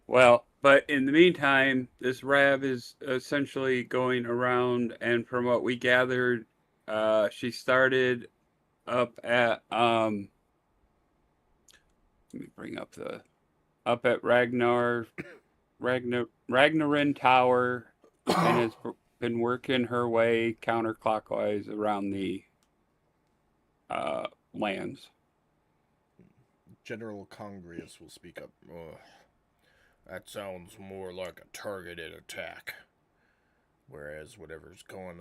Well, but in the meantime, this Rab is essentially going around, and from what we gathered, she started up at let me bring up up at Ragnarin Tower, and has been working her way counterclockwise around the lands. General Congrius will speak up. Ugh. That sounds more like a targeted attack. Whereas whatever's coming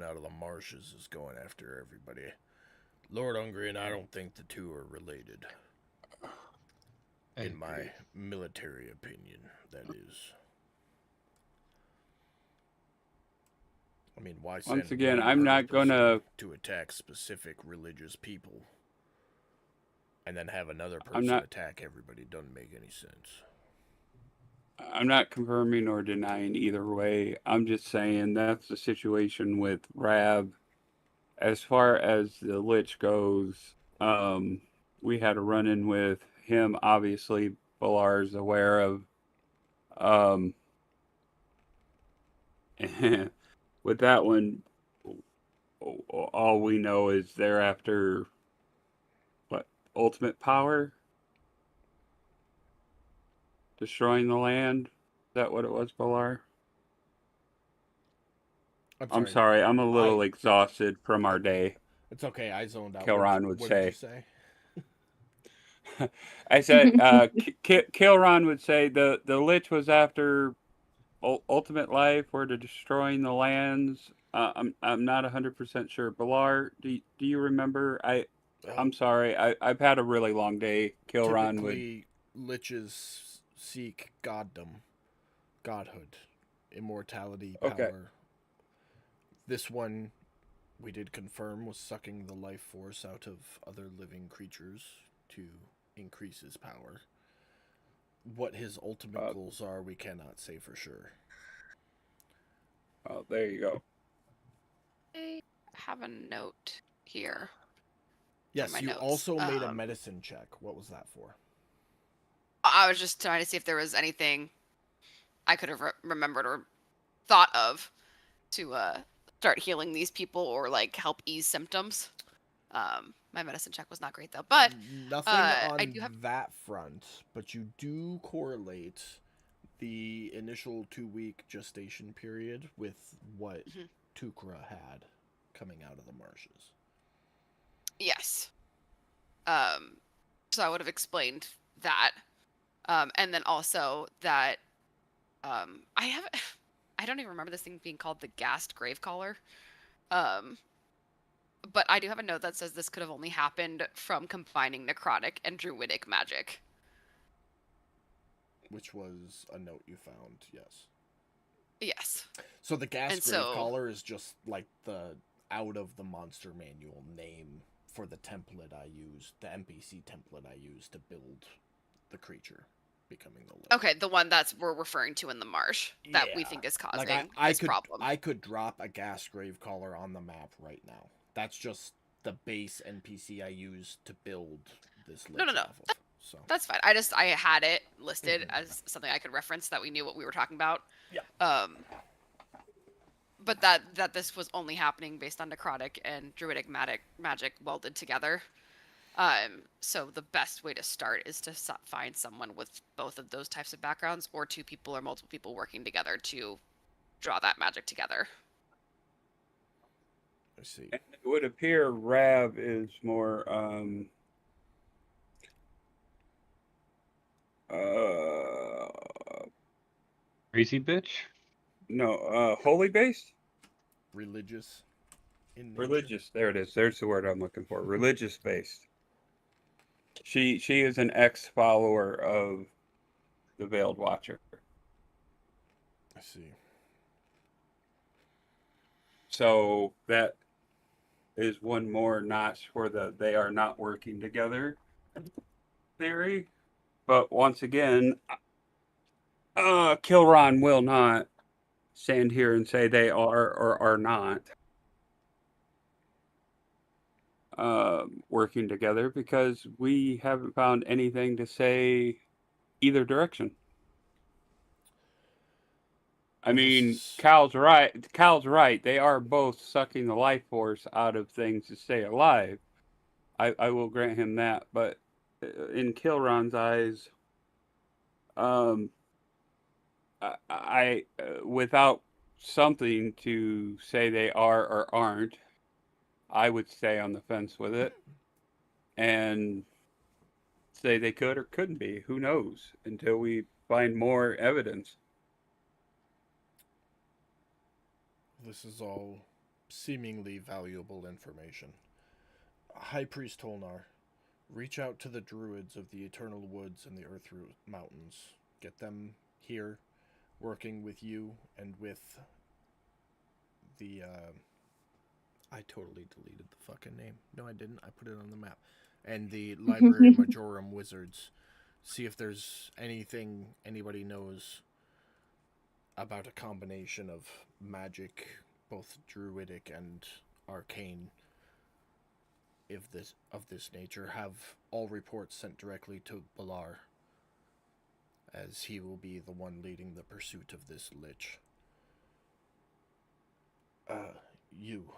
out of the marshes is going after everybody. Lord Ungrian, I don't think the two are related. In my military opinion, that is. I mean, why send Once again, one I'm not person gonna to attack specific religious people and then have another I'm person not attack everybody? Doesn't make any sense. I'm not confirming or denying either way. I'm just saying that's the situation with Rab. As far as the Lich goes, we had a run-in with him. Obviously, Balar's aware of. With that one, all we know is they're after what? Ultimate power? Destroying the land? Is that what it was, Balar? I'm sorry. I'm a little exhausted from our day. It's okay. I zoned out. Kilron would what did you say. say? I said, Kilron would say the Lich was after Ultimate Life or to destroying the lands. I'm not 100% sure. Balar, do you remember? I'm sorry. I've had a really long day. Kilron would. Typically, liches seek goddom, godhood, immortality, power. Okay. This one, we did confirm, was sucking the life force out of other living creatures to increase his power. What his ultimate goals are, we cannot say for sure. Oh, there you go. I have a note here. Yes, my you notes. also made a medicine check. What was that for? I was just trying to see if there was anything I could have remembered or thought of to start healing these people or like help ease symptoms. My medicine check was not great though, but nothing on I do have that front. But you do correlate the initial 2-week gestation period with what Tukra had coming out of the marshes. Yes. So I would have explained that. And then also that I don't even remember this thing being called the Ghast Gravecaller. But I do have a note that says this could have only happened from combining necrotic and druidic magic. Which was a note you found, yes. Yes. So the Ghast And so- Gravecaller is just like the out of the monster manual name for the template I used, the NPC template I used to build the creature becoming the Lich. Okay, the one that's we're referring to in the marsh that we Yeah. think is causing Like this problem. I could drop a Ghast Gravecaller on the map right now. That's just the base NPC I used to build this Lich No. off of. So That's fine. I had it listed as something I could reference that we knew what we were talking about. Yeah. But that this was only happening based on necrotic and druidic magic welded together. So the best way to start is to find someone with both of those types of backgrounds, or 2 people or multiple people working together to draw that magic together. I see. It would appear Rav is more Crazy bitch? no, holy based? Religious. In nature. Religious. There it is. There's the word I'm looking for. Religious based. She is an ex-follower of the Veiled Watcher. I see. So that is one more notch for the they are not working together theory. But once again, Kilron will not stand here and say they are or are not working together, because we haven't found anything to say either direction. I mean, Cal's right. They are both sucking the life force out of things to stay alive. I will grant him that. But in Kilron's eyes, I without something to say they are or aren't, I would stay on the fence with it and say they could or couldn't be. Who knows? Until we find more evidence. This is all seemingly valuable information. High Priest Tolnar, reach out to the druids of the Eternal Woods and the Earthroot Mountains. Get them here, working with you and with the, I totally deleted the fucking name. No, I didn't. I put it on the map. And the Library Majorum Wizards. See if there's anything anybody knows about a combination of magic, both druidic and arcane, of this nature. Have all reports sent directly to Balar, as he will be the one leading the pursuit of this lich. You.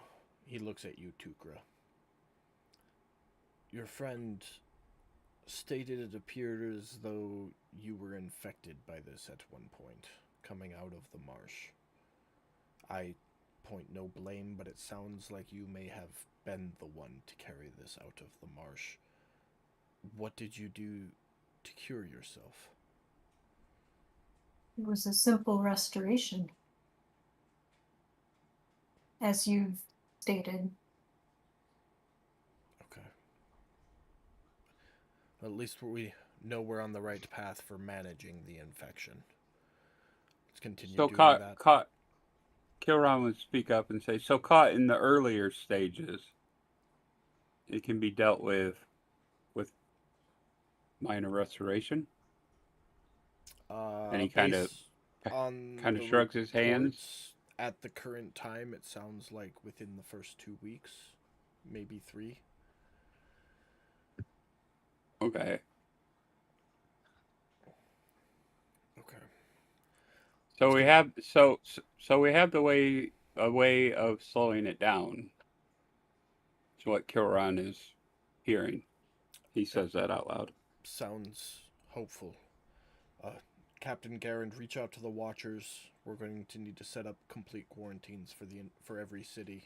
He looks at you, Tukra. Your friend stated it appeared as though you were infected by this at one point, coming out of the marsh. I point no blame, but it sounds like you may have been the one to carry this out of the marsh. What did you do to cure yourself? It was a simple restoration, as you've stated. Okay. Well, at least we know we're on the right path for managing the infection. Let's continue So doing that. caught. Kilron would speak up and say, "So caught in the earlier stages, it can be dealt with minor restoration." And he kind of on the shrugs his hands. reports, at the current time, it sounds like within the first 2 weeks, maybe 3. Okay. Okay. So we have we have a way of slowing it down. It's what Kilron is hearing. He says that out loud. Sounds hopeful. Captain Garand, reach out to the Watchers. We're going to need to set up complete quarantines for every city.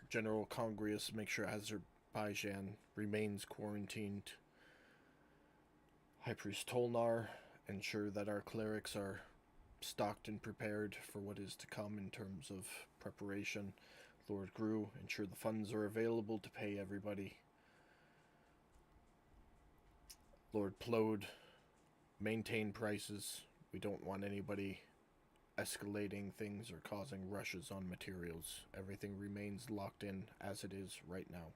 General Congrius, make sure Azerbaijan remains quarantined. High Priest Tolnar, ensure that our clerics are stocked and prepared for what is to come in terms of preparation. Lord Gru, ensure the funds are available to pay everybody. Lord Plode, maintain prices. We don't want anybody escalating things or causing rushes on materials. Everything remains locked in as it is right now.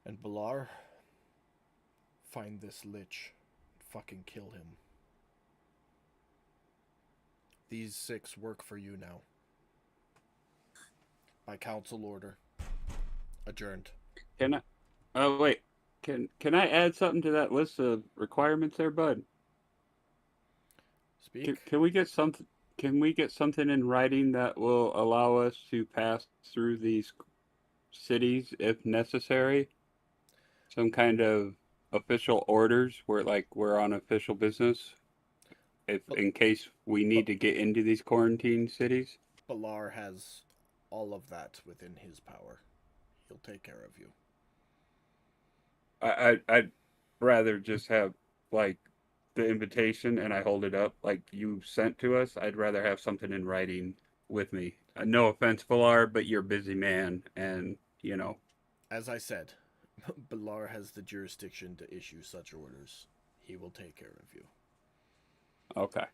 And Balar, find this lich. Fucking kill him. These 6 work for you now. By council order. Adjourned. Can I? Oh wait. Can I add something to that list of requirements there, bud? Speak. Can we get something? Can we get something in writing that will allow us to pass through these cities if necessary? Some kind of official orders where, like, we're on official business, in case we need to get into these quarantine cities. Balar has all of that within his power. He'll take care of you. I'd rather just have, like, the invitation and I hold it up like you sent to us. I'd rather have something in writing with me. No offense, Valar, but you're a busy man, and As I said, Balar has the jurisdiction to issue such orders. He will take care of you. Okay.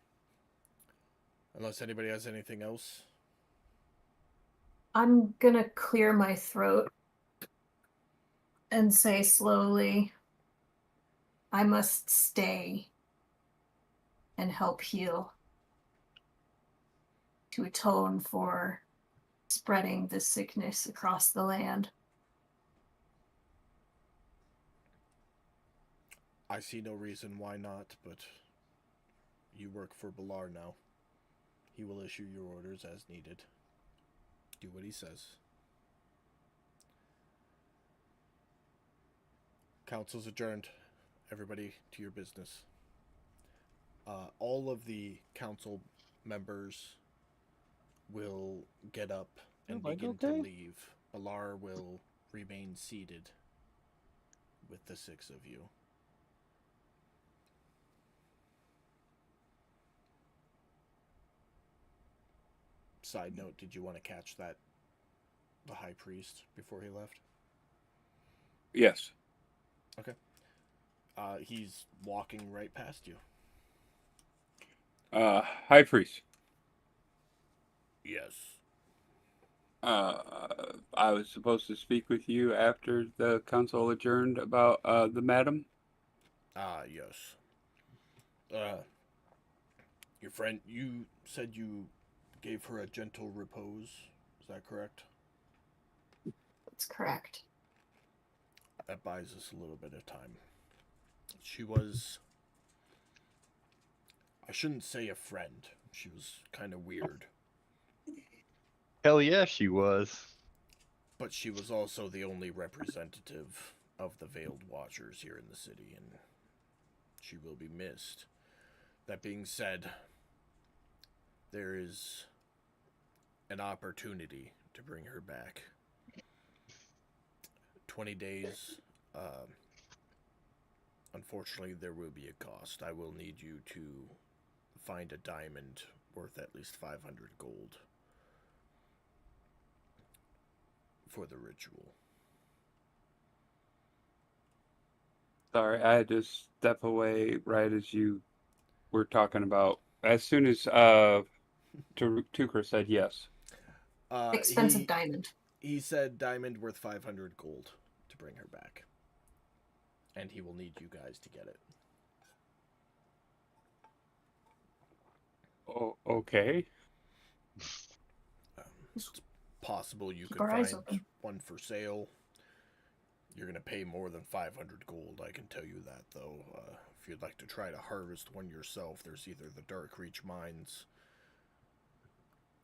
Unless anybody has anything else. I'm gonna clear my throat and say slowly, I must stay and help heal to atone for spreading this sickness across the land. I see no reason why not, but you work for Balar now. He will issue your orders as needed. Do what he says. Council's adjourned. Everybody to your business. All of the council members will get up and begin to leave. Balar will remain seated with the 6 of you. Side note, did you want to catch the high priest before he left? Yes. Okay. He's walking right past you. High priest. Yes. I was supposed to speak with you after the council adjourned about the madam. Yes. Your friend, you said you gave her a gentle repose. Is that correct? That's correct. That buys us a little bit of time. She was... I shouldn't say a friend. She was kind of weird. Hell yeah, she was. But she was also the only representative of the Veiled Watchers here in the city, and she will be missed. That being said, there is an opportunity to bring her back. 20 days. Unfortunately, there will be a cost. I will need you to find a diamond worth at least 500 gold for the ritual. Sorry, I had to step away right as you were talking about. As soon as Tukra said yes. Expensive diamond. He said diamond worth 500 gold to bring her back. And he will need you guys to get it. Oh, okay. It's possible you Keep could our eyes find open. one for sale. You're going to pay more than 500 gold, I can tell you that, though. If you'd like to try to harvest one yourself, there's either the Dark Reach Mines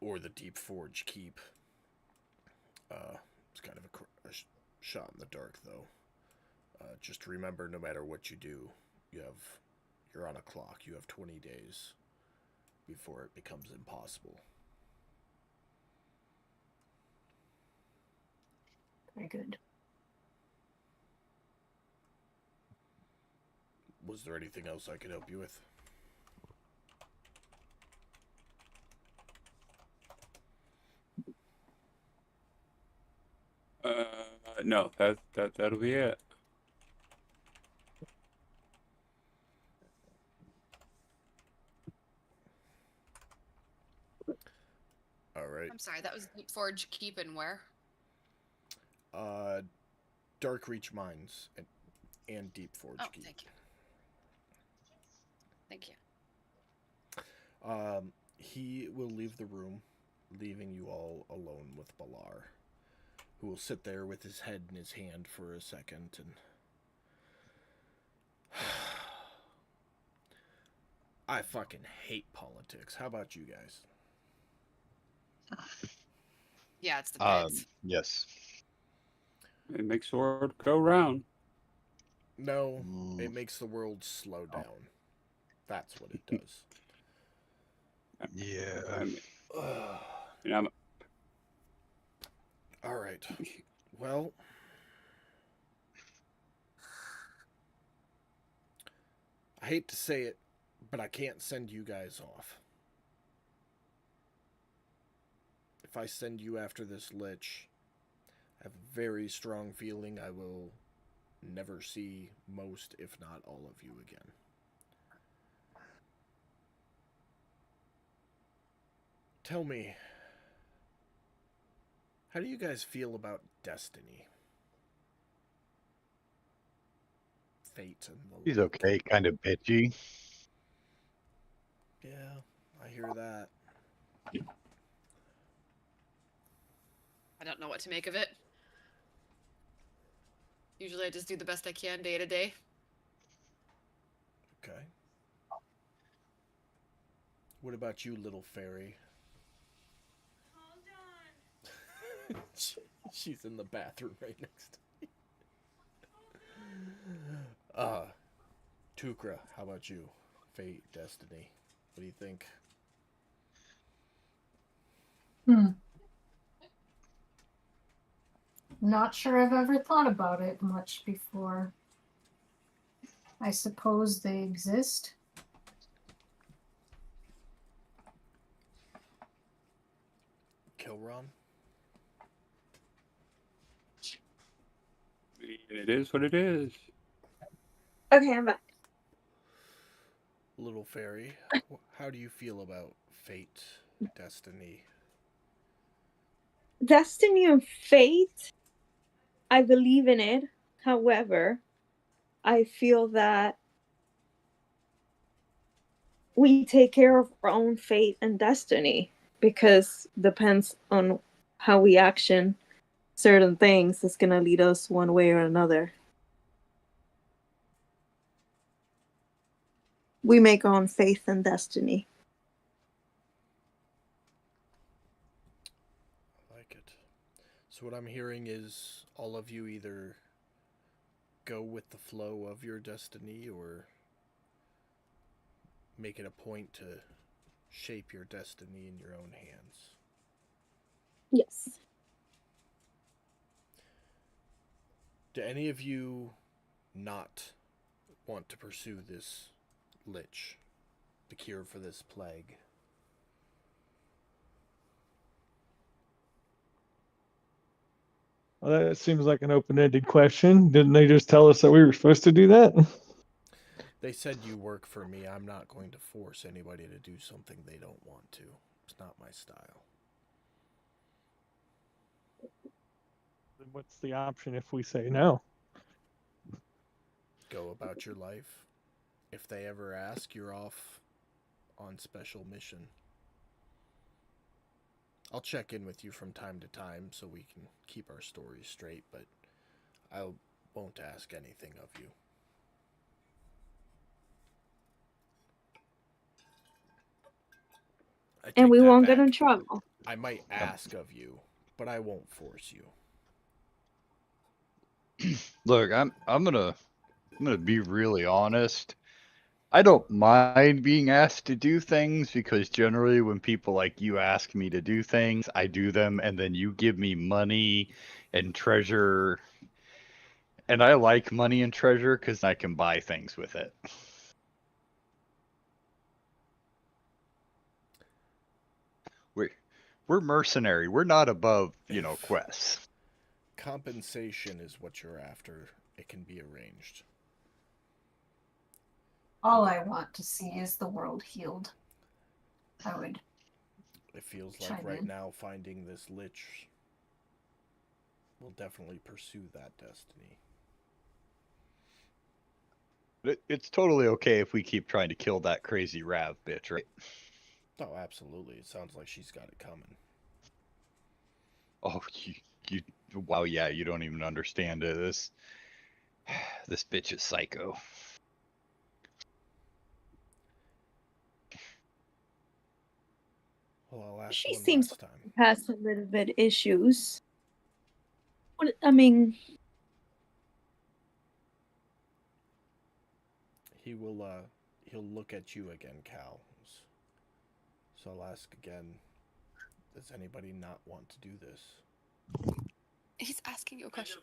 or the Deep Forge Keep. It's kind of a shot in the dark, though. Just remember, no matter what you do, you're on a clock. You have 20 days before it becomes impossible. Very good. Was there anything else I could help you with? No, that'll be it. All right. I'm sorry, that was Deep Forge Keep and where? Dark Reach Mines and Deep Forge Oh, Keep. thank you. Thank you. He will leave the room, leaving you all alone with Balar, who will sit there with his head in his hand for a second and I fucking hate politics. How about you guys? Yeah, it's the pigs. Yes. It makes the world go round. No, it makes the world slow down. That's what it does. Yeah. I mean, and I'm All right. Well, I hate to say it, but I can't send you guys off. If I send you after this lich, I have a very strong feeling I will never see most, if not all of you again. Tell me, how do you guys feel about destiny? Fate and the He's like? okay, kind of bitchy. Yeah, I hear that. I don't know what to make of it. Usually I just do the best I can day to day. Okay. What about you, little fairy? Hold on. She's in the bathroom right next to me. Tukra, how about you? Fate, destiny. What do you think? Not sure I've ever thought about it much before. I suppose they exist. Kilron? it is what it is. Okay, I'm back. Little fairy, how do you feel about fate, destiny? Destiny and fate, I believe in it. However, I feel that we take care of our own fate and destiny because depends on how we action certain things that's going to lead us one way or another. We make our own faith and destiny. I like it. So what I'm hearing is all of you either go with the flow of your destiny or make it a point to shape your destiny in your own hands. Yes. Do any of you not want to pursue this lich, the cure for this plague? Well, that seems like an open-ended question. Didn't they just tell us that we were supposed to do that? They said you work for me. I'm not going to force anybody to do something they don't want to. It's not my style. Then what's the option if we say no? Go about your life. If they ever ask, you're off on special mission. I'll check in with you from time to time so we can keep our stories straight, but I won't ask anything of you. I And take we that won't get back. in trouble. I might ask of you, but I won't force you. Look, I'm gonna be really honest. I don't mind being asked to do things because generally when people like you ask me to do things, I do them and then you give me money and treasure. And I like money and treasure because I can buy things with it. We're mercenary. We're not above, quests. Compensation is what you're after. It can be arranged. All I want to see is the world healed. I would. It feels like Chime right in. now finding this lich will definitely pursue that destiny. It's totally okay if we keep trying to kill that crazy Rav bitch, right? Oh, absolutely. It sounds like she's got it coming. Oh, wow, yeah, you don't even understand it. This bitch is psycho. Well, I'll ask She one seems last time. has a little bit issues. I mean, He'll look at you again, Cal. So I'll ask again, does anybody not want to do this? He's asking you a question.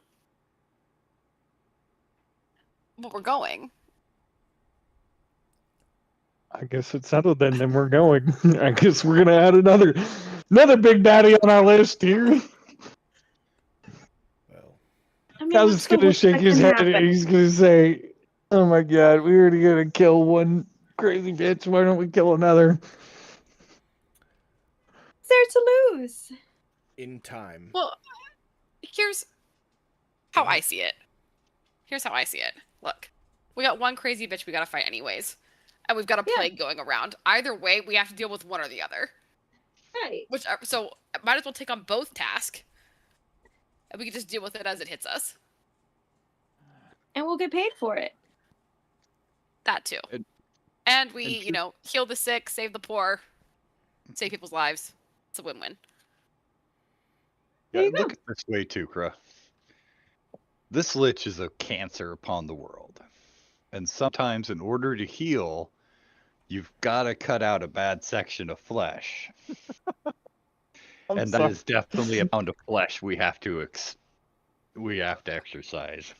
Well, we're going. I guess it's settled then. Then we're going. I guess we're gonna add another big daddy on our list here. Well, I mean, Cal's what's just the gonna worst shake that his can head happen? and he's gonna say, "Oh my God, we already gonna kill one crazy bitch. Why don't we kill another?" What's there to lose? in time. Well, here's how I see it. Here's how I see it. Look, we got one crazy bitch we gotta fight anyways. And we've got a Yeah. plague going around. Either way, we have to deal with one or the other. Right. So might as well take on both tasks. And we can just deal with it as it hits us. And we'll get paid for it. That too. And- And we, and heal the sick, save the poor, save people's lives. It's a win-win. There Yeah, you look go. at this way too, Kra. This lich is a cancer upon the world. And sometimes in order to heal, you've got to cut out a bad section of flesh. I'm And that sorry. is definitely a pound of flesh we have to exercise.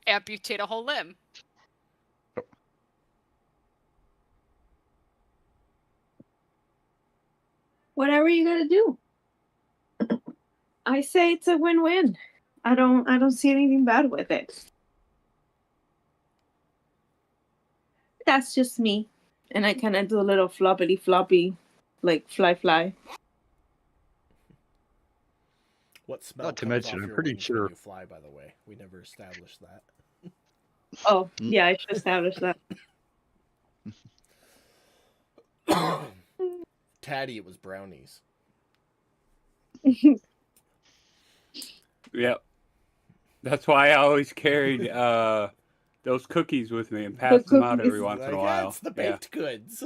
Amputate a whole limb. Whatever you gotta do. I say it's a win-win. I don't see anything bad with it. That's just me. And I kind of do a little floppity floppy, like fly. What smell Not to comes mention, off I'm your pretty wings sure- when you fly, by the way? We never established that. Oh, Mm. yeah, I should establish that. Tatty, it was brownies. Yep. That's why I always carried those cookies with me and passed them out every cookies. once in a Like, while. That's the Yeah. baked goods.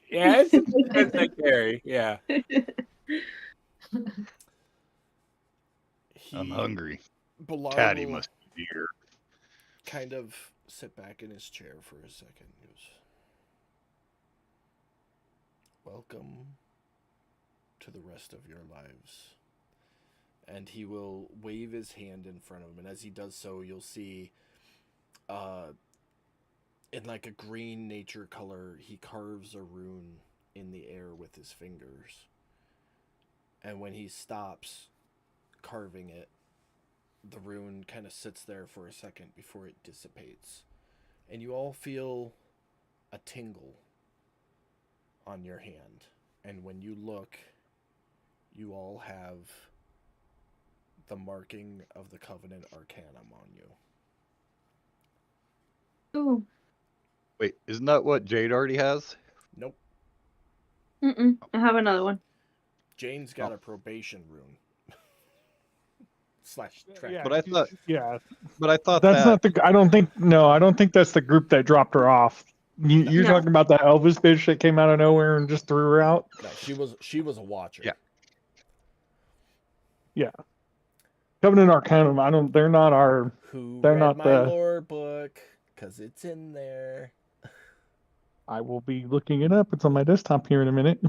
Yeah, it's the goods I carry. Yeah. I'm He- hungry. Ballard Tatty will must be here. kind of sit back in his chair for a second. He goes, welcome to the rest of your lives. And he will wave his hand in front of him, and as he does so, you'll see in like a green nature color, he carves a rune in the air with his fingers. And when he stops carving it, the rune kind of sits there for a second before it dissipates. And you all feel a tingle on your hand. And when you look, you all have the marking of the Covenant Arcanum on you. Ooh. Wait, isn't that what Jade already has? Nope. I have another one. Jane's got Oh. a probation rune. Slash track. Yeah, But I thought, yeah, but I thought that's that. not the. I don't think. No, I don't think that's the group that dropped her off. You're No. talking about that Elvis bitch that came out of nowhere and just threw her out. No, she was a watcher. Yeah. Covenant Arcanum. I don't. They're not our. Who They're read not my the- lore book? Cause it's in there. I will be looking it up. It's on my desktop here in a minute.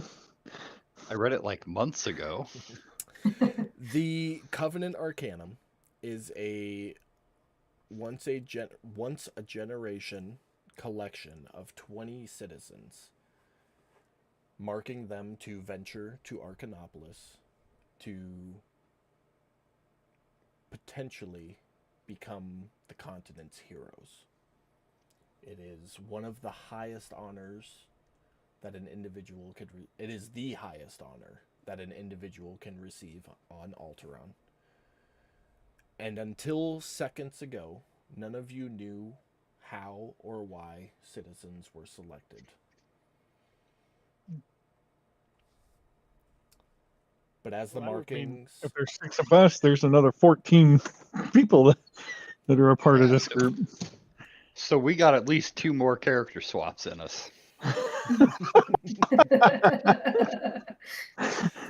I read it like months ago. The Covenant Arcanum is a once a generation collection of 20 citizens, marking them to venture to Arcanopolis to potentially become the continent's heroes. It is one of the highest honors that an individual could it is the highest honor that an individual can receive on Alteron. And until seconds ago, none of you knew how or why citizens were selected. But as the Well, that would mean markings If there's 6 of us, there's another 14 people that are a part of Yeah, this so- group. So we got at least 2 more character swaps in us.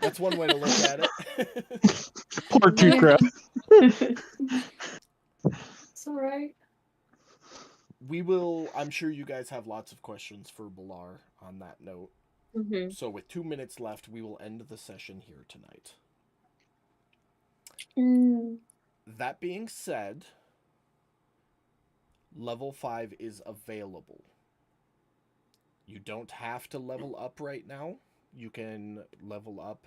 that's one way to look at it. Poor two crap. It's all right. I'm sure you guys have lots of questions for Balar on that note. Mm-hmm. So with 2 minutes left, we will end the session here tonight. That being said, level 5 is available. You don't have to level up right now. You can level up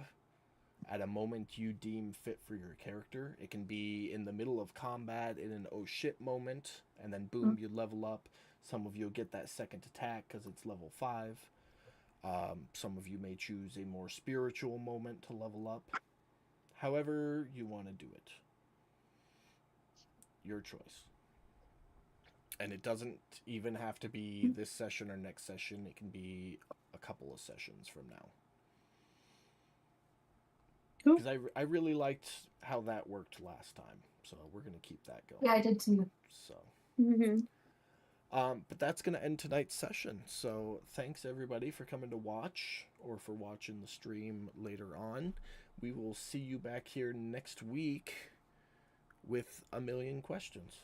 at a moment you deem fit for your character. It can be in the middle of combat in an oh shit moment, and then boom, you level up. Some of you get that second attack because it's level 5. Some of you may choose a more spiritual moment to level up. However you want to do it. Your choice. And it doesn't even have to be this session or next session. It can be a couple of sessions from now. Cool. Because I really liked how that worked last time. So we're going to keep that going. Yeah, I did too. So, Mm-hmm. but that's going to end tonight's session. So thanks everybody for coming to watch or for watching the stream later on. We will see you back here next week with a million questions.